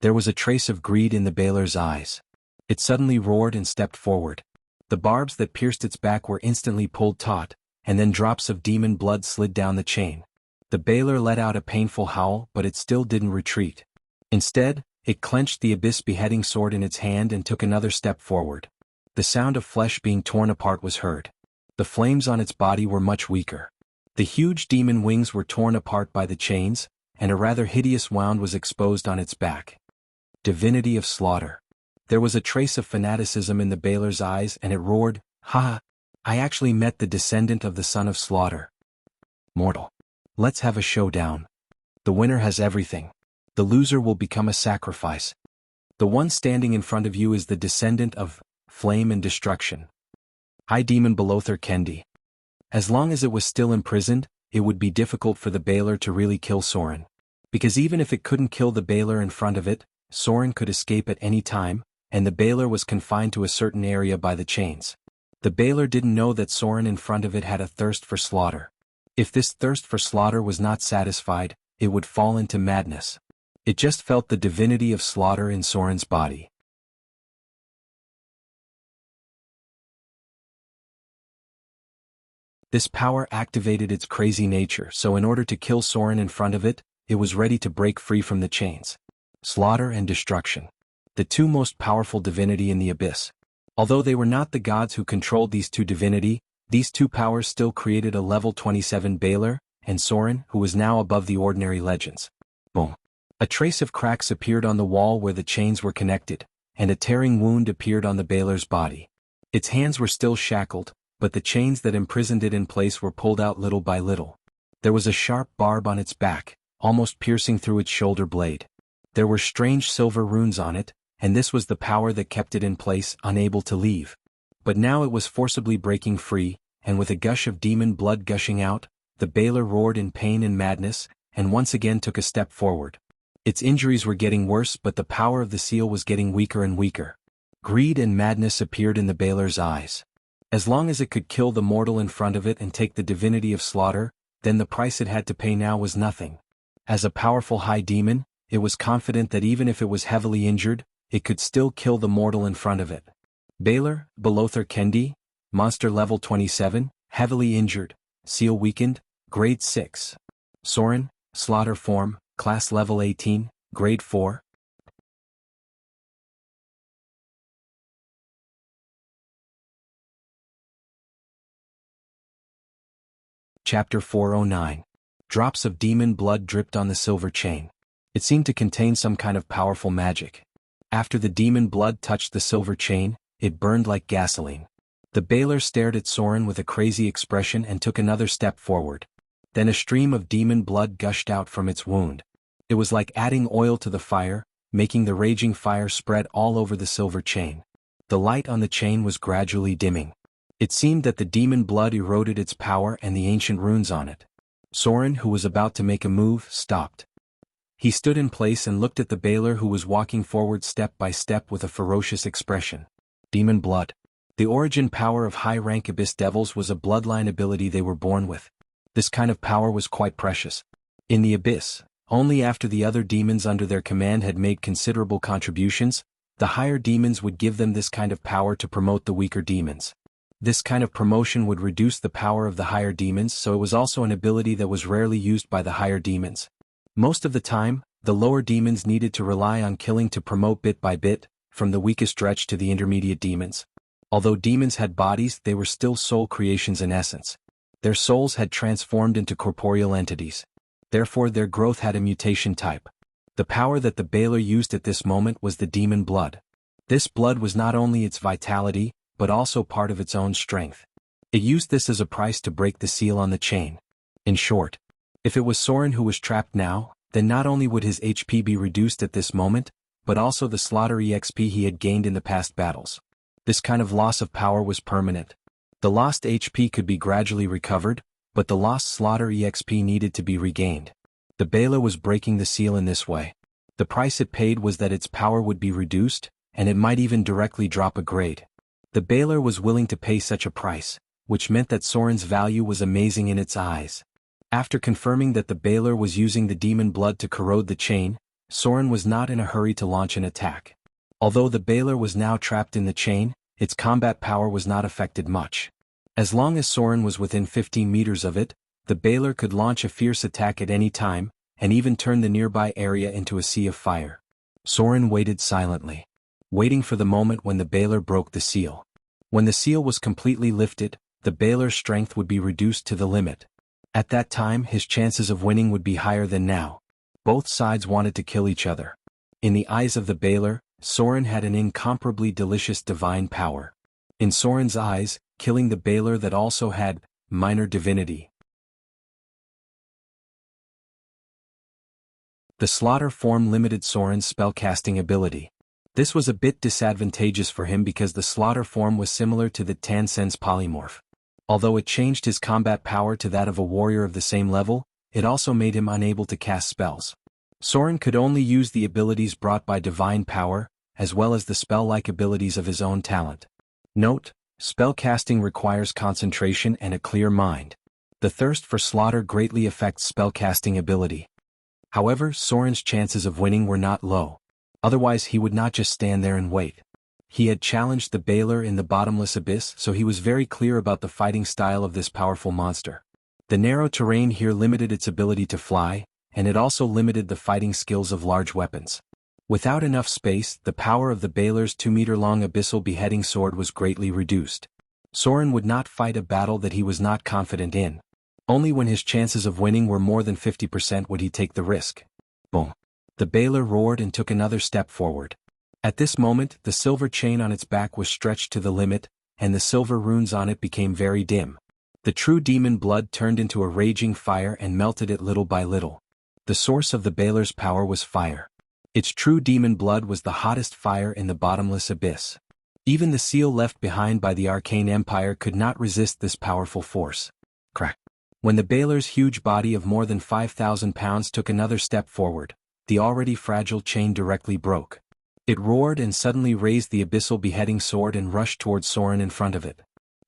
There was a trace of greed in the Baylor's eyes. It suddenly roared and stepped forward. The barbs that pierced its back were instantly pulled taut, and then drops of demon blood slid down the chain. The Baylor let out a painful howl, but it still didn't retreat. Instead, it clenched the abyss beheading sword in its hand and took another step forward. The sound of flesh being torn apart was heard. The flames on its body were much weaker. The huge demon wings were torn apart by the chains, and a rather hideous wound was exposed on its back. Divinity of Slaughter. There was a trace of fanaticism in the Baylor's eyes, and it roared, "Ha! I actually met the descendant of the Son of Slaughter. Mortal. Let's have a showdown. The winner has everything. The loser will become a sacrifice. The one standing in front of you is the descendant of Flame and Destruction. High Demon Belother Kendi." As long as it was still imprisoned, it would be difficult for the Baylor to really kill Soren. Because even if it couldn't kill the Baylor in front of it, Soren could escape at any time, and the Baylor was confined to a certain area by the chains. The Baylor didn't know that Soren in front of it had a thirst for slaughter. If this thirst for slaughter was not satisfied, it would fall into madness. It just felt the divinity of slaughter in Soren's body. This power activated its crazy nature, so in order to kill Soren in front of it, it was ready to break free from the chains. Slaughter and destruction. The two most powerful divinity in the abyss. Although they were not the gods who controlled these two divinity, these two powers still created a level 27 Baylor, and Soren, who was now above the ordinary legends. Boom. A trace of cracks appeared on the wall where the chains were connected, and a tearing wound appeared on the Baylor's body. Its hands were still shackled, but the chains that imprisoned it in place were pulled out little by little. There was a sharp barb on its back, almost piercing through its shoulder blade. There were strange silver runes on it, and this was the power that kept it in place, unable to leave. But now it was forcibly breaking free, and with a gush of demon blood gushing out, the Baylor roared in pain and madness, and once again took a step forward. Its injuries were getting worse, but the power of the seal was getting weaker and weaker. Greed and madness appeared in the Baylor's eyes. As long as it could kill the mortal in front of it and take the divinity of slaughter, then the price it had to pay now was nothing. As a powerful high demon, it was confident that even if it was heavily injured, it could still kill the mortal in front of it. Baylor, Belother Kendi, Monster Level 27, Heavily Injured, Seal Weakened, Grade 6. Soren, Slaughter Form, Class Level 18, Grade 4. Chapter 409. Drops of demon blood dripped on the silver chain. It seemed to contain some kind of powerful magic. After the demon blood touched the silver chain, it burned like gasoline. The Baylor stared at Soren with a crazy expression and took another step forward. Then a stream of demon blood gushed out from its wound. It was like adding oil to the fire, making the raging fire spread all over the silver chain. The light on the chain was gradually dimming. It seemed that the demon blood eroded its power and the ancient runes on it. Soren, who was about to make a move, stopped. He stood in place and looked at the Baylor, who was walking forward step by step with a ferocious expression. Demon blood. The origin power of high-rank abyss devils was a bloodline ability they were born with. This kind of power was quite precious. In the abyss, only after the other demons under their command had made considerable contributions, the higher demons would give them this kind of power to promote the weaker demons. This kind of promotion would reduce the power of the higher demons, so it was also an ability that was rarely used by the higher demons. Most of the time, the lower demons needed to rely on killing to promote bit by bit, from the weakest stretch to the intermediate demons. Although demons had bodies, they were still soul creations in essence. Their souls had transformed into corporeal entities. Therefore their growth had a mutation type. The power that the Baylor used at this moment was the demon blood. This blood was not only its vitality, but also part of its own strength. It used this as a price to break the seal on the chain. In short, if it was Soren who was trapped now, then not only would his HP be reduced at this moment, but also the slaughter EXP he had gained in the past battles. This kind of loss of power was permanent. The lost HP could be gradually recovered, but the lost slaughter EXP needed to be regained. The Bela was breaking the seal in this way. The price it paid was that its power would be reduced, and it might even directly drop a grade. The Baler was willing to pay such a price, which meant that Soren's value was amazing in its eyes. After confirming that the Baler was using the demon blood to corrode the chain, Soren was not in a hurry to launch an attack. Although the Baler was now trapped in the chain, its combat power was not affected much. As long as Soren was within 15 meters of it, the Baler could launch a fierce attack at any time, and even turn the nearby area into a sea of fire. Soren waited silently, waiting for the moment when the Baler broke the seal. When the seal was completely lifted, the Baler's strength would be reduced to the limit. At that time his chances of winning would be higher than now. Both sides wanted to kill each other. In the eyes of the Baler, Soren had an incomparably delicious divine power. In Soren's eyes, killing the Baler that also had minor divinity. The slaughter form limited Soren's spellcasting ability. This was a bit disadvantageous for him because the slaughter form was similar to the Tansen's polymorph. Although it changed his combat power to that of a warrior of the same level, it also made him unable to cast spells. Soren could only use the abilities brought by divine power, as well as the spell-like abilities of his own talent. Note: spellcasting requires concentration and a clear mind. The thirst for slaughter greatly affects spellcasting ability. However, Soren's chances of winning were not low. Otherwise he would not just stand there and wait. He had challenged the Baler in the bottomless abyss, so he was very clear about the fighting style of this powerful monster. The narrow terrain here limited its ability to fly, and it also limited the fighting skills of large weapons. Without enough space, the power of the Baler's 2-meter-long abyssal beheading sword was greatly reduced. Soren would not fight a battle that he was not confident in. Only when his chances of winning were more than 50% would he take the risk. Boom. The Baler roared and took another step forward. At this moment, the silver chain on its back was stretched to the limit, and the silver runes on it became very dim. The true demon blood turned into a raging fire and melted it little by little. The source of the Baler's power was fire. Its true demon blood was the hottest fire in the bottomless abyss. Even the seal left behind by the Arcane Empire could not resist this powerful force. Crack. When the Baler's huge body of more than 5,000 pounds took another step forward, the already fragile chain directly broke. It roared and suddenly raised the abyssal beheading sword and rushed towards Soren in front of it.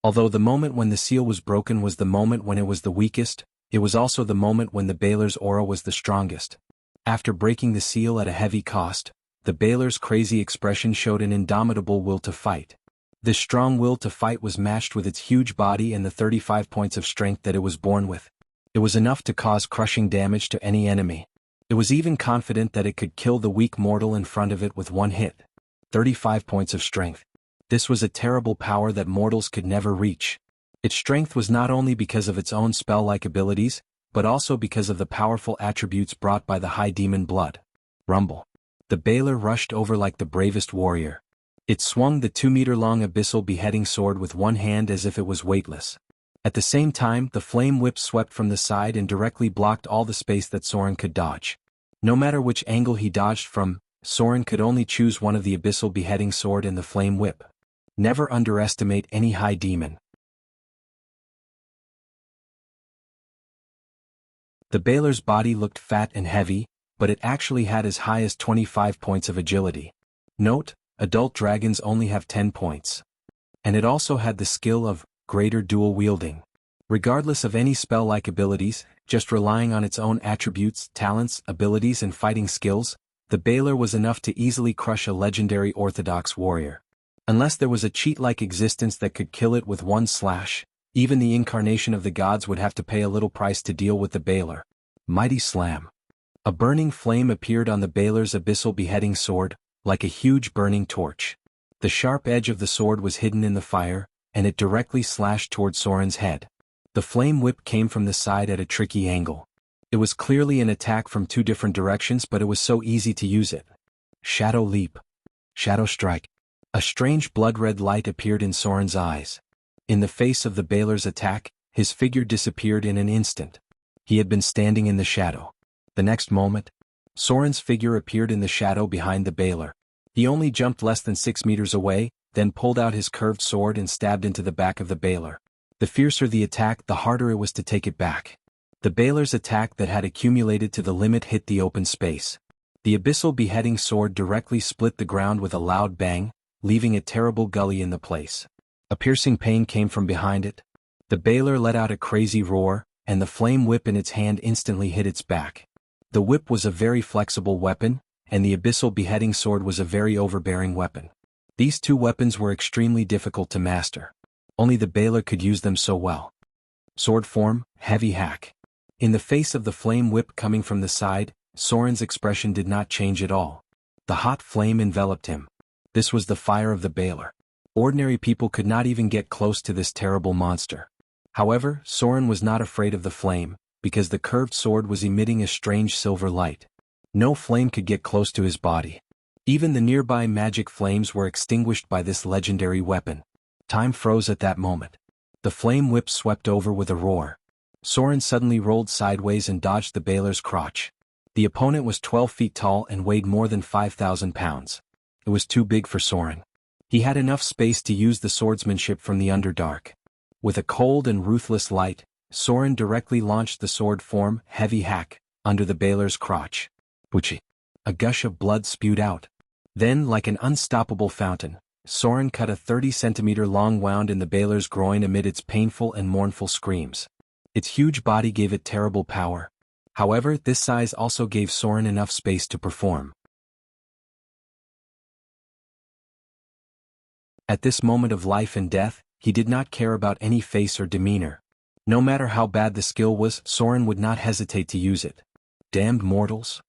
Although the moment when the seal was broken was the moment when it was the weakest, it was also the moment when the Baler's aura was the strongest. After breaking the seal at a heavy cost, the Baler's crazy expression showed an indomitable will to fight. This strong will to fight was matched with its huge body and the 35 points of strength that it was born with. It was enough to cause crushing damage to any enemy. It was even confident that it could kill the weak mortal in front of it with one hit. 35 points of strength. This was a terrible power that mortals could never reach. Its strength was not only because of its own spell-like abilities, but also because of the powerful attributes brought by the high demon blood. Rumble. The Baler rushed over like the bravest warrior. It swung the 2-meter-long abyssal beheading sword with one hand as if it was weightless. At the same time, the flame whip swept from the side and directly blocked all the space that Soren could dodge. No matter which angle he dodged from, Soren could only choose one of the abyssal beheading sword and the flame whip. Never underestimate any high demon. The Baler's body looked fat and heavy, but it actually had as high as 25 points of agility. Note: adult dragons only have 10 points. And it also had the skill of greater dual wielding. Regardless of any spell-like abilities, just relying on its own attributes, talents, abilities and fighting skills, the Baler was enough to easily crush a legendary orthodox warrior. Unless there was a cheat-like existence that could kill it with one slash, even the incarnation of the gods would have to pay a little price to deal with the Baler. Mighty slam. A burning flame appeared on the Baler's abyssal beheading sword, like a huge burning torch. The sharp edge of the sword was hidden in the fire, and it directly slashed toward Soren's head. The flame whip came from the side at a tricky angle. It was clearly an attack from two different directions, but it was so easy to use it. Shadow leap. Shadow strike. A strange blood-red light appeared in Soren's eyes. In the face of the Baler's attack, his figure disappeared in an instant. He had been standing in the shadow. The next moment, Soren's figure appeared in the shadow behind the Baler. He only jumped less than 6 meters away, then pulled out his curved sword and stabbed into the back of the Baler. The fiercer the attack, the harder it was to take it back. The Baler's attack that had accumulated to the limit hit the open space. The abyssal beheading sword directly split the ground with a loud bang, leaving a terrible gully in the place. A piercing pain came from behind it. The Baler let out a crazy roar, and the flame whip in its hand instantly hit its back. The whip was a very flexible weapon, and the abyssal beheading sword was a very overbearing weapon. These two weapons were extremely difficult to master. Only the Baler could use them so well. Sword form, heavy hack. In the face of the flame whip coming from the side, Soren's expression did not change at all. The hot flame enveloped him. This was the fire of the Baler. Ordinary people could not even get close to this terrible monster. However, Soren was not afraid of the flame, because the curved sword was emitting a strange silver light. No flame could get close to his body. Even the nearby magic flames were extinguished by this legendary weapon. Time froze at that moment. The flame whip swept over with a roar. Soren suddenly rolled sideways and dodged the Baler's crotch. The opponent was 12 feet tall and weighed more than 5,000 pounds. It was too big for Soren. He had enough space to use the swordsmanship from the Underdark. With a cold and ruthless light, Soren directly launched the sword form, heavy hack, under the Baler's crotch. Wuxia. A gush of blood spewed out. Then, like an unstoppable fountain, Soren cut a 30-centimeter long wound in the Baler's groin amid its painful and mournful screams. Its huge body gave it terrible power. However, this size also gave Soren enough space to perform. At this moment of life and death, he did not care about any face or demeanor. No matter how bad the skill was, Soren would not hesitate to use it. Damned mortals!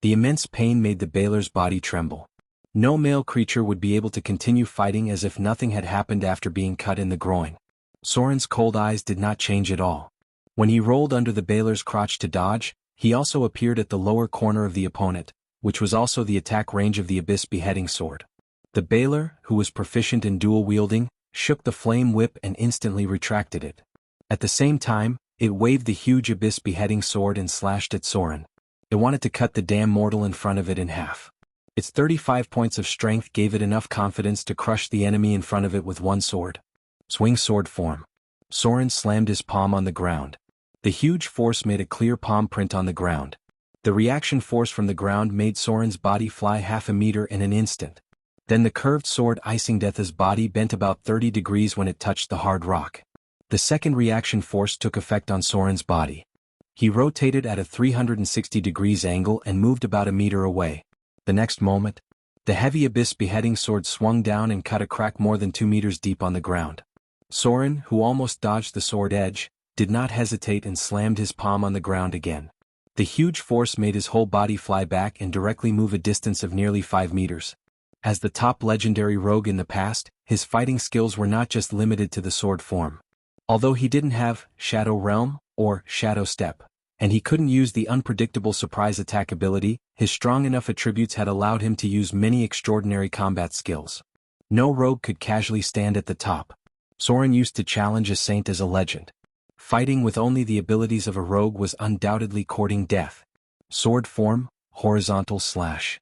The immense pain made the Baler's body tremble. No male creature would be able to continue fighting as if nothing had happened after being cut in the groin. Soren's cold eyes did not change at all. When he rolled under the Baler's crotch to dodge, he also appeared at the lower corner of the opponent, which was also the attack range of the Abyss beheading sword. The Baler, who was proficient in dual wielding, shook the flame whip and instantly retracted it. At the same time, it waved the huge Abyss beheading sword and slashed at Soren. It wanted to cut the damn mortal in front of it in half. Its 35 points of strength gave it enough confidence to crush the enemy in front of it with one sword. Swing sword form. Soren slammed his palm on the ground. The huge force made a clear palm print on the ground. The reaction force from the ground made Soren's body fly half a meter in an instant. Then the curved sword icing Death's body bent about 30 degrees when it touched the hard rock. The second reaction force took effect on Soren's body. He rotated at a 360 degrees angle and moved about a meter away. The next moment, the heavy Abyss beheading sword swung down and cut a crack more than 2 meters deep on the ground. Soren, who almost dodged the sword edge, did not hesitate and slammed his palm on the ground again. The huge force made his whole body fly back and directly move a distance of nearly 5 meters. As the top legendary rogue in the past, his fighting skills were not just limited to the sword form. Although he didn't have Shadow Realm or Shadow Step, and he couldn't use the unpredictable surprise attack ability, his strong enough attributes had allowed him to use many extraordinary combat skills. No rogue could casually stand at the top. Soren used to challenge a saint as a legend. Fighting with only the abilities of a rogue was undoubtedly courting death. Sword form, horizontal slash.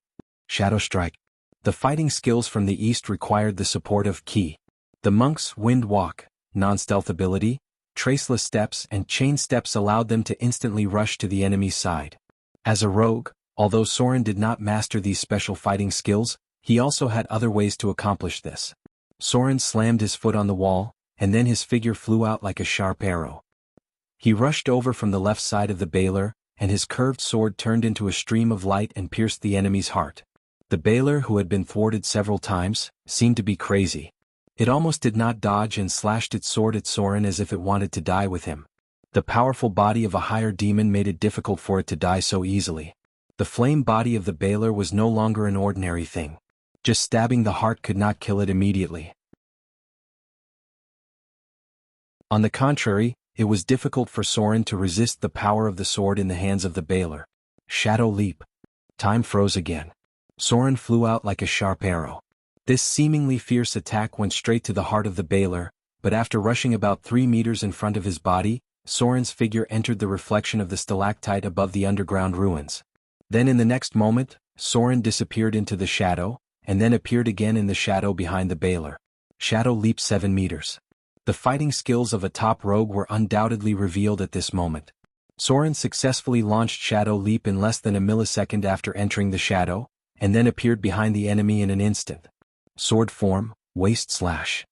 Shadow strike. The fighting skills from the east required the support of Ki. The monk's wind walk, non-stealth ability, traceless steps and chain steps allowed them to instantly rush to the enemy's side. As a rogue, although Soren did not master these special fighting skills, he also had other ways to accomplish this. Soren slammed his foot on the wall, and then his figure flew out like a sharp arrow. He rushed over from the left side of the Baler, and his curved sword turned into a stream of light and pierced the enemy's heart. The Baler, who had been thwarted several times, seemed to be crazy. It almost did not dodge and slashed its sword at Soren as if it wanted to die with him. The powerful body of a higher demon made it difficult for it to die so easily. The flame body of the Baler was no longer an ordinary thing. Just stabbing the heart could not kill it immediately. On the contrary, it was difficult for Soren to resist the power of the sword in the hands of the Baler. Shadow leap. Time froze again. Soren flew out like a sharp arrow. This seemingly fierce attack went straight to the heart of the Baler, but after rushing about 3 meters in front of his body, Soren's figure entered the reflection of the stalactite above the underground ruins. Then in the next moment, Soren disappeared into the shadow, and then appeared again in the shadow behind the Baler. Shadow leap 7 meters. The fighting skills of a top rogue were undoubtedly revealed at this moment. Soren successfully launched Shadow Leap in less than a millisecond after entering the shadow, and then appeared behind the enemy in an instant. Sword form, waist slash.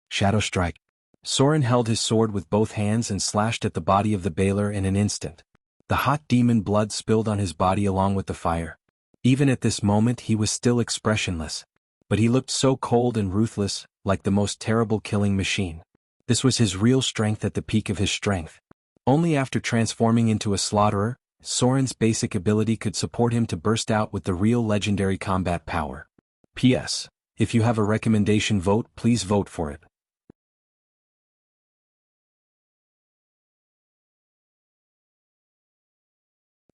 Shadow strike. Soren held his sword with both hands and slashed at the body of the Baler in an instant. The hot demon blood spilled on his body along with the fire. Even at this moment he was still expressionless. But he looked so cold and ruthless, like the most terrible killing machine. This was his real strength at the peak of his strength. Only after transforming into a slaughterer, Soren's basic ability could support him to burst out with the real legendary combat power. P.S. If you have a recommendation vote, please vote for it.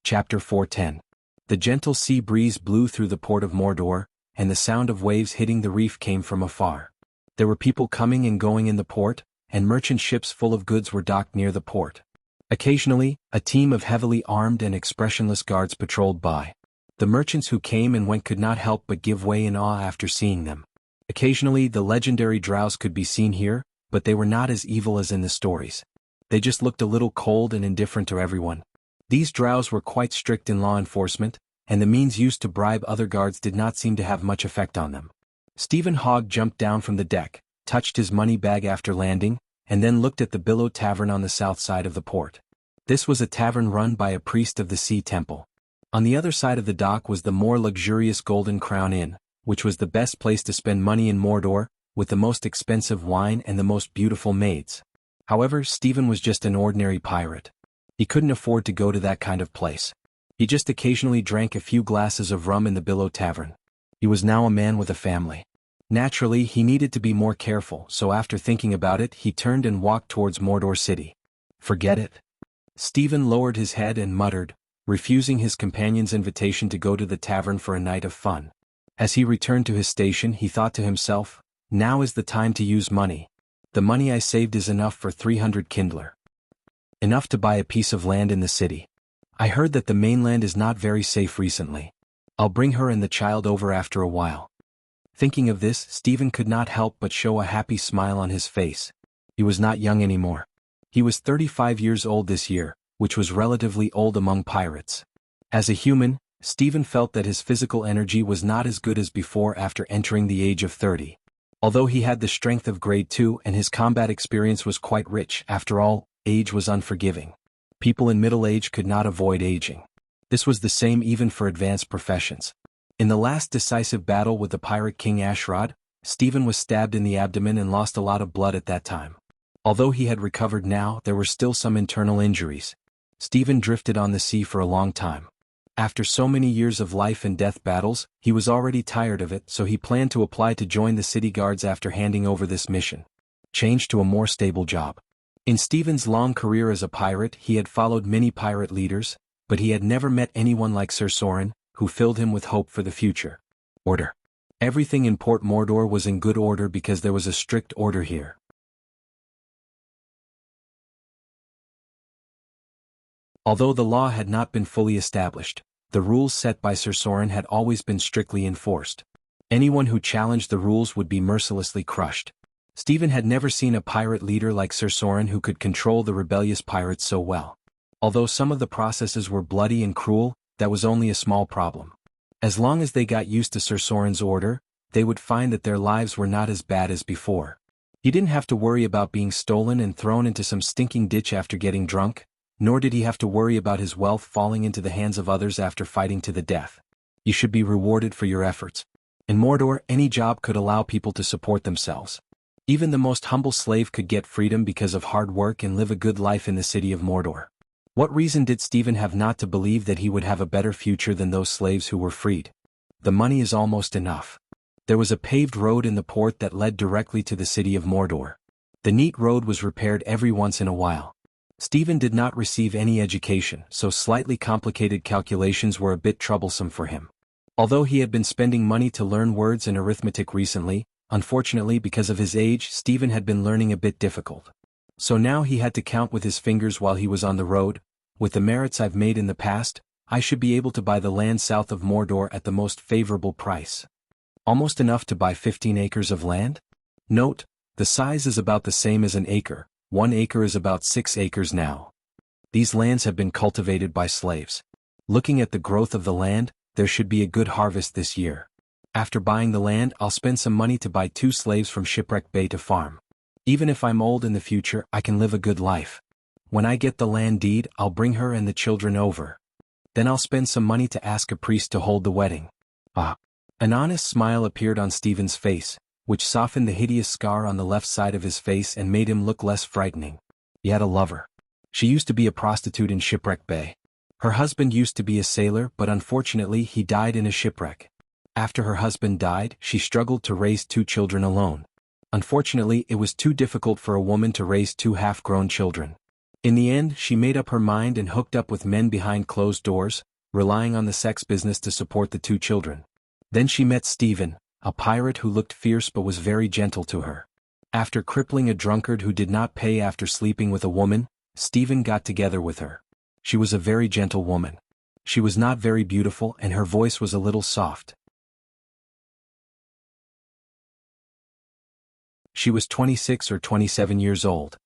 Chapter 410. The gentle sea breeze blew through the port of Mordor, and the sound of waves hitting the reef came from afar. There were people coming and going in the port, and merchant ships full of goods were docked near the port. Occasionally, a team of heavily armed and expressionless guards patrolled by. The merchants who came and went could not help but give way in awe after seeing them. Occasionally the legendary drows could be seen here, but they were not as evil as in the stories. They just looked a little cold and indifferent to everyone. These drows were quite strict in law enforcement, and the means used to bribe other guards did not seem to have much effect on them. Stephen Hogg jumped down from the deck, touched his money bag after landing, and then looked at the Billow Tavern on the south side of the port. This was a tavern run by a priest of the Sea Temple. On the other side of the dock was the more luxurious Golden Crown Inn, which was the best place to spend money in Mordor, with the most expensive wine and the most beautiful maids. However, Stephen was just an ordinary pirate. He couldn't afford to go to that kind of place. He just occasionally drank a few glasses of rum in the Billow Tavern. He was now a man with a family. Naturally, he needed to be more careful, so after thinking about it, he turned and walked towards Mordor City. Forget it. Stephen lowered his head and muttered, refusing his companion's invitation to go to the tavern for a night of fun. As he returned to his station, he thought to himself, now is the time to use money. The money I saved is enough for 300 kindler. Enough to buy a piece of land in the city. I heard that the mainland is not very safe recently. I'll bring her and the child over after a while. Thinking of this, Stephen could not help but show a happy smile on his face. He was not young anymore. He was 35 years old this year, which was relatively old among pirates. As a human, Stephen felt that his physical energy was not as good as before after entering the age of 30. Although he had the strength of grade 2 and his combat experience was quite rich, after all, age was unforgiving. People in middle age could not avoid aging. This was the same even for advanced professions. In the last decisive battle with the pirate king Ashrod, Stephen was stabbed in the abdomen and lost a lot of blood at that time. Although he had recovered now, there were still some internal injuries. Stephen drifted on the sea for a long time. After so many years of life and death battles, he was already tired of it, so he planned to apply to join the city guards after handing over this mission. Change to a more stable job. In Stephen's long career as a pirate, he had followed many pirate leaders, but he had never met anyone like Sir Soren, who filled him with hope for the future. Order. Everything in Port Mordor was in good order because there was a strict order here. Although the law had not been fully established, the rules set by Sir Soren had always been strictly enforced. Anyone who challenged the rules would be mercilessly crushed. Stephen had never seen a pirate leader like Sir Soren who could control the rebellious pirates so well. Although some of the processes were bloody and cruel, that was only a small problem. As long as they got used to Sir Soren's order, they would find that their lives were not as bad as before. He didn't have to worry about being stolen and thrown into some stinking ditch after getting drunk, nor did he have to worry about his wealth falling into the hands of others after fighting to the death. You should be rewarded for your efforts. In Mordor, any job could allow people to support themselves. Even the most humble slave could get freedom because of hard work and live a good life in the city of Mordor. What reason did Stephen have not to believe that he would have a better future than those slaves who were freed? The money is almost enough. There was a paved road in the port that led directly to the city of Mordor. The neat road was repaired every once in a while. Stephen did not receive any education, so slightly complicated calculations were a bit troublesome for him. Although he had been spending money to learn words and arithmetic recently, unfortunately because of his age, Stephen had been learning a bit difficult. So now he had to count with his fingers while he was on the road. With the merits I've made in the past, I should be able to buy the land south of Mordor at the most favorable price. Almost enough to buy 15 acres of land? Note, the size is about the same as an acre. 1 acre is about 6 acres now. These lands have been cultivated by slaves. Looking at the growth of the land, there should be a good harvest this year. After buying the land, I'll spend some money to buy 2 slaves from Shipwreck Bay to farm. Even if I'm old in the future, I can live a good life. When I get the land deed, I'll bring her and the children over. Then I'll spend some money to ask a priest to hold the wedding. An honest smile appeared on Stephen's face, which softened the hideous scar on the left side of his face and made him look less frightening. He had a lover. She used to be a prostitute in Shipwreck Bay. Her husband used to be a sailor, but unfortunately he died in a shipwreck. After her husband died, she struggled to raise 2 children alone. Unfortunately, it was too difficult for a woman to raise 2 half-grown children. In the end, she made up her mind and hooked up with men behind closed doors, relying on the sex business to support the 2 children. Then she met Stephen, a pirate who looked fierce but was very gentle to her. After crippling a drunkard who did not pay after sleeping with a woman, Stephen got together with her. She was a very gentle woman. She was not very beautiful and her voice was a little soft. She was 26 or 27 years old.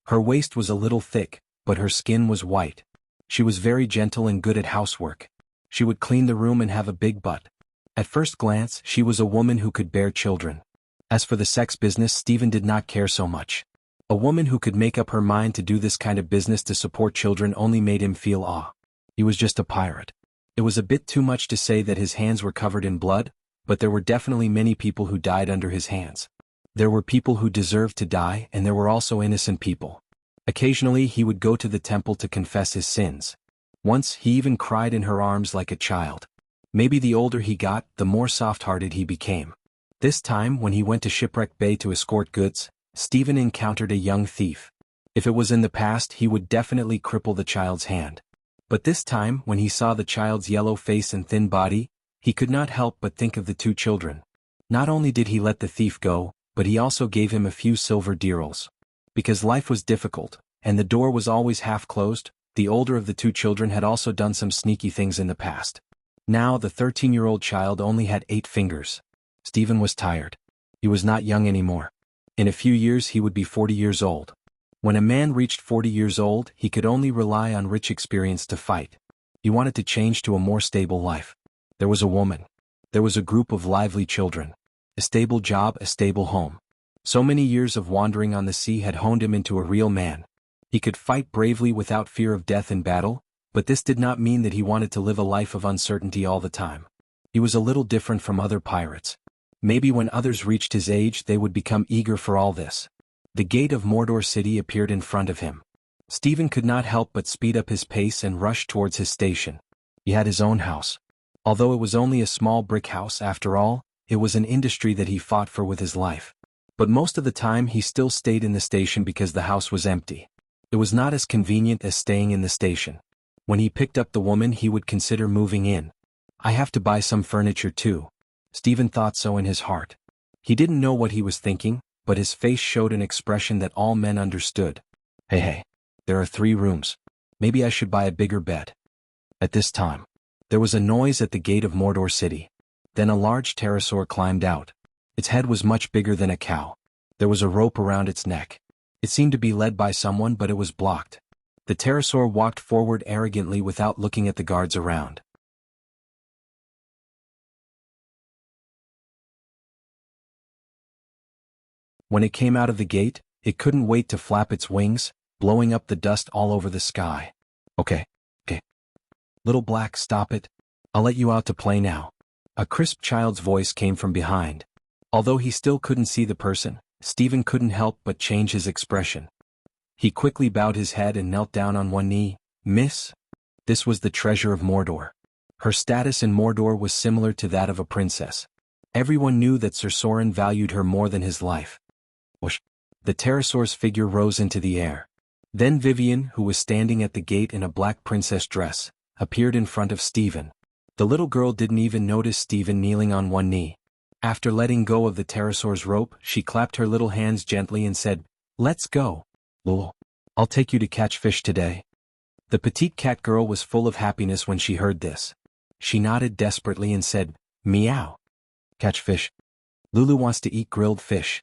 Her waist was a little thick, but her skin was white. She was very gentle and good at housework. She would clean the room and have a big butt. At first glance, she was a woman who could bear children. As for the sex business, Stephen did not care so much. A woman who could make up her mind to do this kind of business to support children only made him feel awe. He was just a pirate. It was a bit too much to say that his hands were covered in blood, but there were definitely many people who died under his hands. There were people who deserved to die and there were also innocent people. Occasionally he would go to the temple to confess his sins. Once he even cried in her arms like a child. Maybe the older he got, the more soft-hearted he became. This time when he went to Shipwreck Bay to escort goods, Stephen encountered a young thief. If it was in the past, he would definitely cripple the child's hand. But this time, when he saw the child's yellow face and thin body, he could not help but think of the 2 children. Not only did he let the thief go, but he also gave him a few silver dirhams. Because life was difficult, and the door was always half closed, the older of the 2 children had also done some sneaky things in the past. Now the 13-year-old child only had 8 fingers. Stephen was tired. He was not young anymore. In a few years he would be 40 years old. When a man reached 40 years old, he could only rely on rich experience to fight. He wanted to change to a more stable life. There was a woman. There was a group of lively children. A stable job, a stable home. So many years of wandering on the sea had honed him into a real man. He could fight bravely without fear of death in battle, but this did not mean that he wanted to live a life of uncertainty all the time. He was a little different from other pirates. Maybe when others reached his age they would become eager for all this. The gate of Mordor City appeared in front of him. Stephen could not help but speed up his pace and rush towards his station. He had his own house. Although it was only a small brick house after all, it was an industry that he fought for with his life. But most of the time he still stayed in the station because the house was empty. It was not as convenient as staying in the station. When he picked up the woman he would consider moving in. I have to buy some furniture too. Stephen thought so in his heart. He didn't know what he was thinking, but his face showed an expression that all men understood. Hey, there are 3 rooms. Maybe I should buy a bigger bed. At this time, there was a noise at the gate of Mordor City. Then a large pterosaur climbed out. Its head was much bigger than a cow. There was a rope around its neck. It seemed to be led by someone, but it was blocked. The pterosaur walked forward arrogantly without looking at the guards around. When it came out of the gate, it couldn't wait to flap its wings, blowing up the dust all over the sky. Okay. Little Black, stop it. I'll let you out to play now. A crisp child's voice came from behind. Although he still couldn't see the person, Stephen couldn't help but change his expression. He quickly bowed his head and knelt down on one knee. Miss? This was the treasure of Mordor. Her status in Mordor was similar to that of a princess. Everyone knew that Sir Soren valued her more than his life. Whoosh! The pterosaur's figure rose into the air. Then Vivian, who was standing at the gate in a black princess dress, appeared in front of Stephen. The little girl didn't even notice Stephen kneeling on one knee. After letting go of the pterosaur's rope, she clapped her little hands gently and said, "Let's go. Lol. I'll take you to catch fish today." The petite cat girl was full of happiness when she heard this. She nodded desperately and said, "Meow. Catch fish. Lulu wants to eat grilled fish.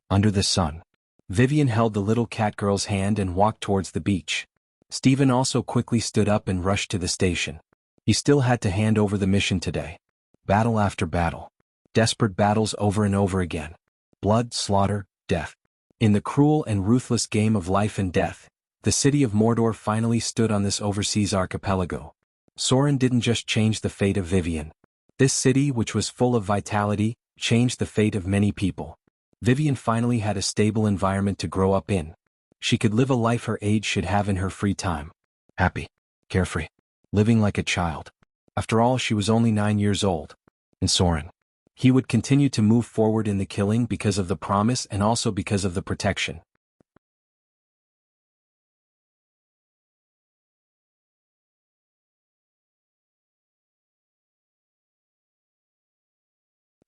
Under the sun. Vivian held the little cat girl's hand and walked towards the beach. Stephen also quickly stood up and rushed to the station. He still had to hand over the mission today. Battle after battle. Desperate battles over and over again. Blood, slaughter, death. In the cruel and ruthless game of life and death, the city of Mordor finally stood on this overseas archipelago. Soren didn't just change the fate of Vivian. This city, which was full of vitality, changed the fate of many people. Vivian finally had a stable environment to grow up in. She could live a life her age should have in her free time. Happy. Carefree. Living like a child. After all, she was only 9 years old. And Soren. He would continue to move forward in the killing because of the promise and also because of the protection.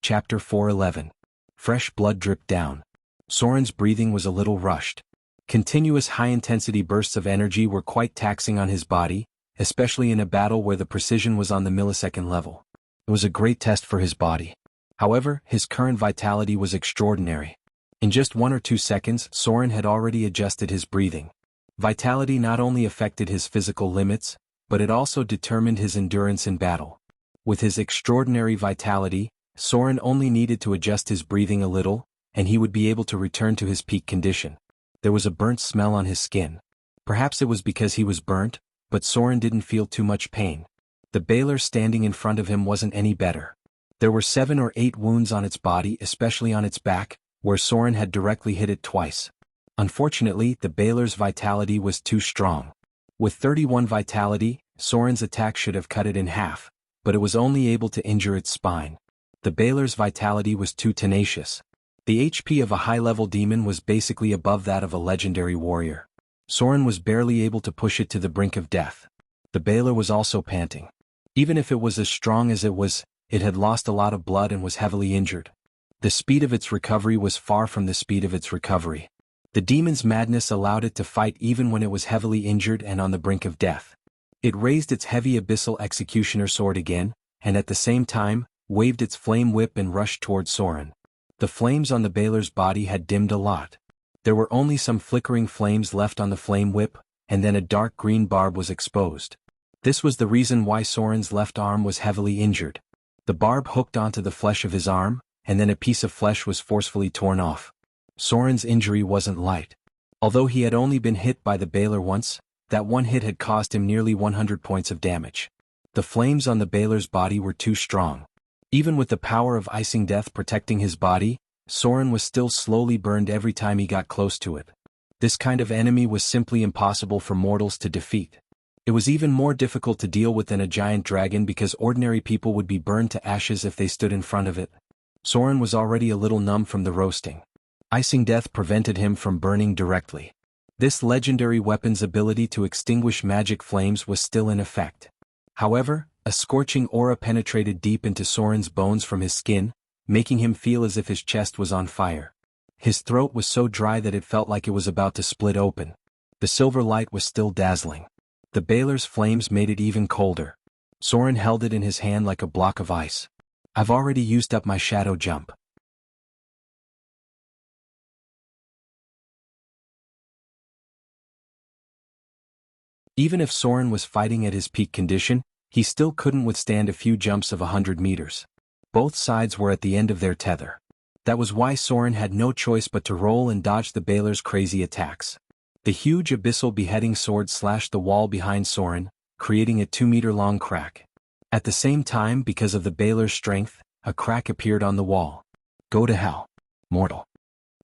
Chapter 4:11. Fresh blood dripped down. Soren's breathing was a little rushed. Continuous high-intensity bursts of energy were quite taxing on his body, especially in a battle where the precision was on the millisecond level. It was a great test for his body. However, his current vitality was extraordinary. In just 1 or 2 seconds, Soren had already adjusted his breathing. Vitality not only affected his physical limits, but it also determined his endurance in battle. With his extraordinary vitality, Soren only needed to adjust his breathing a little, and he would be able to return to his peak condition. There was a burnt smell on his skin. Perhaps it was because he was burnt, but Soren didn't feel too much pain. The baler standing in front of him wasn't any better. There were 7 or 8 wounds on its body, especially on its back, where Soren had directly hit it twice. Unfortunately, the baler's vitality was too strong. With 31 vitality, Soren's attack should have cut it in half, but it was only able to injure its spine. The baler's vitality was too tenacious. The HP of a high-level demon was basically above that of a legendary warrior. Soren was barely able to push it to the brink of death. The baler was also panting. Even if it was as strong as it had lost a lot of blood and was heavily injured. The speed of its recovery was far from the speed of its recovery. The demon's madness allowed it to fight even when it was heavily injured and on the brink of death. It raised its heavy abyssal executioner sword again, and at the same time, waved its flame whip and rushed toward Soren. The flames on the baler's body had dimmed a lot. There were only some flickering flames left on the flame whip, and then a dark green barb was exposed. This was the reason why Soren's left arm was heavily injured. The barb hooked onto the flesh of his arm, and then a piece of flesh was forcefully torn off. Soren's injury wasn't light. Although he had only been hit by the baler once, that one hit had caused him nearly 100 points of damage. The flames on the baler's body were too strong. Even with the power of icing death protecting his body, Soren was still slowly burned every time he got close to it. This kind of enemy was simply impossible for mortals to defeat. It was even more difficult to deal with than a giant dragon because ordinary people would be burned to ashes if they stood in front of it. Soren was already a little numb from the roasting. Icing death prevented him from burning directly. This legendary weapon's ability to extinguish magic flames was still in effect. However, a scorching aura penetrated deep into Soren's bones from his skin, making him feel as if his chest was on fire. His throat was so dry that it felt like it was about to split open. The silver light was still dazzling. The baler's flames made it even colder. Soren held it in his hand like a block of ice. I've already used up my shadow jump. Even if Soren was fighting at his peak condition, he still couldn't withstand a few jumps of 100 meters. Both sides were at the end of their tether. That was why Soren had no choice but to roll and dodge the baler's crazy attacks. The huge abyssal beheading sword slashed the wall behind Soren, creating a 2-meter-long crack. At the same time, because of the baler's strength, a crack appeared on the wall. Go to hell, mortal.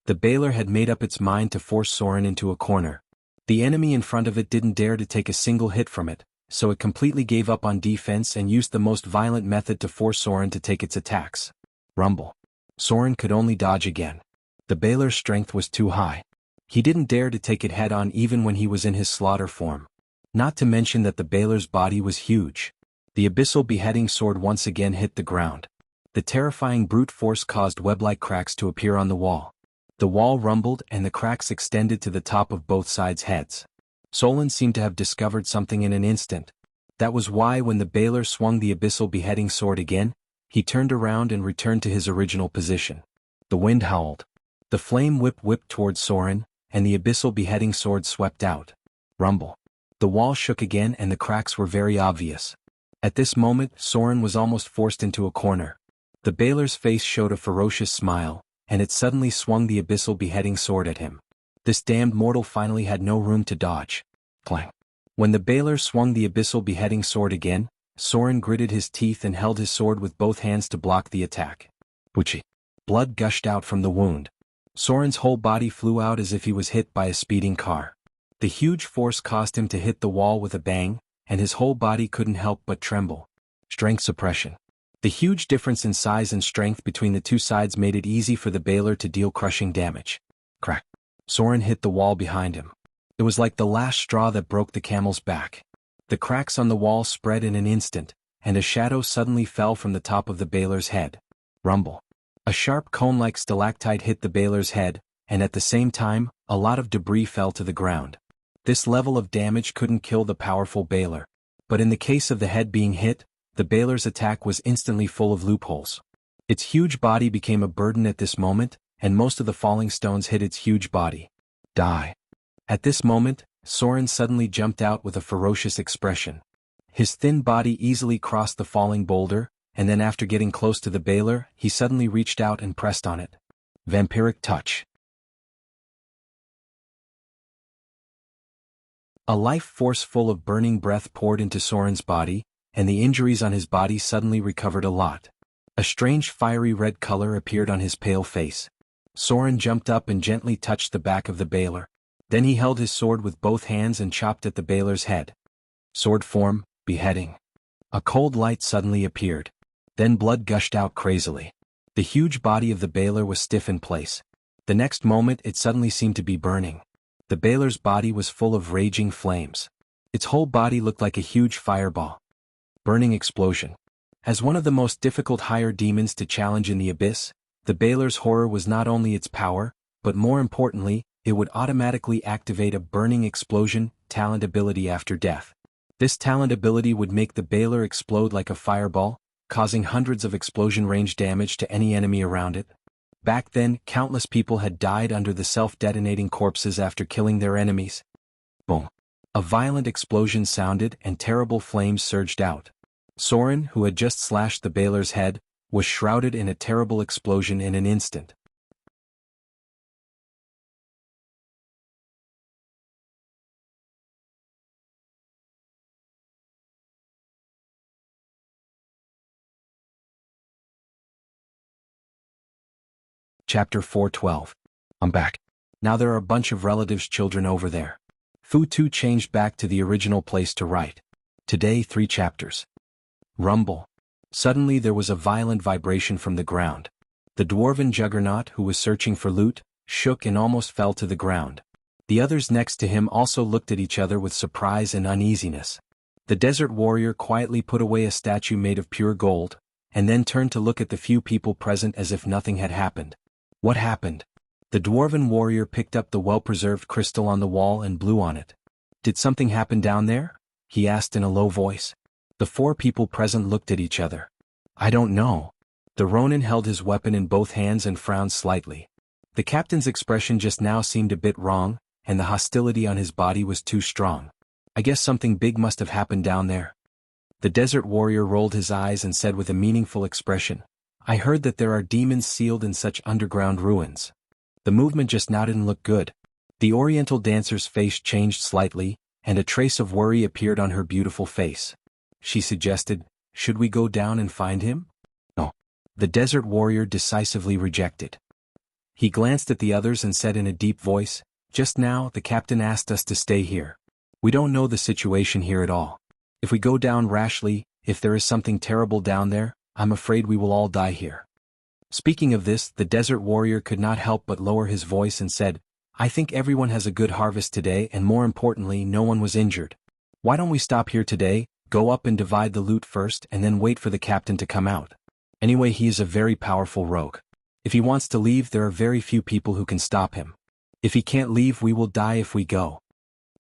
The baler had made up its mind to force Soren into a corner. The enemy in front of it didn't dare to take a single hit from it, so it completely gave up on defense and used the most violent method to force Soren to take its attacks. Rumble. Soren could only dodge again. The baler's strength was too high. He didn't dare to take it head-on even when he was in his slaughter form. Not to mention that the baler's body was huge. The abyssal beheading sword once again hit the ground. The terrifying brute force caused web-like cracks to appear on the wall. The wall rumbled and the cracks extended to the top of both sides' heads. Solon seemed to have discovered something in an instant. That was why when the baler swung the abyssal beheading sword again, he turned around and returned to his original position. The wind howled. The flame whip whipped towards Soren, and the abyssal beheading sword swept out. Rumble. The wall shook again and the cracks were very obvious. At this moment, Soren was almost forced into a corner. The Baler's face showed a ferocious smile, and it suddenly swung the abyssal beheading sword at him. This damned mortal finally had no room to dodge. Clang. When the Baler swung the abyssal beheading sword again, Soren gritted his teeth and held his sword with both hands to block the attack. Wuxia. Blood gushed out from the wound. Soren's whole body flew out as if he was hit by a speeding car. The huge force caused him to hit the wall with a bang, and his whole body couldn't help but tremble. Strength suppression. The huge difference in size and strength between the two sides made it easy for the Baler to deal crushing damage. Crack. Soren hit the wall behind him. It was like the last straw that broke the camel's back. The cracks on the wall spread in an instant, and a shadow suddenly fell from the top of the Baler's head. Rumble. A sharp cone-like stalactite hit the Baler's head, and at the same time, a lot of debris fell to the ground. This level of damage couldn't kill the powerful Baler. But in the case of the head being hit, the Baler's attack was instantly full of loopholes. Its huge body became a burden at this moment, and most of the falling stones hit its huge body. Die. At this moment, Soren suddenly jumped out with a ferocious expression. His thin body easily crossed the falling boulder, and then after getting close to the Baler, he suddenly reached out and pressed on it. Vampiric touch. A life force full of burning breath poured into Soren's body, and the injuries on his body suddenly recovered a lot. A strange fiery red color appeared on his pale face. Soren jumped up and gently touched the back of the Baler. Then he held his sword with both hands and chopped at the Baler's head. Sword form, beheading. A cold light suddenly appeared. Then blood gushed out crazily. The huge body of the Baler was stiff in place. The next moment it suddenly seemed to be burning. The Baler's body was full of raging flames. Its whole body looked like a huge fireball. Burning explosion. As one of the most difficult higher demons to challenge in the abyss, the Baler's horror was not only its power, but more importantly, it would automatically activate a burning explosion talent ability after death. This talent ability would make the Baler explode like a fireball, causing hundreds of explosion range damage to any enemy around it. Back then, countless people had died under the self-detonating corpses after killing their enemies. Boom. A violent explosion sounded and terrible flames surged out. Soren, who had just slashed the Baler's head, was shrouded in a terrible explosion in an instant. Chapter 412. I'm back. Now there are a bunch of relatives' children over there. Fu Tu changed back to the original place to write. Today 3 chapters. Rumble. Suddenly there was a violent vibration from the ground. The dwarven juggernaut who was searching for loot, shook and almost fell to the ground. The others next to him also looked at each other with surprise and uneasiness. The desert warrior quietly put away a statue made of pure gold, and then turned to look at the few people present as if nothing had happened. What happened? The dwarven warrior picked up the well-preserved crystal on the wall and blew on it. Did something happen down there? He asked in a low voice. The 4 people present looked at each other. I don't know. The Ronin held his weapon in both hands and frowned slightly. The captain's expression just now seemed a bit wrong, and the hostility on his body was too strong. I guess something big must have happened down there. The desert warrior rolled his eyes and said with a meaningful expression, I heard that there are demons sealed in such underground ruins. The movement just now didn't look good. The oriental dancer's face changed slightly, and a trace of worry appeared on her beautiful face. She suggested, should we go down and find him? No. The desert warrior decisively rejected. He glanced at the others and said in a deep voice, just now the captain asked us to stay here. We don't know the situation here at all. If we go down rashly, if there is something terrible down there, I'm afraid we will all die here. Speaking of this, the desert warrior could not help but lower his voice and said, I think everyone has a good harvest today and more importantly no one was injured. Why don't we stop here today, go up and divide the loot first and then wait for the captain to come out. Anyway, he is a very powerful rogue. If he wants to leave there are very few people who can stop him. If he can't leave we will die if we go.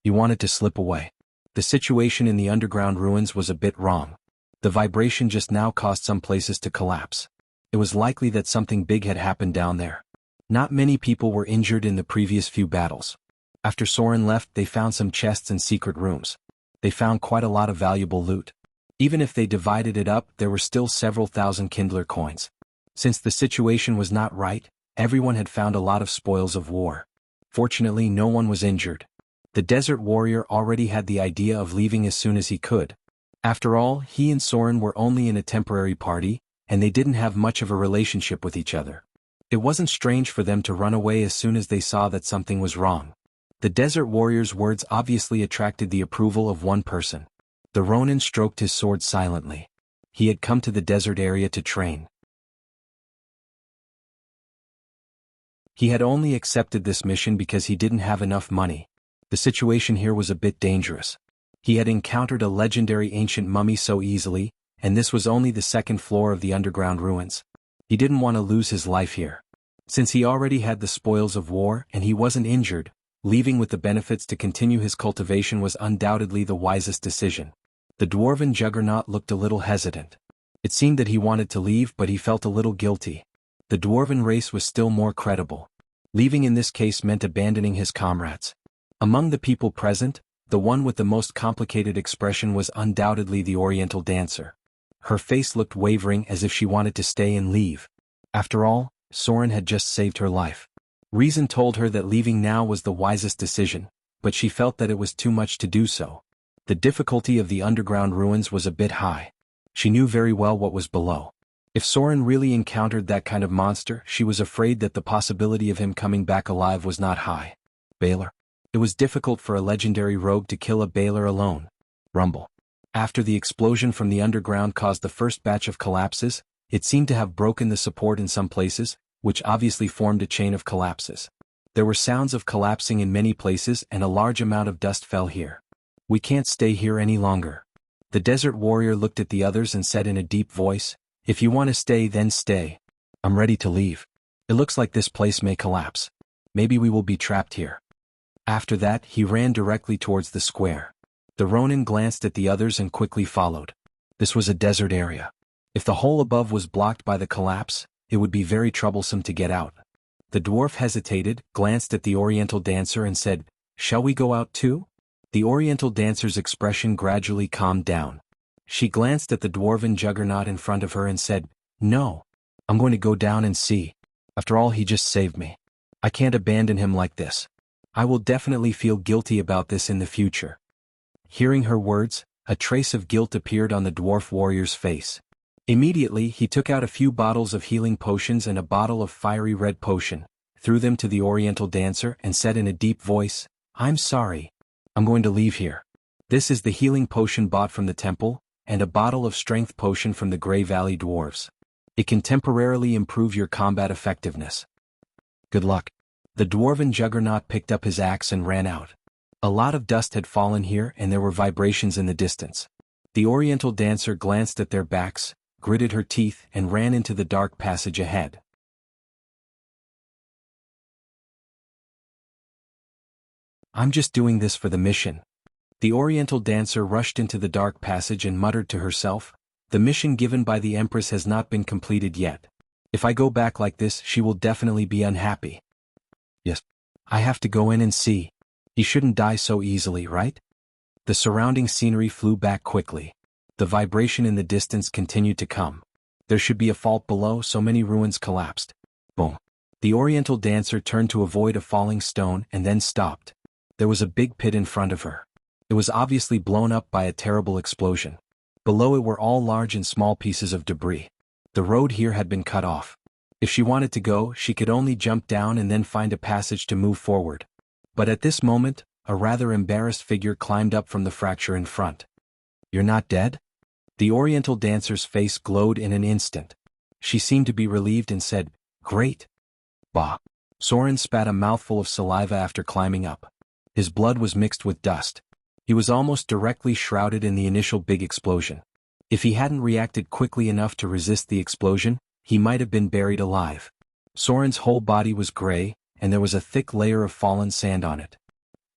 He wanted to slip away. The situation in the underground ruins was a bit wrong. The vibration just now caused some places to collapse. It was likely that something big had happened down there. Not many people were injured in the previous few battles. After Soren left, they found some chests and secret rooms. They found quite a lot of valuable loot. Even if they divided it up, there were still several thousand Kindler coins. Since the situation was not right, everyone had found a lot of spoils of war. Fortunately, no one was injured. The desert warrior already had the idea of leaving as soon as he could. After all, he and Soren were only in a temporary party, and they didn't have much of a relationship with each other. It wasn't strange for them to run away as soon as they saw that something was wrong. The desert warrior's words obviously attracted the approval of one person. The Ronin stroked his sword silently. He had come to the desert area to train. He had only accepted this mission because he didn't have enough money. The situation here was a bit dangerous. He had encountered a legendary ancient mummy so easily, and this was only the second floor of the underground ruins. He didn't want to lose his life here. Since he already had the spoils of war and he wasn't injured, leaving with the benefits to continue his cultivation was undoubtedly the wisest decision. The dwarven juggernaut looked a little hesitant. It seemed that he wanted to leave, but he felt a little guilty. The dwarven race was still more credible. Leaving in this case meant abandoning his comrades. Among the people present, the one with the most complicated expression was undoubtedly the Oriental dancer. Her face looked wavering as if she wanted to stay and leave. After all, Soren had just saved her life. Reason told her that leaving now was the wisest decision, but she felt that it was too much to do so. The difficulty of the underground ruins was a bit high. She knew very well what was below. If Soren really encountered that kind of monster, she was afraid that the possibility of him coming back alive was not high. Baylor. It was difficult for a legendary rogue to kill a Baylor alone. Rumble. After the explosion from the underground caused the first batch of collapses, it seemed to have broken the support in some places, which obviously formed a chain of collapses. There were sounds of collapsing in many places and a large amount of dust fell here. We can't stay here any longer. The desert warrior looked at the others and said in a deep voice, "If you want to stay, then stay. I'm ready to leave. It looks like this place may collapse. Maybe we will be trapped here." After that, he ran directly towards the square. The Ronin glanced at the others and quickly followed. This was a desert area. If the hole above was blocked by the collapse, it would be very troublesome to get out. The dwarf hesitated, glanced at the Oriental dancer and said, "Shall we go out too?" The Oriental dancer's expression gradually calmed down. She glanced at the dwarven juggernaut in front of her and said, "No. I'm going to go down and see. After all, he just saved me. I can't abandon him like this. I will definitely feel guilty about this in the future." Hearing her words, a trace of guilt appeared on the dwarf warrior's face. Immediately, he took out a few bottles of healing potions and a bottle of fiery red potion, threw them to the Oriental dancer and said in a deep voice, "I'm sorry. I'm going to leave here. This is the healing potion bought from the temple, and a bottle of strength potion from the Grey Valley dwarves. It can temporarily improve your combat effectiveness. Good luck." The dwarven juggernaut picked up his axe and ran out. A lot of dust had fallen here and there were vibrations in the distance. The Oriental dancer glanced at their backs, gritted her teeth and ran into the dark passage ahead. "I'm just doing this for the mission." The Oriental dancer rushed into the dark passage and muttered to herself, "The mission given by the Empress has not been completed yet. If I go back like this, she will definitely be unhappy. Yes. I have to go in and see. He shouldn't die so easily, right?" The surrounding scenery flew back quickly. The vibration in the distance continued to come. There should be a fault below, so many ruins collapsed. Boom. The Oriental dancer turned to avoid a falling stone and then stopped. There was a big pit in front of her. It was obviously blown up by a terrible explosion. Below it were all large and small pieces of debris. The road here had been cut off. If she wanted to go, she could only jump down and then find a passage to move forward. But at this moment, a rather embarrassed figure climbed up from the fracture in front. "You're not dead?" The Oriental dancer's face glowed in an instant. She seemed to be relieved and said, "Great." Bah. Soren spat a mouthful of saliva after climbing up. His blood was mixed with dust. He was almost directly shrouded in the initial big explosion. If he hadn't reacted quickly enough to resist the explosion, he might have been buried alive. Soren's whole body was gray, and there was a thick layer of fallen sand on it.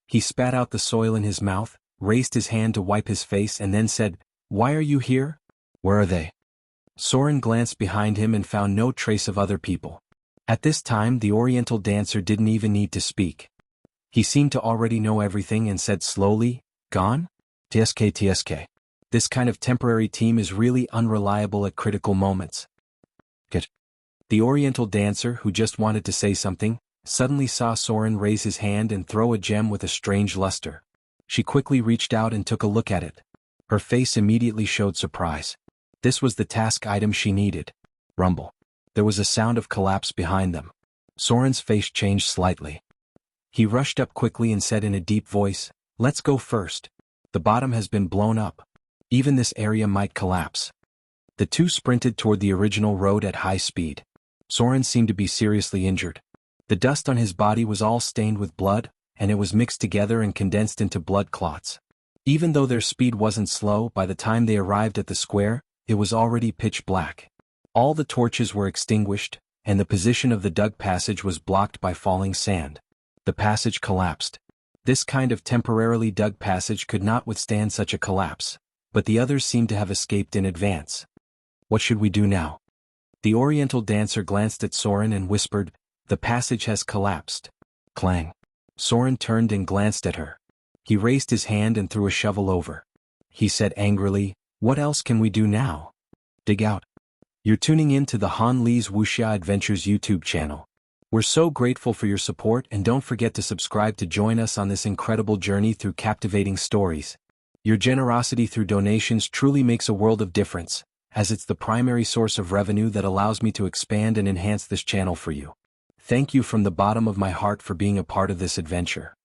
He spat out the soil in his mouth, raised his hand to wipe his face and then said, "Why are you here?" Where are they? Soren glanced behind him and found no trace of other people. At this time the Oriental dancer didn't even need to speak. He seemed to already know everything and said slowly, "Gone? TSK. This kind of temporary team is really unreliable at critical moments." Get. The Oriental dancer, who just wanted to say something, suddenly saw Soren raise his hand and throw a gem with a strange luster. She quickly reached out and took a look at it. Her face immediately showed surprise. This was the task item she needed. Rumble. There was a sound of collapse behind them. Soren's face changed slightly. He rushed up quickly and said in a deep voice, "Let's go first. The bottom has been blown up. Even this area might collapse." The two sprinted toward the original road at high speed. Soren seemed to be seriously injured. The dust on his body was all stained with blood, and it was mixed together and condensed into blood clots. Even though their speed wasn't slow, by the time they arrived at the square, it was already pitch black. All the torches were extinguished, and the position of the dug passage was blocked by falling sand. The passage collapsed. This kind of temporarily dug passage could not withstand such a collapse, but the others seemed to have escaped in advance. What should we do now? The Oriental dancer glanced at Soren and whispered, "The passage has collapsed." Clang. Soren turned and glanced at her. He raised his hand and threw a shovel over. He said angrily, "What else can we do now? Dig out." You're tuning in to the Han Li's Wuxia Adventures YouTube channel. We're so grateful for your support, and don't forget to subscribe to join us on this incredible journey through captivating stories. Your generosity through donations truly makes a world of difference, as it's the primary source of revenue that allows me to expand and enhance this channel for you. Thank you from the bottom of my heart for being a part of this adventure.